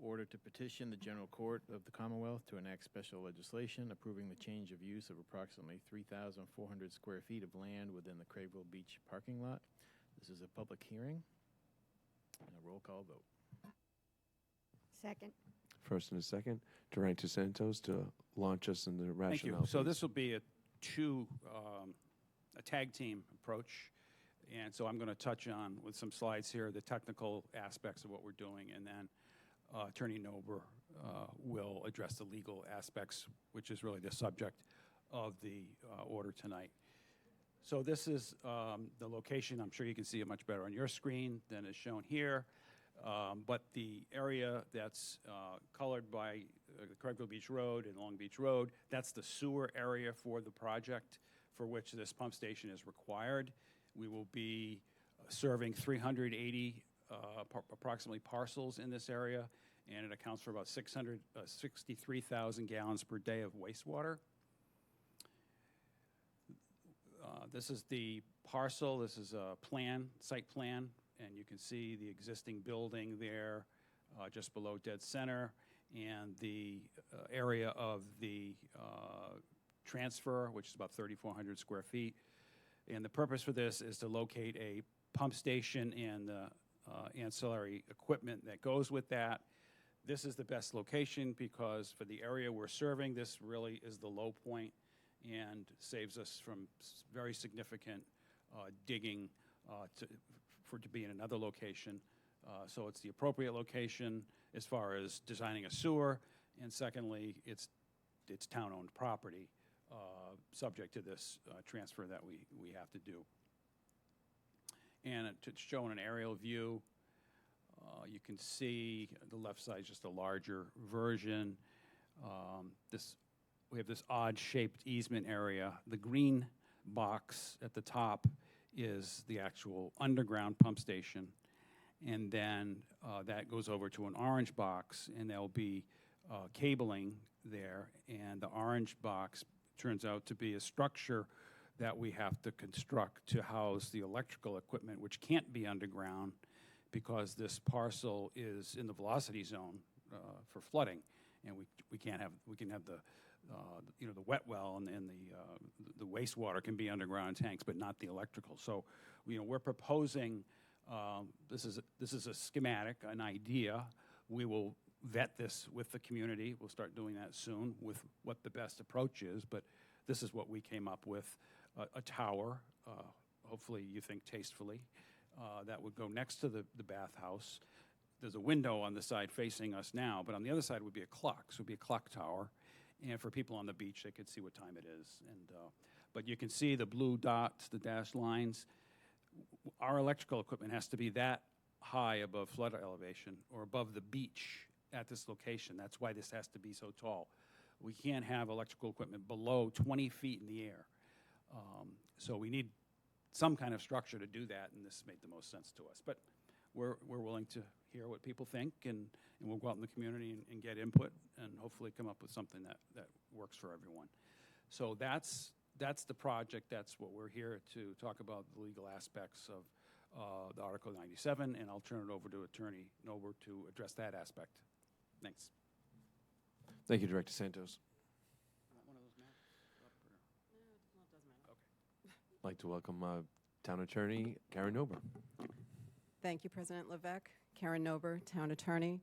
Order to petition the General Court of the Commonwealth to enact special legislation approving the change of use of approximately 3,400 square feet of land within the Craigville Beach parking lot. This is a public hearing and a roll call vote.
Second.
First and a second. Director Santos to launch us in the rationale.
Thank you. So
please.
this will be a tag team approach. And so I'm going to touch on, with some slides here, the technical aspects of what we're doing, and then Attorney Nober will address the legal aspects, which is really the subject of the order tonight. So this is the location. I'm sure you can see it much better on your screen than is shown here. But the area that's colored by Craigville Beach Road and Long Beach Road, that's the sewer area for the project for which this pump station is required. We will be serving 380 approximately parcels in this area, and it accounts for about 63,000 gallons per day of wastewater. This is the parcel. This is a site plan, and you can see the existing building there just below dead center, and the area of the transfer, which is about 3,400 square feet. And the purpose for this is to locate a pump station and the ancillary equipment that goes with that. This is the best location because for the area we're serving, this really is the low point and saves us from very significant digging to be in another location. So it's the appropriate location as far as designing a sewer, and secondly, it's town-owned property subject to this transfer that we have to do. And to show in an aerial view, you can see the left side is just a larger version. We have this odd-shaped easement area. The green box at the top is the actual underground pump station, and then that goes over to an orange box, and there'll be cabling there, and the orange box turns out to be a structure that we have to construct to house the electrical equipment, which can't be underground because this parcel is in the velocity zone for flooding, and we can have the the wet well and the wastewater can be underground tanks, but not the electrical. So we're proposing this is a schematic, an idea. We will vet this with the community. We'll start doing that soon with what the best approach is, but this is what we came up with. A tower, hopefully you think tastefully, that would go next to the bathhouse. There's a window on the side facing us now, but on the other side would be a clock, so it would be a clock tower. And for people on the beach, they could see what time it is. But you can see the blue dots, the dashed lines. Our electrical equipment has to be that high above flood elevation or above the beach at this location. That's why this has to be so tall. We can't have electrical equipment below 20 feet in the air. So we need some kind of structure to do that, and this made the most sense to us. But we're willing to hear what people think, and we'll go out in the community and get input and hopefully come up with something that works for everyone. So that's the project. That's what we're here to talk about, the legal aspects of the Article 97, and I'll turn it over to Attorney Nober to address that aspect. Thanks.
Thank you, Director Santos. I'd like to welcome Town Attorney Karen Nober.
Thank you, President Levesque. Karen Nober, Town Attorney.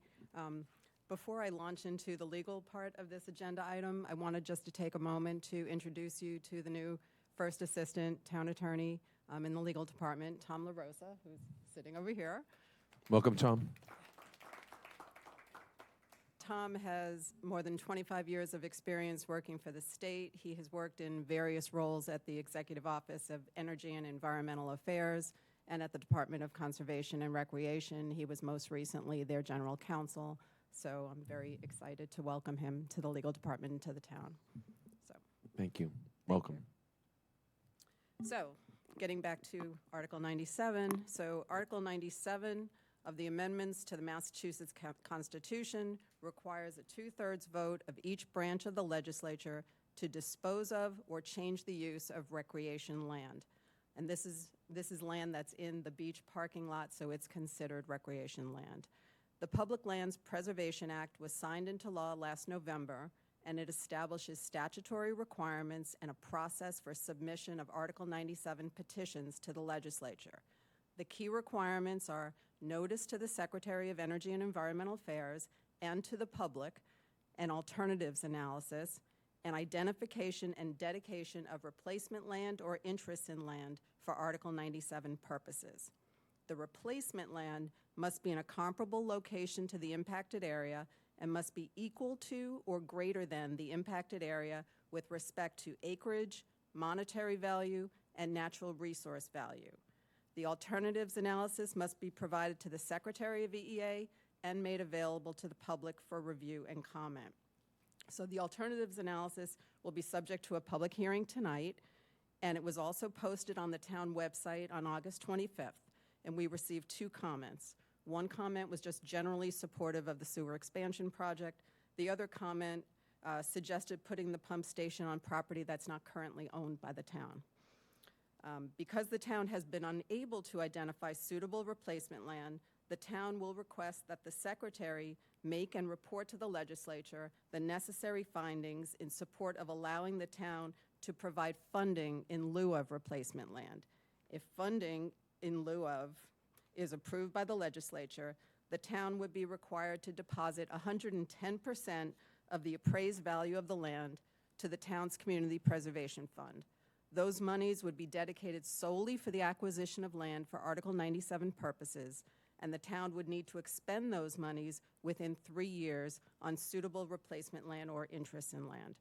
Before I launch into the legal part of this agenda item, I wanted just to take a moment to introduce you to the new First Assistant Town Attorney in the legal department, Tom LaRosa, who's sitting over here.
Welcome, Tom.
Tom has more than 25 years of experience working for the state. He has worked in various roles at the Executive Office of Energy and Environmental Affairs and at the Department of Conservation and Recreation. He was most recently their general counsel, so I'm very excited to welcome him to the legal department and to the town.
Thank you. Welcome.
So, getting back to Article 97. So, Article 97 of the amendments to the Massachusetts Constitution requires a 2/3 vote of each branch of the legislature to dispose of or change the use of recreation land. And this is land that's in the beach parking lot, so it's considered recreation land. The Public Lands Preservation Act was signed into law last November, and it establishes statutory requirements and a process for submission of Article 97 petitions to the legislature. The key requirements are notice to the Secretary of Energy and Environmental Affairs and to the public, an alternatives analysis, and identification and dedication of replacement land or interests in land for Article 97 purposes. The replacement land must be in a comparable location to the impacted area and must be equal to or greater than the impacted area with respect to acreage, monetary value, and natural resource value. The alternatives analysis must be provided to the Secretary of EEA and made available to the public for review and comment. So the alternatives analysis will be subject to a public hearing tonight, and it was also posted on the town website on August 25th, and we received 2 comments. One comment was just generally supportive of the sewer expansion project. The other comment suggested putting the pump station on property that's not currently owned by the town. Because the town has been unable to identify suitable replacement land, the town will request that the Secretary make and report to the legislature the necessary findings in support of allowing the town to provide funding in lieu of replacement land. If funding in lieu of is approved by the legislature, the town would be required to deposit 110% of the appraised value of the land to the town's Community Preservation Fund. Those monies would be dedicated solely for the acquisition of land for Article 97 purposes, and the town would need to expend those monies within 3 years on suitable replacement land or interest in land.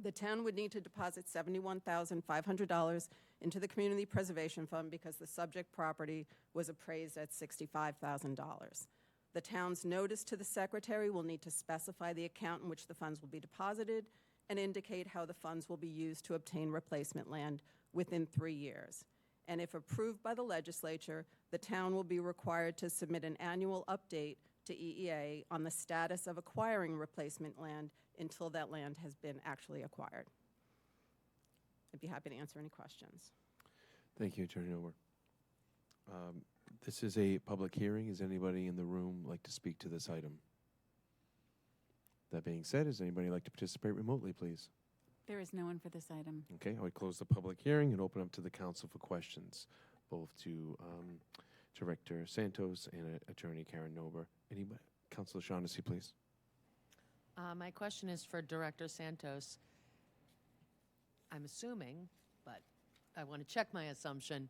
The town would need to deposit $71,500 into the Community Preservation Fund because the subject property was appraised at $65,000. The town's notice to the Secretary will need to specify the account in which the funds will be deposited and indicate how the funds will be used to obtain replacement land within 3 years. And if approved by the legislature, the town will be required to submit an annual update to EEA on the status of acquiring replacement land until that land has been actually acquired. I'd be happy to answer any questions.
Thank you, Attorney Nober. This is a public hearing. Is anybody in the room like to speak to this item? That being said, does anybody like to participate remotely, please?
There is no one for this item.
Okay, I would close the public hearing and open up to the council for questions, both to Director Santos and Attorney Karen Nober. Anybody? Councilor Shaughnessy, please.
My question is for Director Santos. I'm assuming, but I want to check my assumption.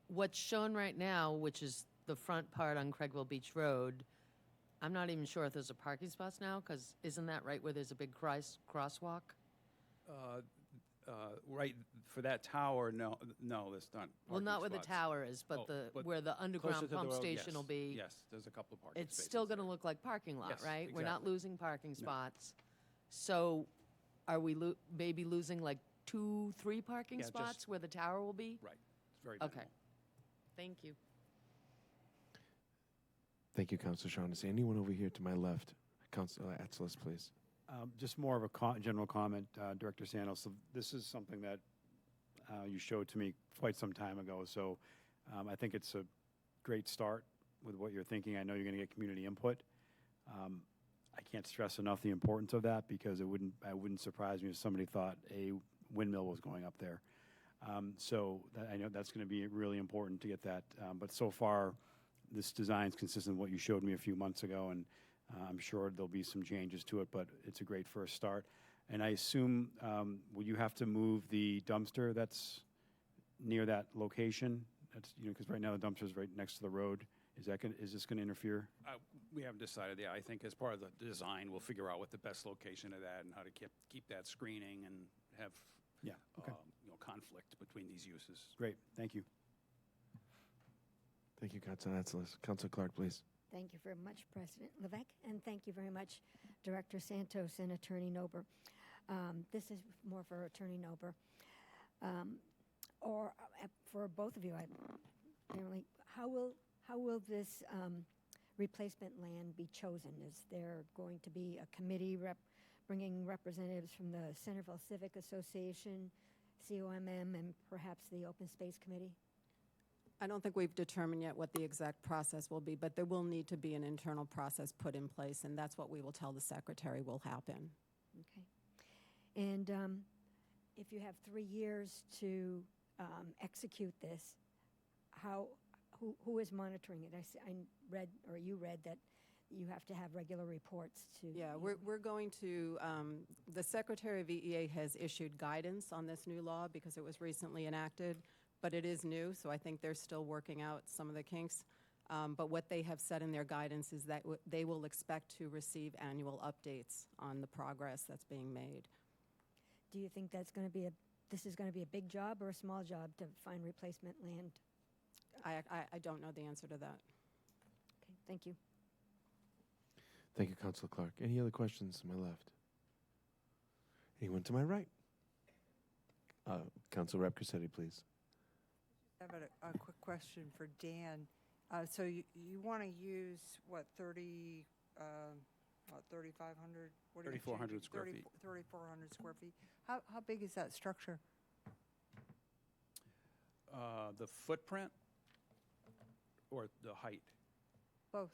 What's shown right now, which is the front part on Craigville Beach Road, I'm not even sure if there's a parking spots now, because isn't that right where there's a big crosswalk?
Right, for that tower, no, there's not.
Well, not where
spots.
the tower is, but where the
closer
underground
to the
pump
road,
station
yes.
will be.
Yes, there's a couple of parking
It's
spaces.
still going to look like parking lot,
Yes,
right? We're not
exactly.
losing parking
No.
spots. So are we maybe losing like 2-3 parking
Yeah, just-
spots where the tower will be?
Right, it's very
Okay.
minimal.
Thank you.
Thank you, Councilor Shaughnessy. Anyone over here to my left? Councilor Atzelis, please.
Just more of a general comment, Director Santos. So this is something that you showed to me quite some time ago. So I think it's a great start with what you're thinking. I know you're going to get community input. I can't stress enough the importance of that because it wouldn't surprise me if somebody thought a windmill was going up there. So I know that's going to be really important to get that. But so far, this design is consistent with what you showed me a few months ago, and I'm sure there'll be some changes to it, but it's a great first start. And I assume, will you have to move the dumpster that's near that location? That's, because right now the dumpster's right next to the road. Is this going to interfere?
We haven't decided yet. I think as part of the design, we'll figure out what the best location of that and how to keep that screening and have conflict between these uses.
Great, thank you.
Thank you, Councilor Atzelis. Councilor Clark, please.
Thank you very much, President Levesque, and thank you very much, Director Santos and Attorney Nober. This is more for Attorney Nober, or for both of you. Apparently, how will this replacement land be chosen? Is there going to be a committee bringing representatives from the Centerville Civic Association, COMM, and perhaps the Open Space Committee?
I don't think we've determined yet what the exact process will be, but there will need to be an internal process put in place, and that's what we will tell the secretary will happen.
Okay. And if you have 3 years to execute this, who is monitoring it? I read, or you read, that you have to have regular reports to.
Yeah, we're going to, the Secretary of EEA has issued guidance on this new law because it was recently enacted, but it is new, so I think they're still working out some of the kinks. But what they have said in their guidance is that they will expect to receive annual updates on the progress that's being made.
Do you think that's going to be this is going to be a big job or a small job to find replacement land?
I don't know the answer to that.
Okay, thank you.
Thank you, Councilor Clark. Any other questions to my left? Anyone to my right? Councilor Rep Cressetti, please.
I have a quick question for Dan. So you want to use, what, 3,500?
3,400 square feet.
3,400 square feet. How big is that structure?
The footprint or the height?
Both.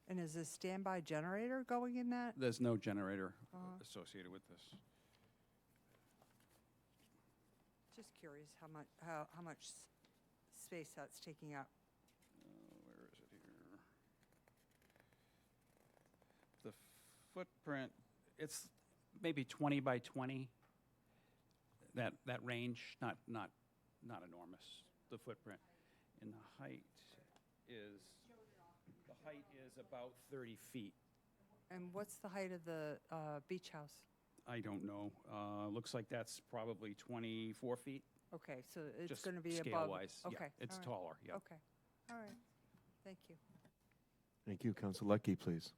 And is a standby generator going in that?
There's no generator associated with this.
Just curious how much space that's taking up.
Where is it here? The footprint, it's maybe 20 by 20. That range, not enormous. The footprint, and the height is about 30 feet.
And what's the height of the beach house?
I don't know. Looks like that's probably 24 feet.
Okay, so it's
Just
going to be above.
scale-wise, yeah,
Okay,
it's
all right.
taller, yeah.
Okay, all right. Thank you.
Thank you, Councilor Lucky, please.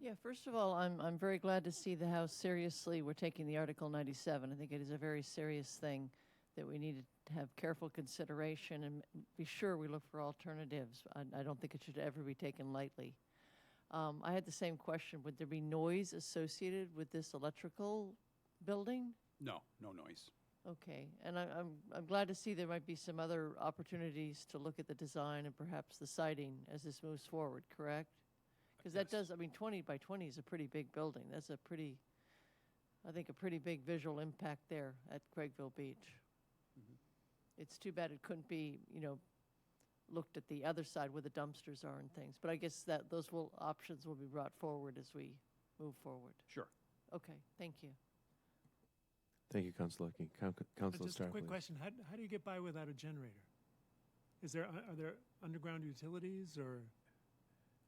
Yeah, first of all, I'm very glad to see the House seriously. We're taking the Article 97. I think it is a very serious thing that we need to have careful consideration and be sure we look for alternatives. I don't think it should ever be taken lightly. I had the same question. Would there be noise associated with this electrical building?
No noise.
Okay, and I'm glad to see there might be some other opportunities to look at the design and perhaps the siting as this moves forward, correct? Because that does, 20 by 20 is a pretty big building. That's a pretty big visual impact there at Craigville Beach. It's too bad it couldn't be, looked at the other side where the dumpsters are and things. But I guess that those options will be brought forward as we move forward.
Sure.
Okay, thank you.
Thank you, Councilor Lucky. Councilor
Just
Starr,
a quick
please.
question. How do you get by without a generator? Are there underground utilities, or?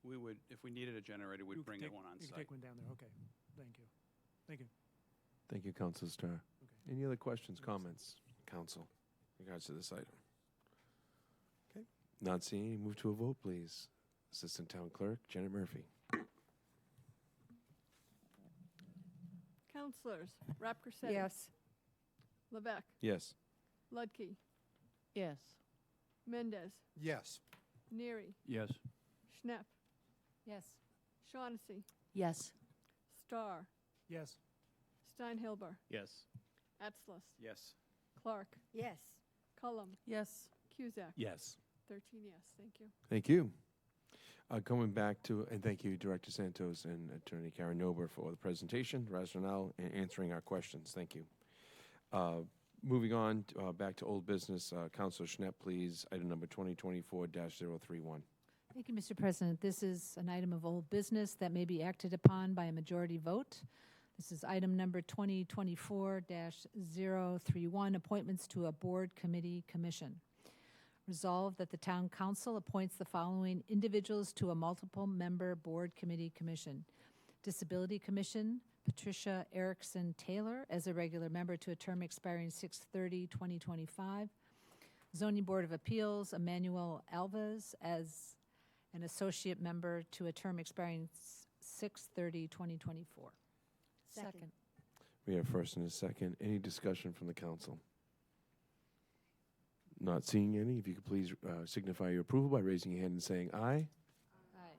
We would, if we needed a generator, we'd bring one on
You
site.
could take one down there, okay. Thank you. Thank you.
Thank you, Councilor Starr. Any other questions, comments, Council, in regards to this item? Okay, not seeing any, move to a vote, please. Assistant Town Clerk, Janet Murphy.
Councilors, Rap Cressetti.
Yes.
Levesque.
Yes.
Ludke.
Yes.
Mendez.
Yes.
Neary.
Yes.
Schnepp.
Yes.
Shaughnessy.
Yes.
Starr.
Yes.
Steinhilber.
Yes.
Etzlis.
Yes.
Clark.
Yes.
Cullum.
Yes.
Cusack.
Yes.
13 yes. Thank you.
Thank you. Coming back to, and thank you, Director Santos and Attorney Karen Nober for the presentation, rationale, and answering our questions. Thank you. Moving on back to old business, Councilor Schnepp, please, item number 2024-031.
Thank you, Mr. President. This is an item of old business that may be acted upon by a majority vote. This is item number 2024-031, appointments to a board, committee, commission. Resolved that the Town Council appoints the following individuals to a multiple-member board, committee, commission. Disability Commission, Patricia Erickson Taylor as a regular member to a term expiring 6/30/2025. Zoning Board of Appeals, Emmanuel Alves as an associate member to a term expiring 6/30/2024.
Second.
We have first and a second. Any discussion from the council? Not seeing any. If you could please signify your approval by raising your hand and saying aye.
Aye.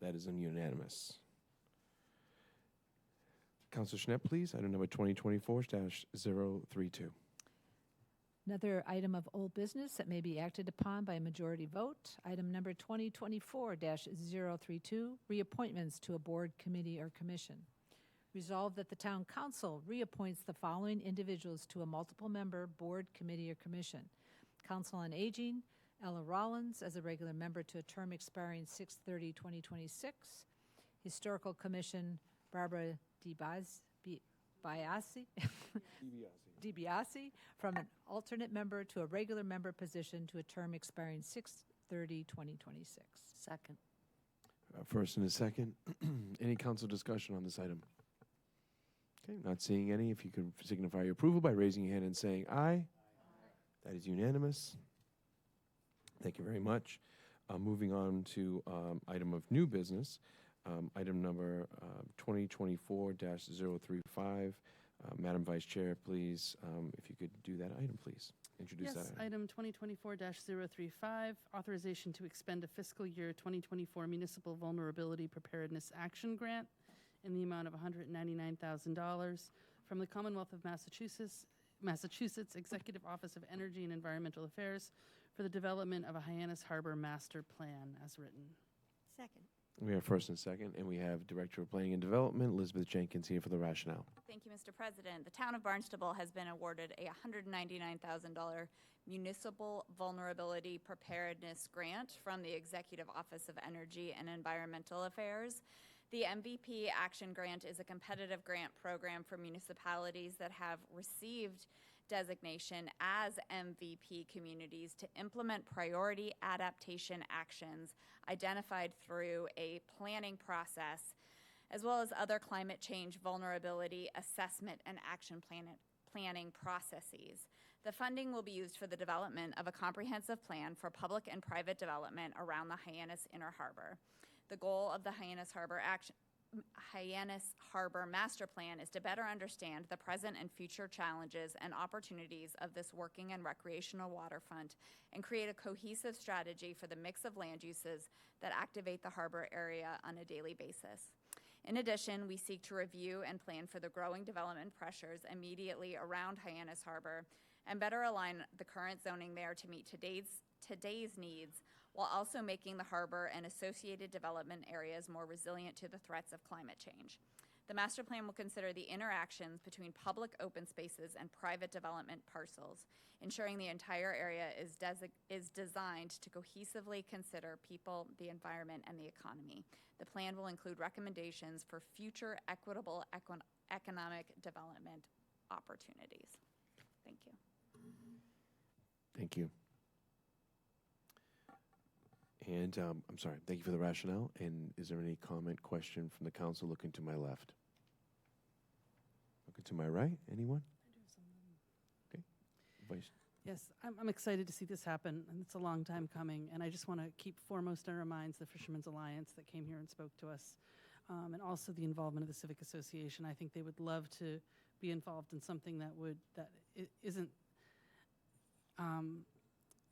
That is unanimous. Councilor Schnepp, please, item number 2024-032.
Another item of old business that may be acted upon by a majority vote, item number 2024-032, reappointments to a board, committee, or commission. Resolved that the Town Council reappoints the following individuals to a multiple-member board, committee, or commission. Council on Aging, Ella Rollins as a regular member to a term expiring 6/30/2026. Historical Commission, Barbara DiBiase from an alternate member to a regular member position to a term expiring 6/30/2026.
Second.
First and a second. Any council discussion on this item? Okay, not seeing any. If you could signify your approval by raising your hand and saying aye. That is unanimous. Thank you very much. Moving on to item of new business, item number 2024-035. Madam Vice Chair, please, if you could do that item, please. Introduce that
Yes, item 2024-035, authorization to expend a fiscal year 2024 Municipal Vulnerability Preparedness Action Grant in the amount of $199,000 from the Commonwealth of Massachusetts Executive Office of Energy and Environmental Affairs for the development of a Hyannis Harbor Master Plan as written.
Second.
We have first and second, and we have Director of Planning and Development, Elizabeth Jenkins, here for the rationale.
Thank you, Mr. President. The town of Barnstable has been awarded a $199,000 Municipal Vulnerability Preparedness Grant from the Executive Office of Energy and Environmental Affairs. The MVP Action Grant is a competitive grant program for municipalities that have received designation as MVP communities to implement priority adaptation actions identified through a planning process, as well as other climate change vulnerability assessment and action planning processes. The funding will be used for the development of a comprehensive plan for public and private development around the Hyannis Inner Harbor. The goal of the Hyannis Harbor Master Plan is to better understand the present and future challenges and opportunities of this working and recreational waterfront and create a cohesive strategy for the mix of land uses that activate the harbor area on a daily basis. In addition, we seek to review and plan for the growing development pressures immediately around Hyannis Harbor and better align the current zoning there to meet today's needs, while also making the harbor and associated development areas more resilient to the threats of climate change. The master plan will consider the interactions between public open spaces and private development parcels, ensuring the entire area is designed to cohesively consider people, the environment, and the economy. The plan will include recommendations for future equitable economic development opportunities. Thank you.
Thank you. And I'm sorry, thank you for the rationale. And is there any comment, question from the council? Looking to my left. Looking to my right, anyone? Okay, Vice.
Yes, I'm excited to see this happen, and it's a long time coming. And I just want to keep foremost in our minds the Fishermen's Alliance that came here and spoke to us, and also the involvement of the Civic Association. I think they would love to be involved in something that isn't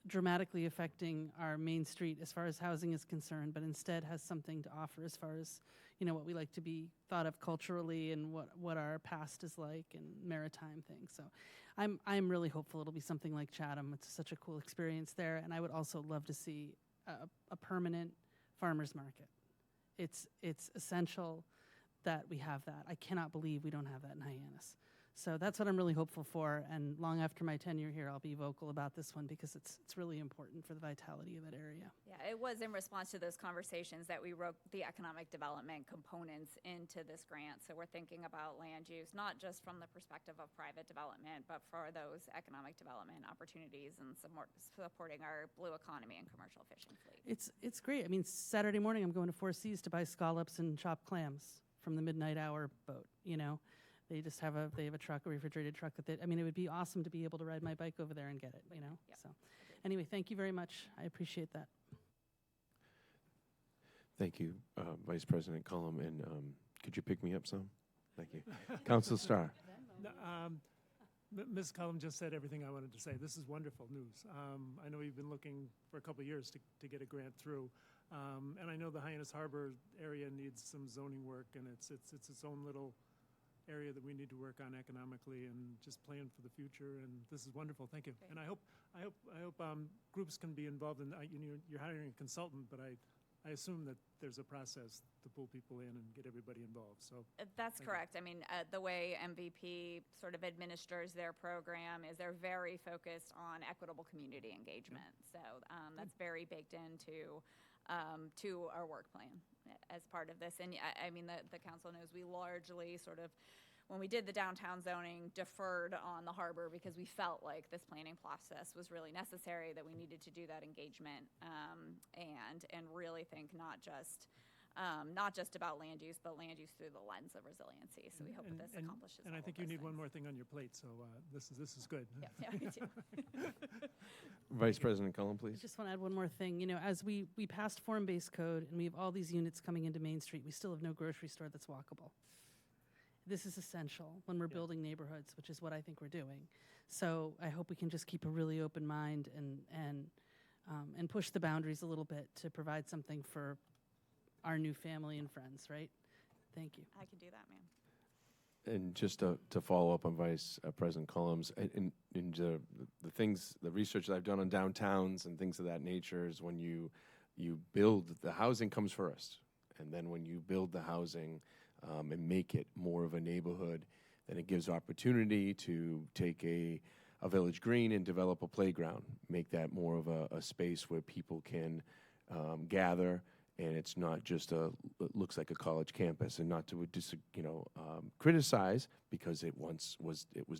dramatically affecting our main street as far as housing is concerned, but instead has something to offer as far as, you know, what we like to be thought of culturally and what our past is like and maritime things. So I'm really hopeful it'll be something like Chatham. It's such a cool experience there, and I would also love to see a permanent farmers market. It's essential that we have that. I cannot believe we don't have that in Hyannis. So that's what I'm really hopeful for, and long after my tenure here, I'll be vocal about this one because it's really important for the vitality of that area.
Yeah, it was in response to those conversations that we wrote the economic development components into this grant. So we're thinking about land use, not just from the perspective of private development, but for those economic development opportunities and supporting our blue economy and commercial fishing fleet.
It's great. I mean, Saturday morning, I'm going to Four Seas to buy scallops and chopped clams from the midnight hour boat, you know. They just have a truck, a refrigerated truck with it. I mean, it would be awesome to be able to ride my bike over there and get it, you know? Yep. So anyway, thank you very much. I appreciate that.
Thank you, Vice President Cullum, and could you pick me up some? Thank you. Council Starr.
Ms. Cullum just said everything I wanted to say. This is wonderful news. I know you've been looking for a couple of years to get a grant through, and I know the Hyannis Harbor area needs some zoning work, and it's its own little area that we need to work on economically and just plan for the future. And this is wonderful. Thank you. And I hope groups can be involved in. You're hiring a consultant, but I assume that there's a process to pull people in and get everybody involved. So
That's correct. I mean, the way MVP sort of administers their program is they're very focused on equitable community engagement. So that's very baked into to our work plan as part of this. And I mean, the council knows we largely sort of, when we did the downtown zoning, deferred on the harbor because we felt like this planning process was really necessary, that we needed to do that engagement and really think not just about land use, but land use through the lens of resiliency. So we hope that this accomplishes.
And I think you need one more thing on your plate. So this is good.
Yeah, me too.
Vice President Cullen,
I
please.
just want to add one more thing. You know, as we passed form-based code and we have all these units coming into Main Street, we still have no grocery store that's walkable. This is essential when we're building neighborhoods, which is what I think we're doing. So I hope we can just keep a really open mind and push the boundaries a little bit to provide something for our new family and friends, right? Thank you.
I can do that, ma'am.
And just to follow up on Vice President Cullum's, and the things, the research that I've done on downtowns and things of that nature is when you build, the housing comes first. And then when you build the housing and make it more of a neighborhood, then it gives opportunity to take a village green and develop a playground, make that more of a space where people can gather. And it's not just it looks like a college campus, and not to criticize, because it was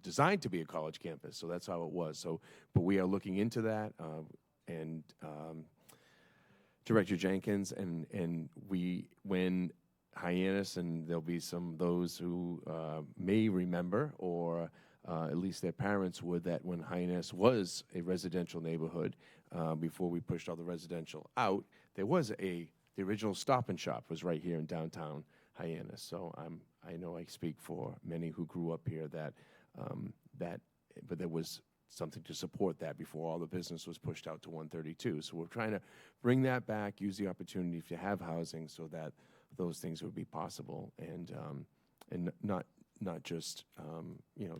designed to be a college campus, so that's how it was. So, but we are looking into that, and Director Jenkins, and when Hyannis, and there'll be those who may remember, or at least their parents would, that when Hyannis was a residential neighborhood, before we pushed all the residential out, there was the original Stop and Shop was right here in downtown Hyannis. So I know I speak for many who grew up here but there was something to support that before all the business was pushed out to 132. So we're trying to bring that back, use the opportunity to have housing so that those things would be possible, and not just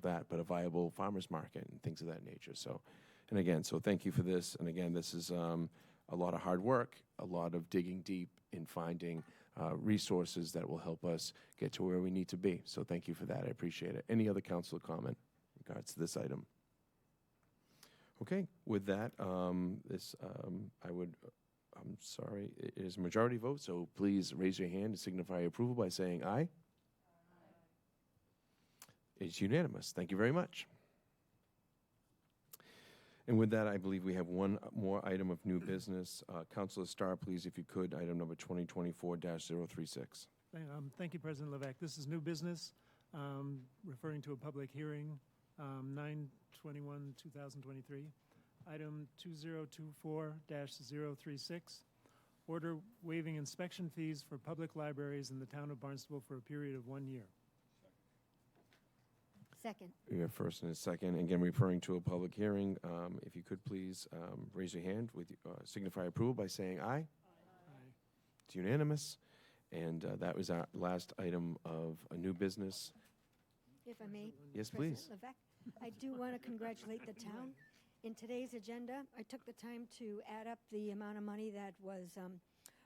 that, but a viable farmers market and things of that nature. So, and again, so thank you for this. And again, this is a lot of hard work, a lot of digging deep in finding resources that will help us get to where we need to be. So thank you for that. I appreciate it. Any other council comment in regards to this item? Okay, with that, I'm sorry, it is a majority vote, so please raise your hand and signify approval by saying aye. Aye. It's unanimous. Thank you very much. And with that, I believe we have one more item of new business. Councilor Starr, please, if you could, item number 2024-036.
Thank you, President Levesque. This is new business, referring to a public hearing, 9/21/2023. Item 2024-036, order waiving inspection fees for public libraries in the town of Barnstable for a period of 1 year.
Second.
We have first and a second. Again, referring to a public hearing. If you could please raise your hand with signify approval by saying aye.
Aye.
It's unanimous. And that was our last item of a new business.
If I may.
Yes,
President
please.
Levesque, I do want to congratulate the town. In today's agenda, I took the time to add up the amount of money that was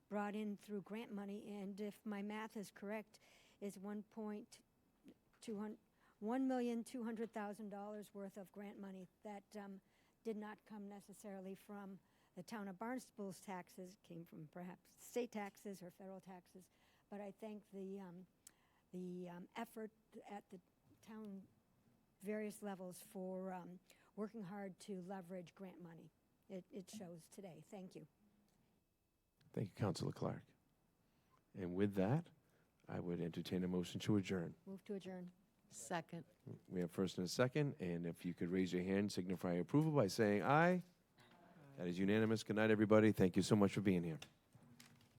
brought in through grant money, and if my math is correct, is $1,200,000 worth of grant money that did not come necessarily from the town of Barnstable's taxes, came from perhaps state taxes or federal taxes, but I thank the effort at the town various levels for working hard to leverage grant money. It shows today. Thank you.
Thank you, Councilor Clark. And with that, I would entertain a motion to adjourn.
Move to adjourn.
Second.
We have first and a second, and if you could raise your hand, signify approval by saying aye. That is unanimous. Good night, everybody. Thank you so much for being here.